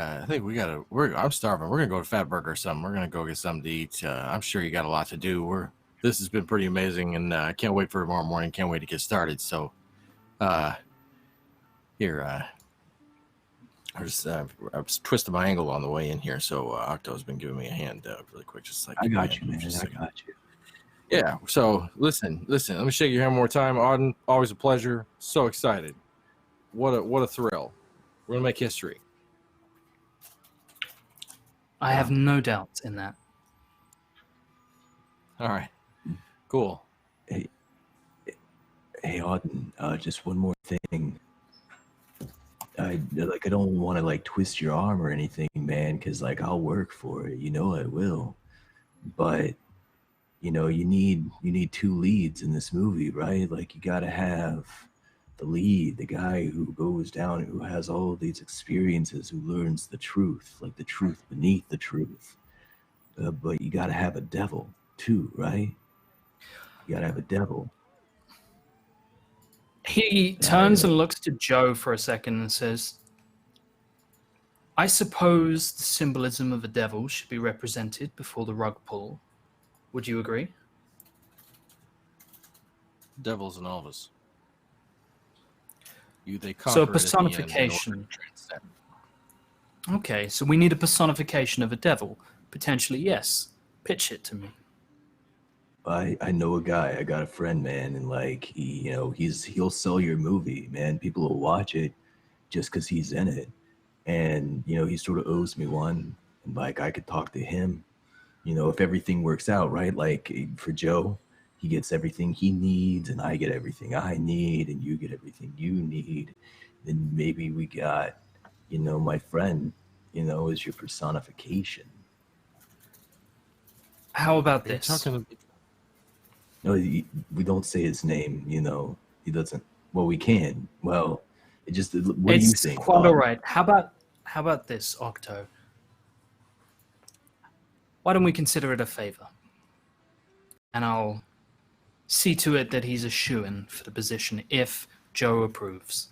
we gotta. I'm starving. We're gonna go to Fat Burger or something. We're gonna go get something to eat. I'm sure you got a lot to do. This has been pretty amazing, and I can't wait for tomorrow morning. Can't wait to get started. So, here, I was twisting my ankle on the way in here, so Octo's been giving me a hand really quick, just like I got you, man. I got you. Yeah. So listen. Let me shake your hand one more time, Auden. Always a pleasure. So excited. What a thrill. We're gonna make history. I have no doubt in that. All right. Cool. Hey, Auden, just one more thing. I don't want to like twist your arm or anything, man, because like I'll work for it. You know I will. But you know you need 2 leads in this movie, right? Like you got to have the lead, the guy who goes down, who has all these experiences, who learns the truth, like the truth beneath the truth. But you got to have a devil too, right? You got to have a devil. He turns and looks to Joe for a second and says, I suppose the symbolism of a devil should be represented before the rug pull. Would you agree? Devils and Elvis. They So a conquer it at the end in order to personification. transcend. Okay, so we need a personification of a devil. Potentially, yes. Pitch it to me. I know a guy. I got a friend, man, and like he'll sell your movie, man. People will watch it just because he's in it, and he sort of owes me one. And like I could talk to him, if everything works out right. Like for Joe, he gets everything he needs, and I get everything I need, and you get everything you need. Then maybe we got, my friend, is your personification. How about You're this? talking No, we don't say his name. He doesn't. Well, we can. Well, it just. What do you It's think? quite all right. How about this, Octo? Why don't we consider it a favor? And I'll see to it that he's a shoo-in for the position if Joe approves.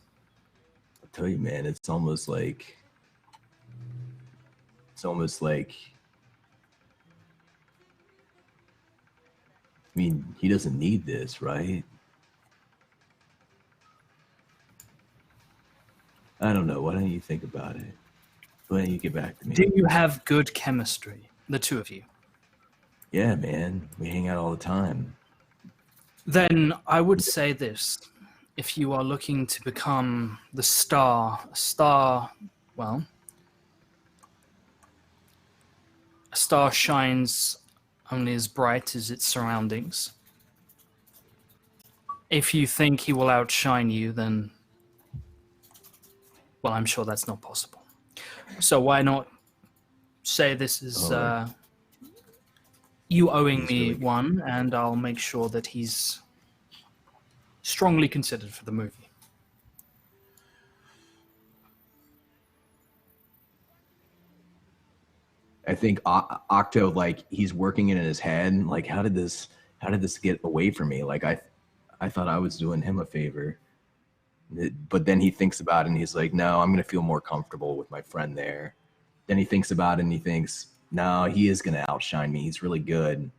I'll tell you, man. It's almost like. I mean, he doesn't need this, right? I don't know. Why don't you think about it? Why don't you get back to me? Do you have good chemistry, the two of you? Yeah, man. We hang out all the time. Then I would say this. If you are looking to become the star, well, a star shines only as bright as its surroundings. If you think he will outshine you, then, well, I'm sure that's not possible. So why not say this is you owing He's me really good. one, and I'll make sure that he's strongly considered for the movie. I think Octo, like, he's working it in his head. Like, how did this get away from me? Like, I thought I was doing him a favor. But then he thinks about it and he's like, no, I'm going to feel more comfortable with my friend there. Then he thinks about it and he thinks, no, he is going to outshine me. He's really good.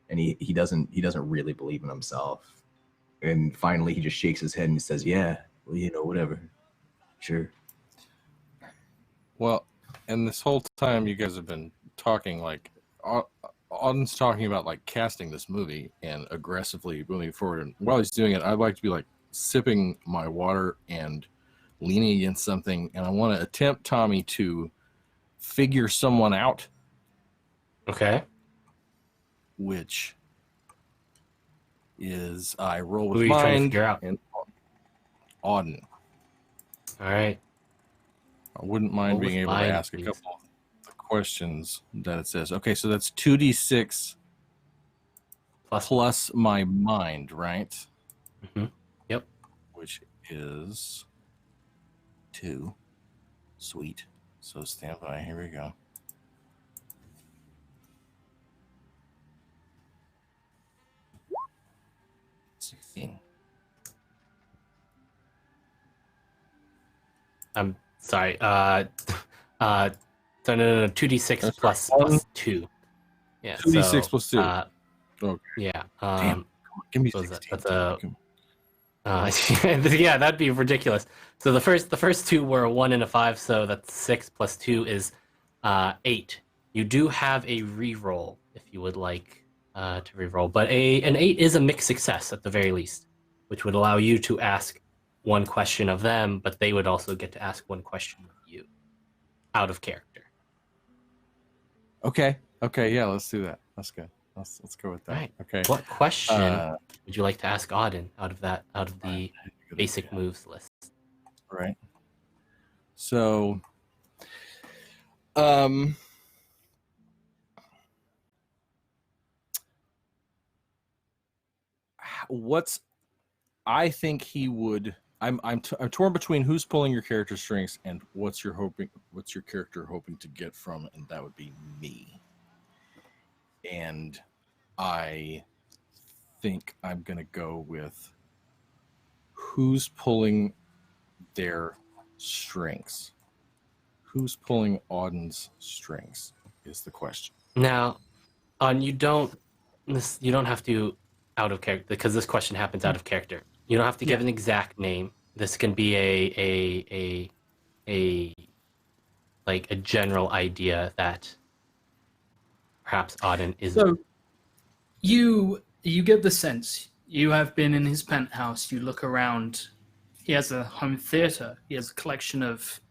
And he doesn't really believe in himself. And finally he just shakes his head and he says, yeah, well, whatever. Sure. Well, and this whole time you guys have been talking, like, Auden's talking about, like, casting this movie and aggressively moving forward. And while he's doing it, I'd like to be, like, sipping my water and leaning against something. And I want to attempt, Tommy, to figure someone out. Okay. Which is I roll with Who are you trying to mind figure out? and Auden. All right. I wouldn't mind Roll being with able mind, to ask please. a couple of the questions that it says. Okay, so that's 2d6 plus my mind, right? Mm-hmm. Yep. Which is 2. Sweet. So stand by. Here we go. I'm sorry. So no, 2d6 That's plus, right. plus 2. Yeah. 2d6 so, plus 2. Okay. Yeah. Damn. Give me what was 16. that's a yeah, that'd be ridiculous. So the first two were a 1 and a 5, so that's 6 plus 2 is 8. You do have a reroll if you would like to reroll, but an 8 is a mixed success at the very least, which would allow you to ask one question of them, but they would also get to ask one question of you, out of character. Okay. Yeah, let's do that. That's good. Let's go with that. Right. Okay. What question would you like to ask Auden out of the Good basic idea. moves list? Right. So, what's I think he would. I'm torn between who's pulling your character strings and what's your character hoping to get from it, and that would be me. And I think I'm gonna go with who's pulling their strings. Who's pulling Auden's strings is the question. Now, you don't have to out of character, because this question happens out of character. You don't have to give an exact name. This can be a like a general idea that perhaps Auden is. So you get the sense you have been in his penthouse. You look around. He has a home theater. He has a collection of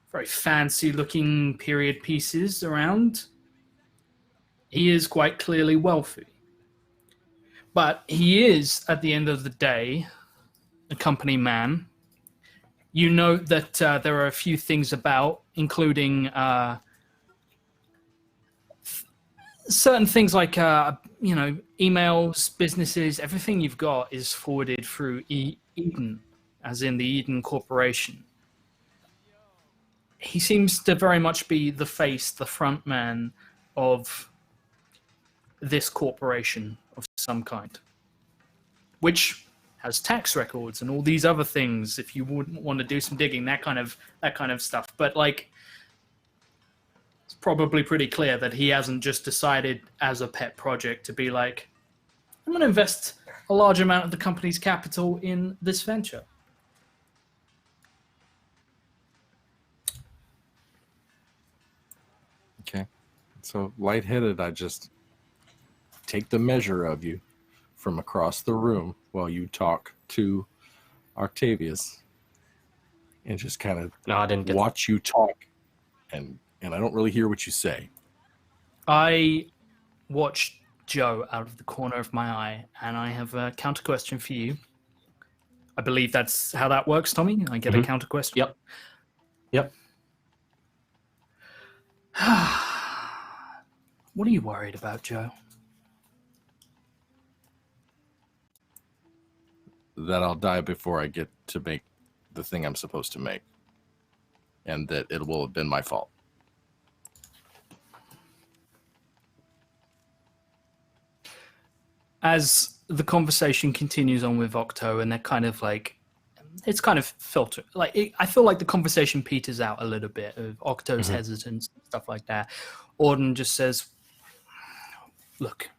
very fancy-looking period pieces around. He is quite clearly wealthy. But he is, at the end of the day, a company man. You note that there are a few things about, including certain things like emails, businesses. Everything you've got is forwarded through Eden, as in the Eden Corporation. He seems to very much be the face, the front man of this corporation of some kind, which has tax records and all these other things. If you wouldn't want to do some digging, that kind of stuff. But like, it's probably pretty clear that he hasn't just decided as a pet project to be like, I'm going to invest a large amount of the company's capital in this venture. Okay. So lightheaded, I just take the measure of you from across the room while you talk to Octavius and just kind of watch you talk, and I don't really hear what you say. I watched Joe out of the corner of my eye, and I have a counter question for you. I believe that's how that works, Tommy. I get a counter question. Yep. What are you worried about, Joe? That I'll die before I get to make the thing I'm supposed to make, and that it will have been my fault. As the conversation continues on with Octo, and they're kind of like, it's kind of filtered. Like, I feel like the conversation peters out a little bit of Octo's hesitance and stuff like that. Auden just says, look,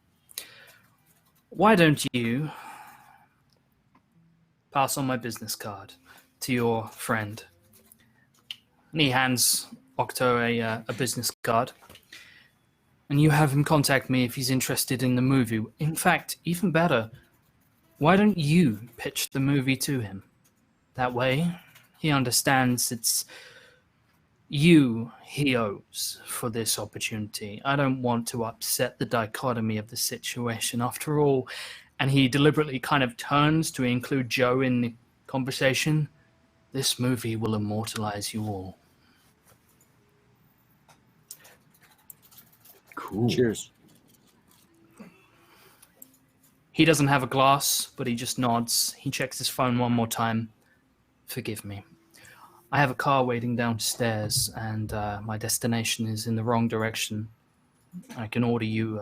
why don't you pass on my business card to your friend? And he hands Octo a business card. And you have him contact me if he's interested in the movie. In fact, even better, why don't you pitch the movie to him? That way, he understands it's you he owes for this opportunity. I don't want to upset the dichotomy of the situation. After all, and he deliberately kind of turns to include Joe in the conversation, this movie will immortalize you all. Cool. Cheers. He doesn't have a glass, but he just nods. He checks his phone one more time. Forgive me. I have a car waiting downstairs, and my destination is in the wrong direction. I can order you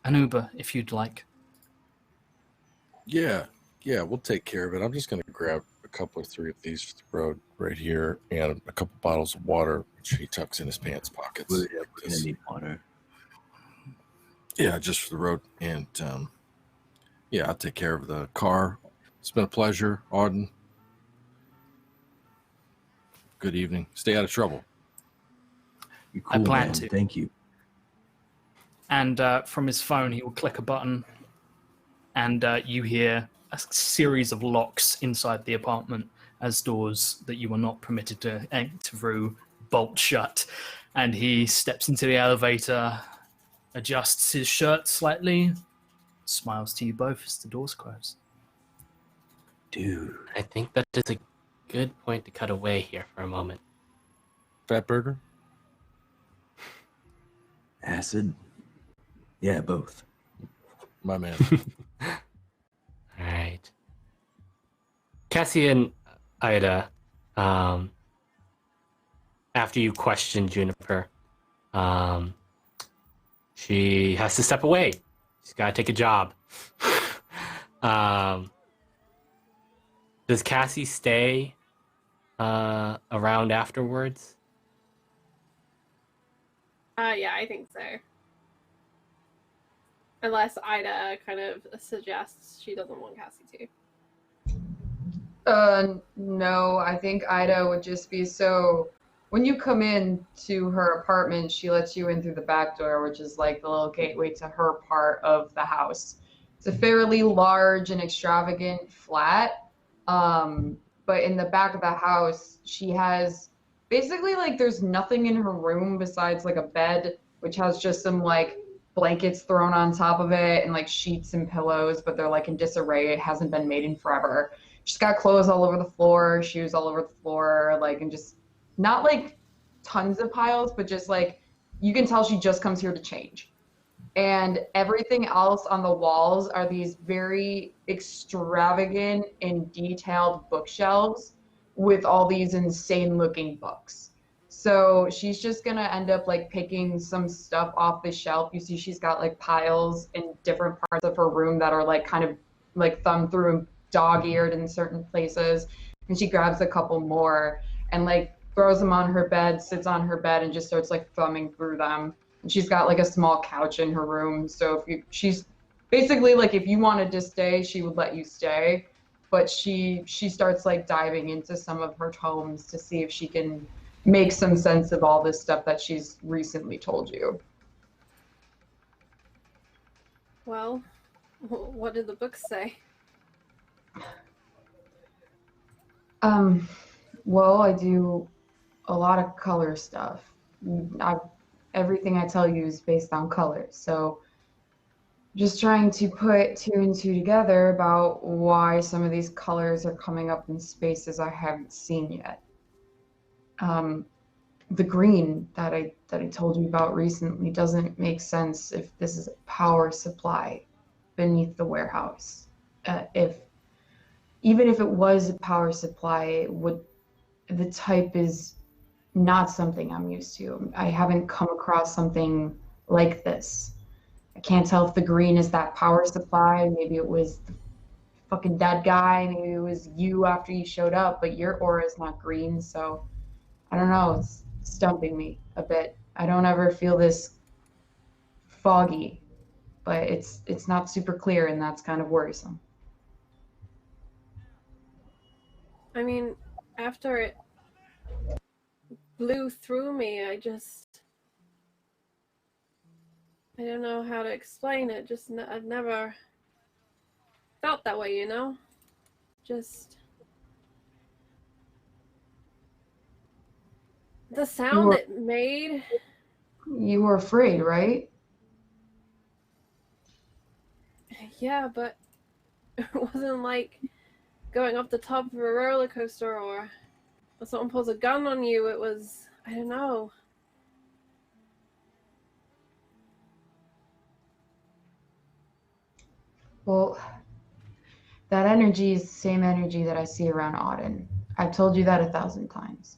an Uber if you'd like. Yeah, we'll take care of it. I'm just going to grab a couple or three of these for the road right here, and a couple bottles of water, which he tucks in his pants pockets. I need water. Yeah, just for the road. And yeah, I'll take care of the car. It's been a pleasure, Auden. Good evening. Stay out of trouble. Cool, I plan man. to. Thank you. And from his phone, he will click a button, and you hear a series of locks inside the apartment as doors that you are not permitted to enter through bolt shut. And he steps into the elevator, adjusts his shirt slightly, smiles to you both as the doors close. Dude. I think that is a good point to cut away here for a moment. Fat burger? Acid? Yeah, both. My man. All right. Cassie and Ida, after you question Juniper, she has to step away. She's got to take a job. Does Cassie stay around afterwards? Yeah, I think so. Unless Ida kind of suggests she doesn't want Cassie to. No, I think Ida would just be so. When you come in to her apartment, she lets you in through the back door, which is like the little gateway to her part of the house. It's a fairly large and extravagant flat. But in the back of the house, she has basically like there's nothing in her room besides like a bed, which has just some like blankets thrown on top of it and like sheets and pillows, but they're like in disarray. It hasn't been made in forever. She's got clothes all over the floor, shoes all over the floor, like, and just not like tons of piles, but just like you can tell she just comes here to change. And everything else on the walls are these very extravagant and detailed bookshelves with all these insane looking books. So she's just gonna end up like picking some stuff off the shelf. You see she's got like piles in different parts of her room that are like kind of like thumbed through and dog-eared in certain places. And she grabs a couple more and like throws them on her bed, sits on her bed and just starts like thumbing through them. And she's got like a small couch in her room. So she's basically like if you wanted to stay, she would let you stay. But she starts like diving into some of her tomes to see if she can make some sense of all this stuff that she's recently told you. Well, what did the book say? Well, I do a lot of color stuff. Everything I tell you is based on color. So just trying to put two and two together about why some of these colors are coming up in spaces I haven't seen yet. The green that I told you about recently doesn't make sense if this is a power supply beneath the warehouse. Even if it was a power supply, the type is not something I'm used to. I haven't come across something like this. I can't tell if the green is that power supply. Maybe it was the fucking dead guy. Maybe it was you after you showed up, but your aura is not green, so I don't know. It's stumping me a bit. I don't ever feel this foggy, but it's not super clear, and that's kind of worrisome. I mean, after it blew through me, I don't know how to explain it. I've never felt that way, you know? Just the sound it made. You were afraid, right? Yeah, but it wasn't like going off the top of a roller coaster or someone pulls a gun on you. It was, I don't know. Well, that energy is the same energy that I see around Auden. I've told you that 1,000 times.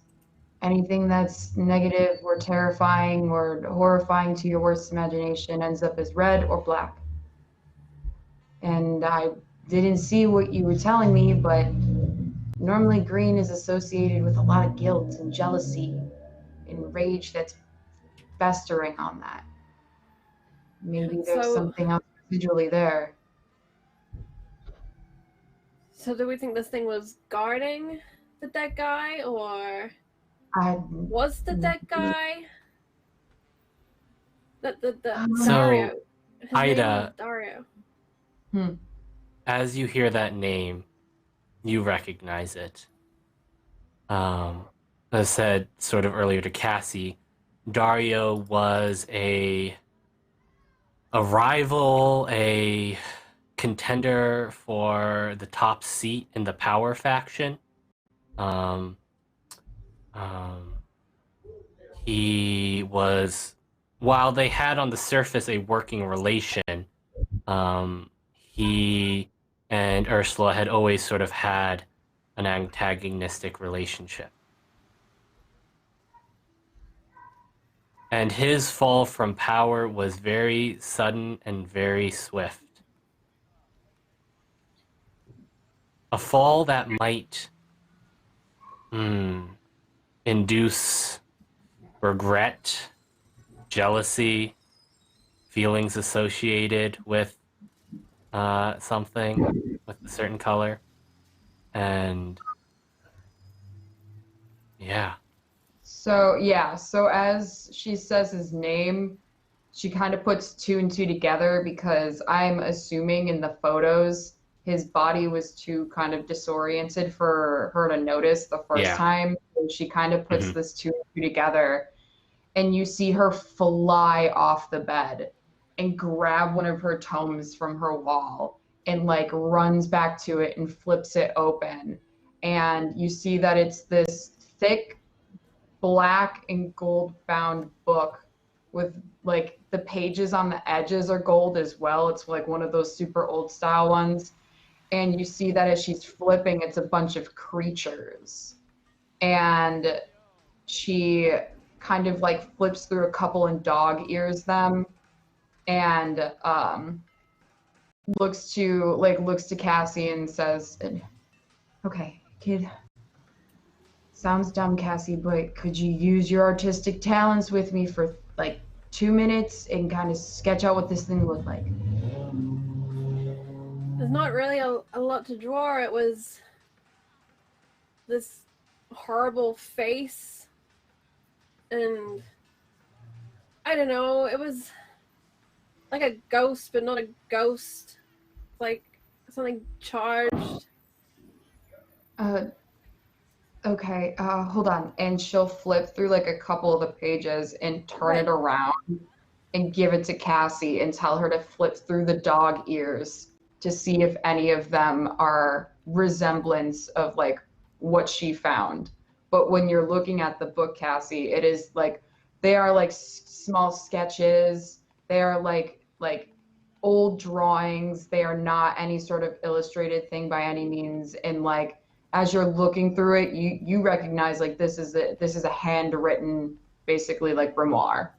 Anything that's negative or terrifying or horrifying to your worst imagination ends up as red or black. And I didn't see what you were telling me, but normally green is associated with a lot of guilt and jealousy and rage that's festering on that. Maybe there's something else residually there. So do we think this thing was guarding the dead guy, or was the dead guy? Dario. His Ida, name was Dario. As you hear that name, you recognize it. As I said sort of earlier to Cassie, Dario was a rival, a contender for the top seat in the power faction. He was, while they had on the surface a working relation, he and Ursula had always sort of had an antagonistic relationship. And his fall from power was very sudden and very swift. A fall that might induce regret, jealousy, feelings associated with something, with a certain color. And yeah. So as she says his name, she kind of puts two and two together, because I'm assuming in the photos his body was too kind of disoriented for her to notice the first time. So she kind of puts this two and two together, and you see her fly off the bed and grab one of her tomes from her wall and like runs back to it and flips it open. And you see that it's this thick black and gold bound book with like the pages on the edges are gold as well. It's like one of those super old style ones. And you see that as she's flipping, it's a bunch of creatures. And she kind of like flips through a couple and dog ears them, and looks to Cassie and says, "Okay, kid. Sounds dumb, Cassie, but could you use your artistic talents with me for like 2 minutes and kind of sketch out what this thing looked like?" There's not really a lot to draw. It was this horrible face, and I don't know, it was like a ghost, but not a ghost. Like something charged. Okay, hold on. And she'll flip through like a couple of the pages and turn it around and give it to Cassie and tell her to flip through the dog ears to see if any of them are resemblance of like what she found. But when you're looking at the book, Cassie, it is like they are like small sketches. They are like old drawings. They are not any sort of illustrated thing by any means. And like as you're looking through it, you recognize like this is a handwritten, basically like grimoire.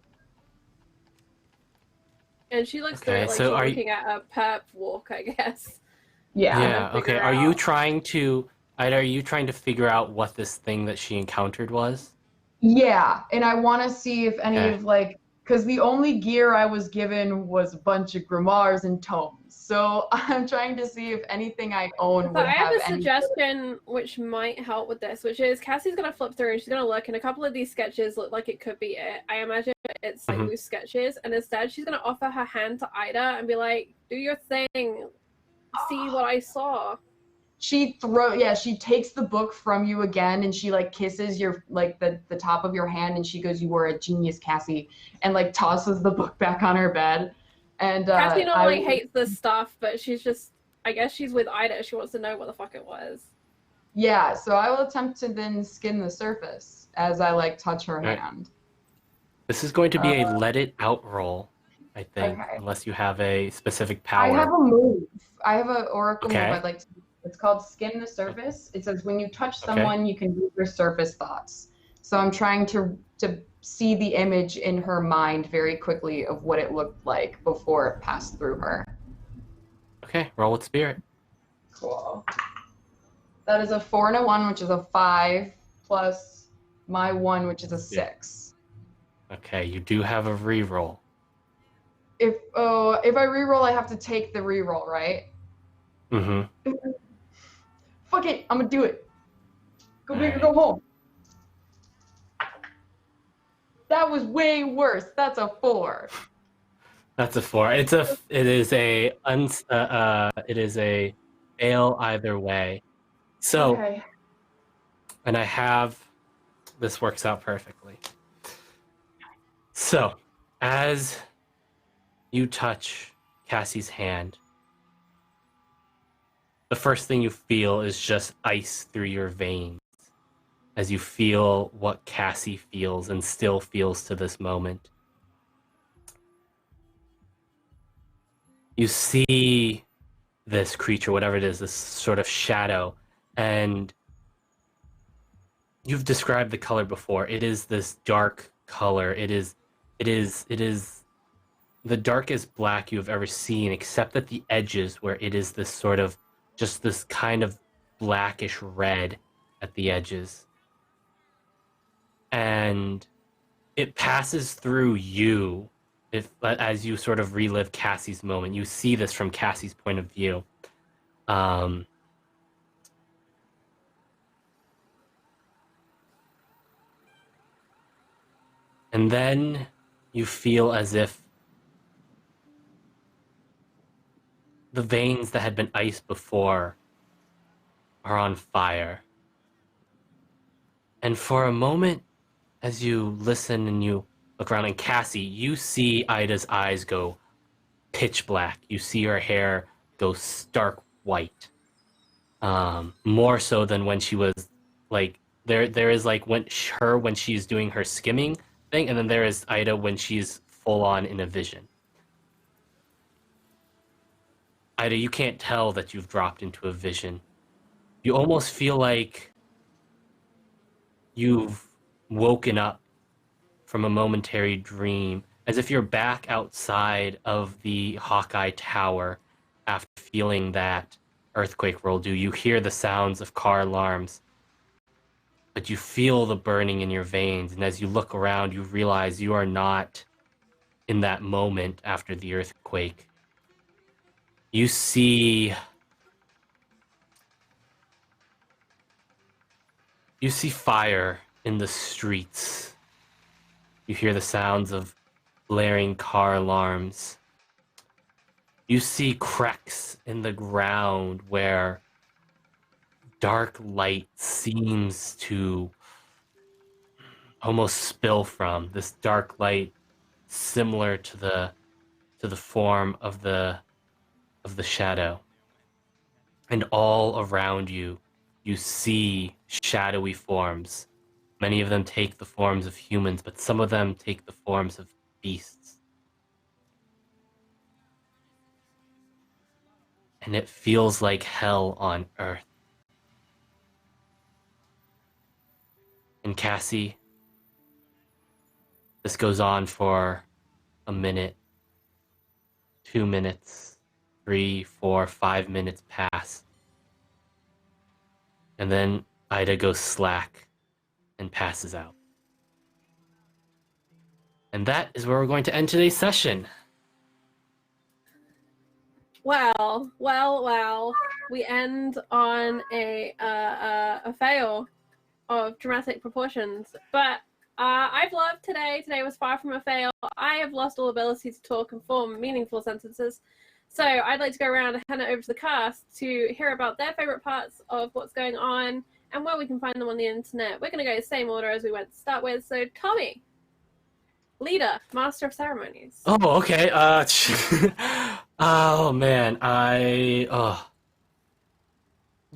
And she looks through it like so she's looking at a perp walk, I guess. Yeah. Okay. Are you trying to figure out what this thing that she encountered was? Yeah, and I want to see if any of like, because the only gear I was given was a bunch of grimoires and tomes. So I'm trying to see if anything I own would I have a any. suggestion which might help with this, which is Cassie's going to flip through and she's going to look, and a couple of these sketches look like it could be it. I imagine it's like loose sketches, and instead she's going to offer her hand to Ida and be like, do your thing, see what I saw. She takes the book from you again, and she like kisses your like the top of your hand, and she goes, "You were a genius, Cassie," and like tosses the book back on her bed. And Cassie normally hates this stuff, but I guess she's with Ida. She wants to know what the fuck it was. Yeah, so I will attempt to then skim the surface as I like touch her hand. This is going to be a let it out roll, I think, unless you have a specific power. I have a move. I have an oracle move I'd like to. It's called Skim the Surface. It says when you touch someone, you can read their surface thoughts. So I'm trying to see the image in her mind very quickly of what it looked like before it passed through her. Okay, roll with spirit. Cool. That is a 4 and a 1, which is a 5, plus my 1, which is a 6. Okay, you do have a reroll. If I reroll, I have to take the reroll, right? Mm-hmm. Fuck it, I'm gonna do it. Go big or go home. That was way worse. That's a 4. That's a 4. It is a fail either way. So, and I have this works out perfectly. So, as you touch Cassie's hand, the first thing you feel is just ice through your veins as you feel what Cassie feels and still feels to this moment. You see this creature, whatever it is, this sort of shadow, and you've described the color before. It is this dark color. It is the darkest black you've ever seen, except at the edges where it is this sort of just this kind of blackish red at the edges. And it passes through you as you sort of relive Cassie's moment. You see this from Cassie's point of view. And then you feel as if the veins that had been iced before are on fire. And for a moment, as you listen and you look around, and Cassie, you see Ida's eyes go pitch black. You see her hair go stark white. More so than when she was like there is like when she's doing her skimming thing, and then there is Ida when she's full on in a vision. Ida, you can't tell that you've dropped into a vision. You almost feel like you've woken up from a momentary dream, as if you're back outside of the Hawkeye Tower after feeling that earthquake roll due. You hear the sounds of car alarms, but you feel the burning in your veins, and as you look around, you realize you are not in that moment after the earthquake. You see fire in the streets. You hear the sounds of blaring car alarms. You see cracks in the ground where dark light seems to almost spill from. This dark light similar to the form of the shadow. And all around you, you see shadowy forms. Many of them take the forms of humans, but some of them take the forms of beasts. And it feels like hell on earth. And Cassie, this goes on for a minute, 2 minutes, 3, 4, 5 minutes pass. And then Ida goes slack and passes out. And that is where we're going to end today's session. Well. We end on a fail of dramatic proportions. But I've loved today. Today was far from a fail. I have lost all ability to talk and form meaningful sentences. So I'd like to go around and hand it over to the cast to hear about their favorite parts of what's going on and where we can find them on the internet. We're going to go the same order as we went to start with. So Tommy, leader, master of ceremonies. Oh, okay. Oh man,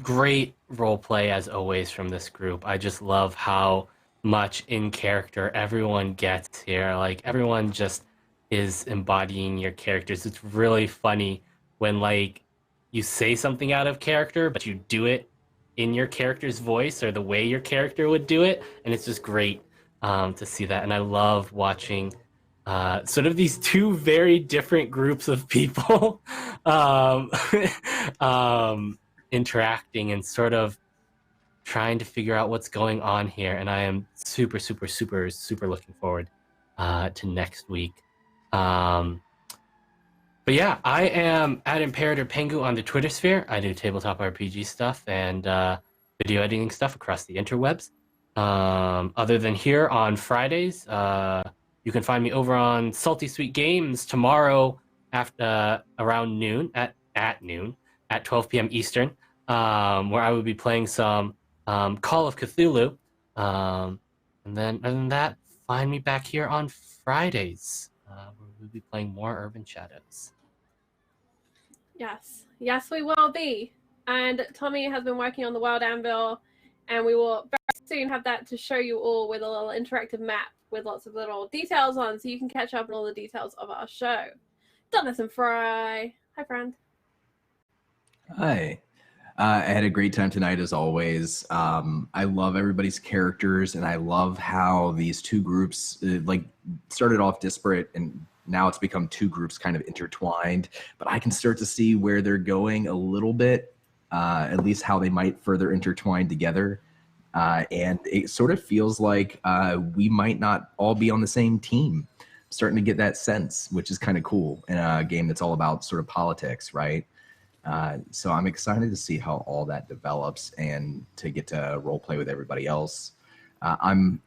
great role play as always from this group. I just love how much in character everyone gets here. Like everyone just is embodying your characters. It's really funny when like you say something out of character, but you do it in your character's voice or the way your character would do it, and it's just great to see that. And I love watching sort of these two very different groups of people interacting and sort of trying to figure out what's going on here. And I am super looking forward to next week. But yeah, I am at Imperator Pengu on the Twitter sphere. I do tabletop RPG stuff and video editing stuff across the interwebs. Other than here on Fridays, you can find me over on Salty Sweet Games tomorrow after around noon at noon at 12 p.m. Eastern, where I will be playing some Call of Cthulhu. And then other than that, find me back here on Fridays, where we'll be playing more Urban Shadows. Yes, we will be. And Tommy has been working on the Wild Anvil, and we will very soon have that to show you all with a little interactive map with lots of little details on, so you can catch up on all the details of our show. Jonathan Fry. Hi, friend. Hi. I had a great time tonight, as always. I love everybody's characters, and I love how these two groups like started off disparate, and now it's become two groups kind of intertwined. But I can start to see where they're going a little bit, at least how they might further intertwine together. And it sort of feels like we might not all be on the same team. I'm starting to get that sense, which is kind of cool in a game that's all about sort of politics, right? So I'm excited to see how all that develops and to get to role play with everybody else. I'm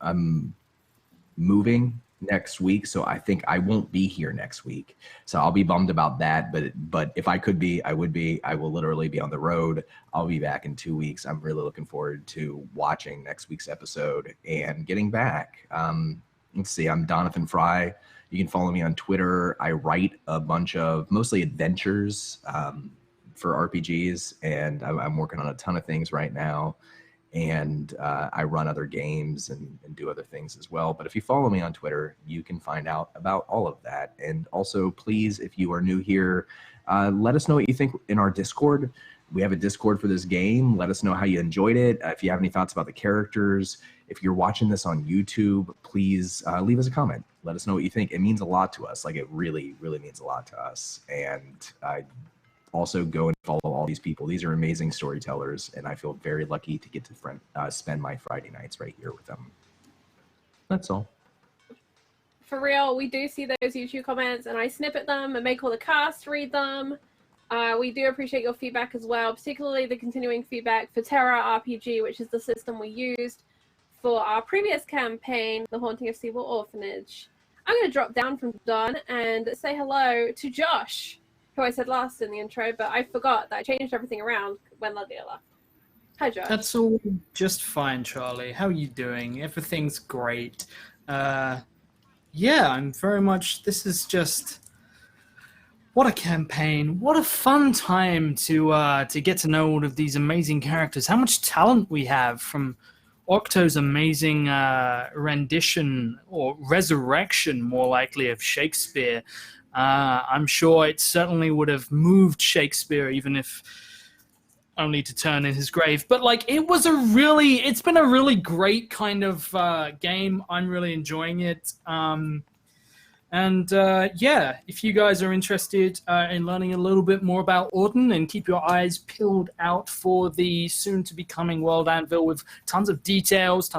moving next week, so I think I won't be here next week. So I'll be bummed about that. But if I could be, I would be. I will literally be on the road. I'll be back in 2 weeks. I'm really looking forward to watching next week's episode and getting back. Let's see. I'm Jonathan Fry. You can follow me on Twitter. I write a bunch of mostly adventures. for RPGs, and I'm working on a ton of things right now. And I run other games and do other things as well. But if you follow me on Twitter, you can find out about all of that. And also, please, if you are new here, let us know what you think in our Discord. We have a Discord for this game. Let us know how you enjoyed it. If you have any thoughts about the characters, if you're watching this on YouTube, please leave us a comment. Let us know what you think. It means a lot to us. Like, it really, really means a lot to us. And also go and follow all these people. These are amazing storytellers, and I feel very lucky to get to spend my Friday nights right here with them. That's all. For real, we do see those YouTube comments, and I snippet them and make all the cast read them. We do appreciate your feedback as well, particularly the continuing feedback for Terra RPG, which is the system we used for our previous campaign, The Haunting of Seawall Orphanage. I'm going to drop down from Don and say hello to Josh, who I said last in the intro, but I forgot that I changed everything around when Lydia left. Hi, Josh. That's all just fine, Charlie. How are you doing? Everything's great. Yeah, I'm very much... This is just... What a campaign. What a fun time to get to know all of these amazing characters. How much talent we have, from Octo's amazing rendition, or resurrection, more likely, of Shakespeare. I'm sure it certainly would have moved Shakespeare, even if only to turn in his grave. But like, it's been a really great kind of game. I'm really enjoying it. Yeah, if you guys are interested in learning a little bit more about Auden, and keep your eyes peeled out for the soon-to-be-coming World Anvil, with tons of details,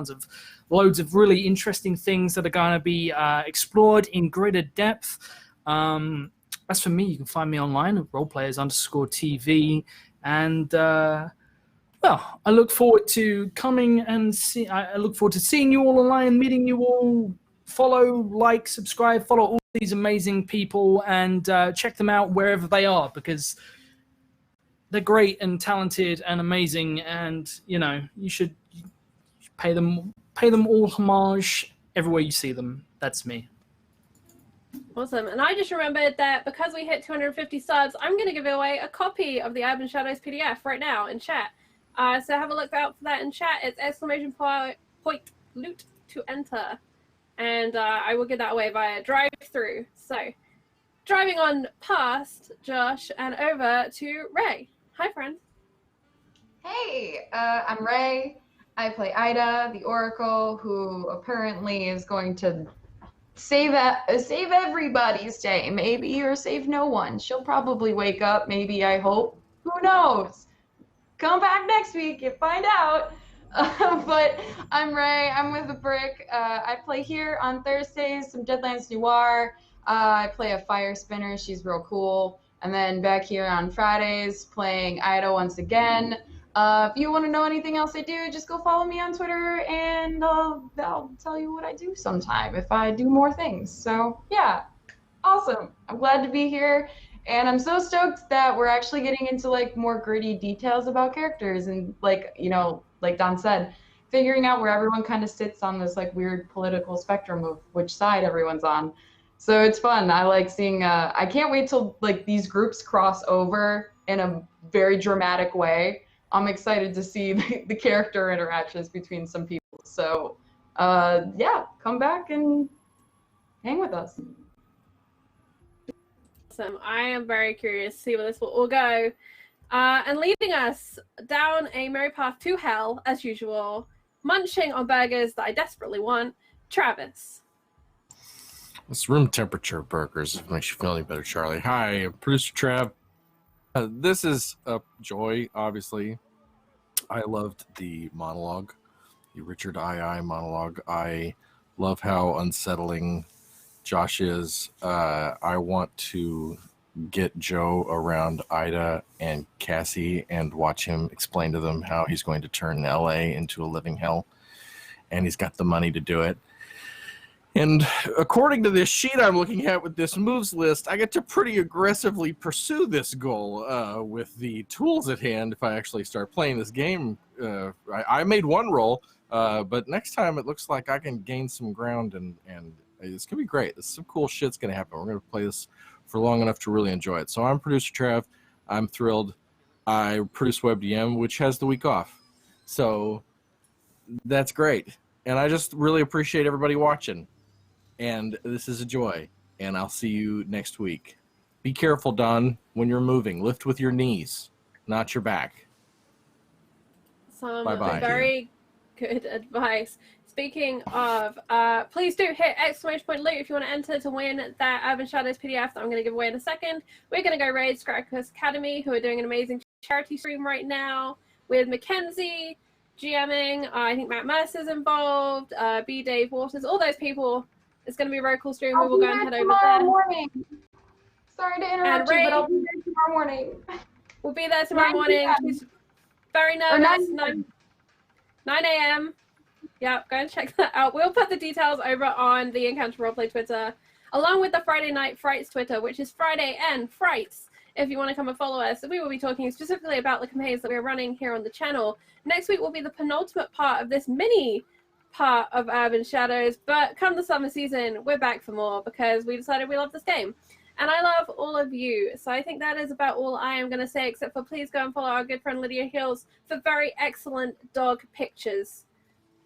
loads of really interesting things that are going to be explored in greater depth. As for me, you can find me online at roleplayers_TV, and well, I look forward to coming and I look forward to seeing you all online, meeting you all. Follow, like, subscribe, follow all these amazing people, and check them out wherever they are, because they're great and talented and amazing, and you should pay them all homage everywhere you see them. That's me. Awesome. And I just remembered that because we hit 250 subs, I'm going to give away a copy of the Urban Shadows PDF right now in chat. So have a look out for that in chat. It's !point loot to enter. And I will give that away via drive-through. So driving on past Josh and over to Ray. Hi, friend. Hey, I'm Ray. I play Ida, the Oracle, who apparently is going to save everybody's day, maybe, or save no one. She'll probably wake up, maybe, I hope. Who knows? Come back next week and find out. But I'm Ray. I'm with the Brick. I play here on Thursdays some Deadlands Noir. I play a fire spinner. She's real cool. And then back here on Fridays playing Ida once again. If you want to know anything else I do, just go follow me on Twitter, and I'll tell you what I do sometime if I do more things. So yeah, awesome. I'm glad to be here, and I'm so stoked that we're actually getting into like more gritty details about characters, and like like Don said, figuring out where everyone kind of sits on this like weird political spectrum of which side everyone's on. So it's fun. I like seeing. I can't wait till like these groups cross over in a very dramatic way. I'm excited to see the character interactions between some people. So, yeah, come back and hang with us. Awesome. I am very curious to see where this will all go. And leading us down a merry path to hell, as usual, munching on burgers that I desperately want, Travis. It's room temperature burgers, if it makes you feel any better, Charlie. Hi, producer Trav. This is a joy, obviously. I loved the monologue, the Richard II monologue. I love how unsettling Josh is. I want to get Joe around Ida and Cassie and watch him explain to them how he's going to turn LA into a living hell. And he's got the money to do it. And according to this sheet I'm looking at with this moves list, I get to pretty aggressively pursue this goal with the tools at hand if I actually start playing this game. I made one roll, but next time it looks like I can gain some ground, and it's going to be great. Some cool shit's going to happen. We're going to play this for long enough to really enjoy it. So I'm producer Trav. I'm thrilled. I produce WebDM, which has the week off. So that's great. And I just really appreciate everybody watching. And this is a joy. And I'll see you next week. Be careful, Don, when you're moving. Lift with your knees, not your back. Some Bye-bye. very good advice. Speaking of, please do hit !loot if you want to enter to win that Urban Shadows PDF that I'm going to give away in a second. We're going to go raid Scrapcus Academy, who are doing an amazing charity stream right now with Mackenzie GMing. I think Matt Mercer's involved, B. Dave Waters, all those people. It's going to be a very cool stream. We will go and head over there. Morning. Sorry to interrupt you, but I'll be there tomorrow morning. We'll be there tomorrow morning. She's very nervous. 9 a.m. Yeah, go and check that out. We'll put the details over on the Encounter Roleplay Twitter, along with the Friday Night Frights Twitter, which is Friday and Frights. If you want to come and follow us, we will be talking specifically about the campaigns that we're running here on the channel. Next week will be the penultimate part of this mini part of Urban Shadows, but come the summer season, we're back for more because we decided we love this game. And I love all of you. So I think that is about all I am going to say, except for please go and follow our good friend Lydia Hills for very excellent dog pictures.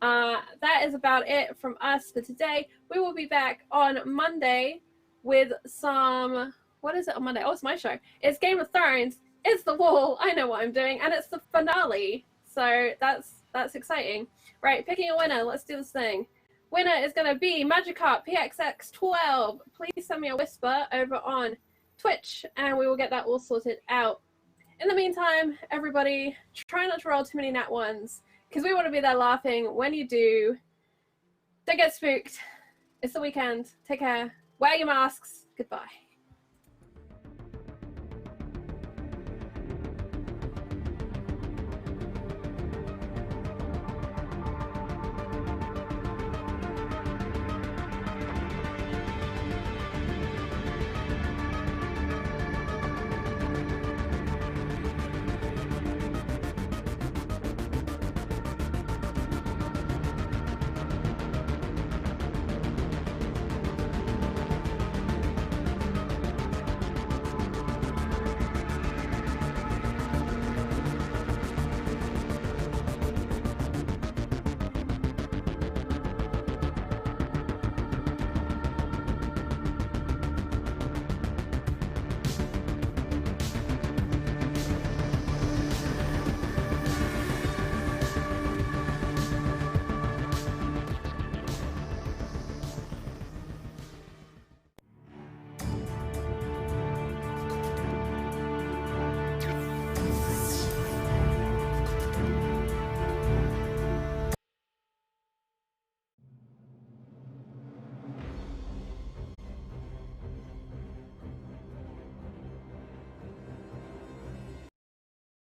That is about it from us for today. We will be back on Monday with some... What is it on Monday? Oh, it's my show. It's Game of Thrones. It's The Wall. I know what I'm doing. And it's the finale. So that's exciting. Right, picking a winner. Let's do this thing. Winner is going to be Magikarp PXX12. Please send me a whisper over on Twitch, and we will get that all sorted out. In the meantime, everybody, try not to roll too many nat ones, because we want to be there laughing when you do. Don't get spooked. It's the weekend. Take care. Wear your masks. Goodbye.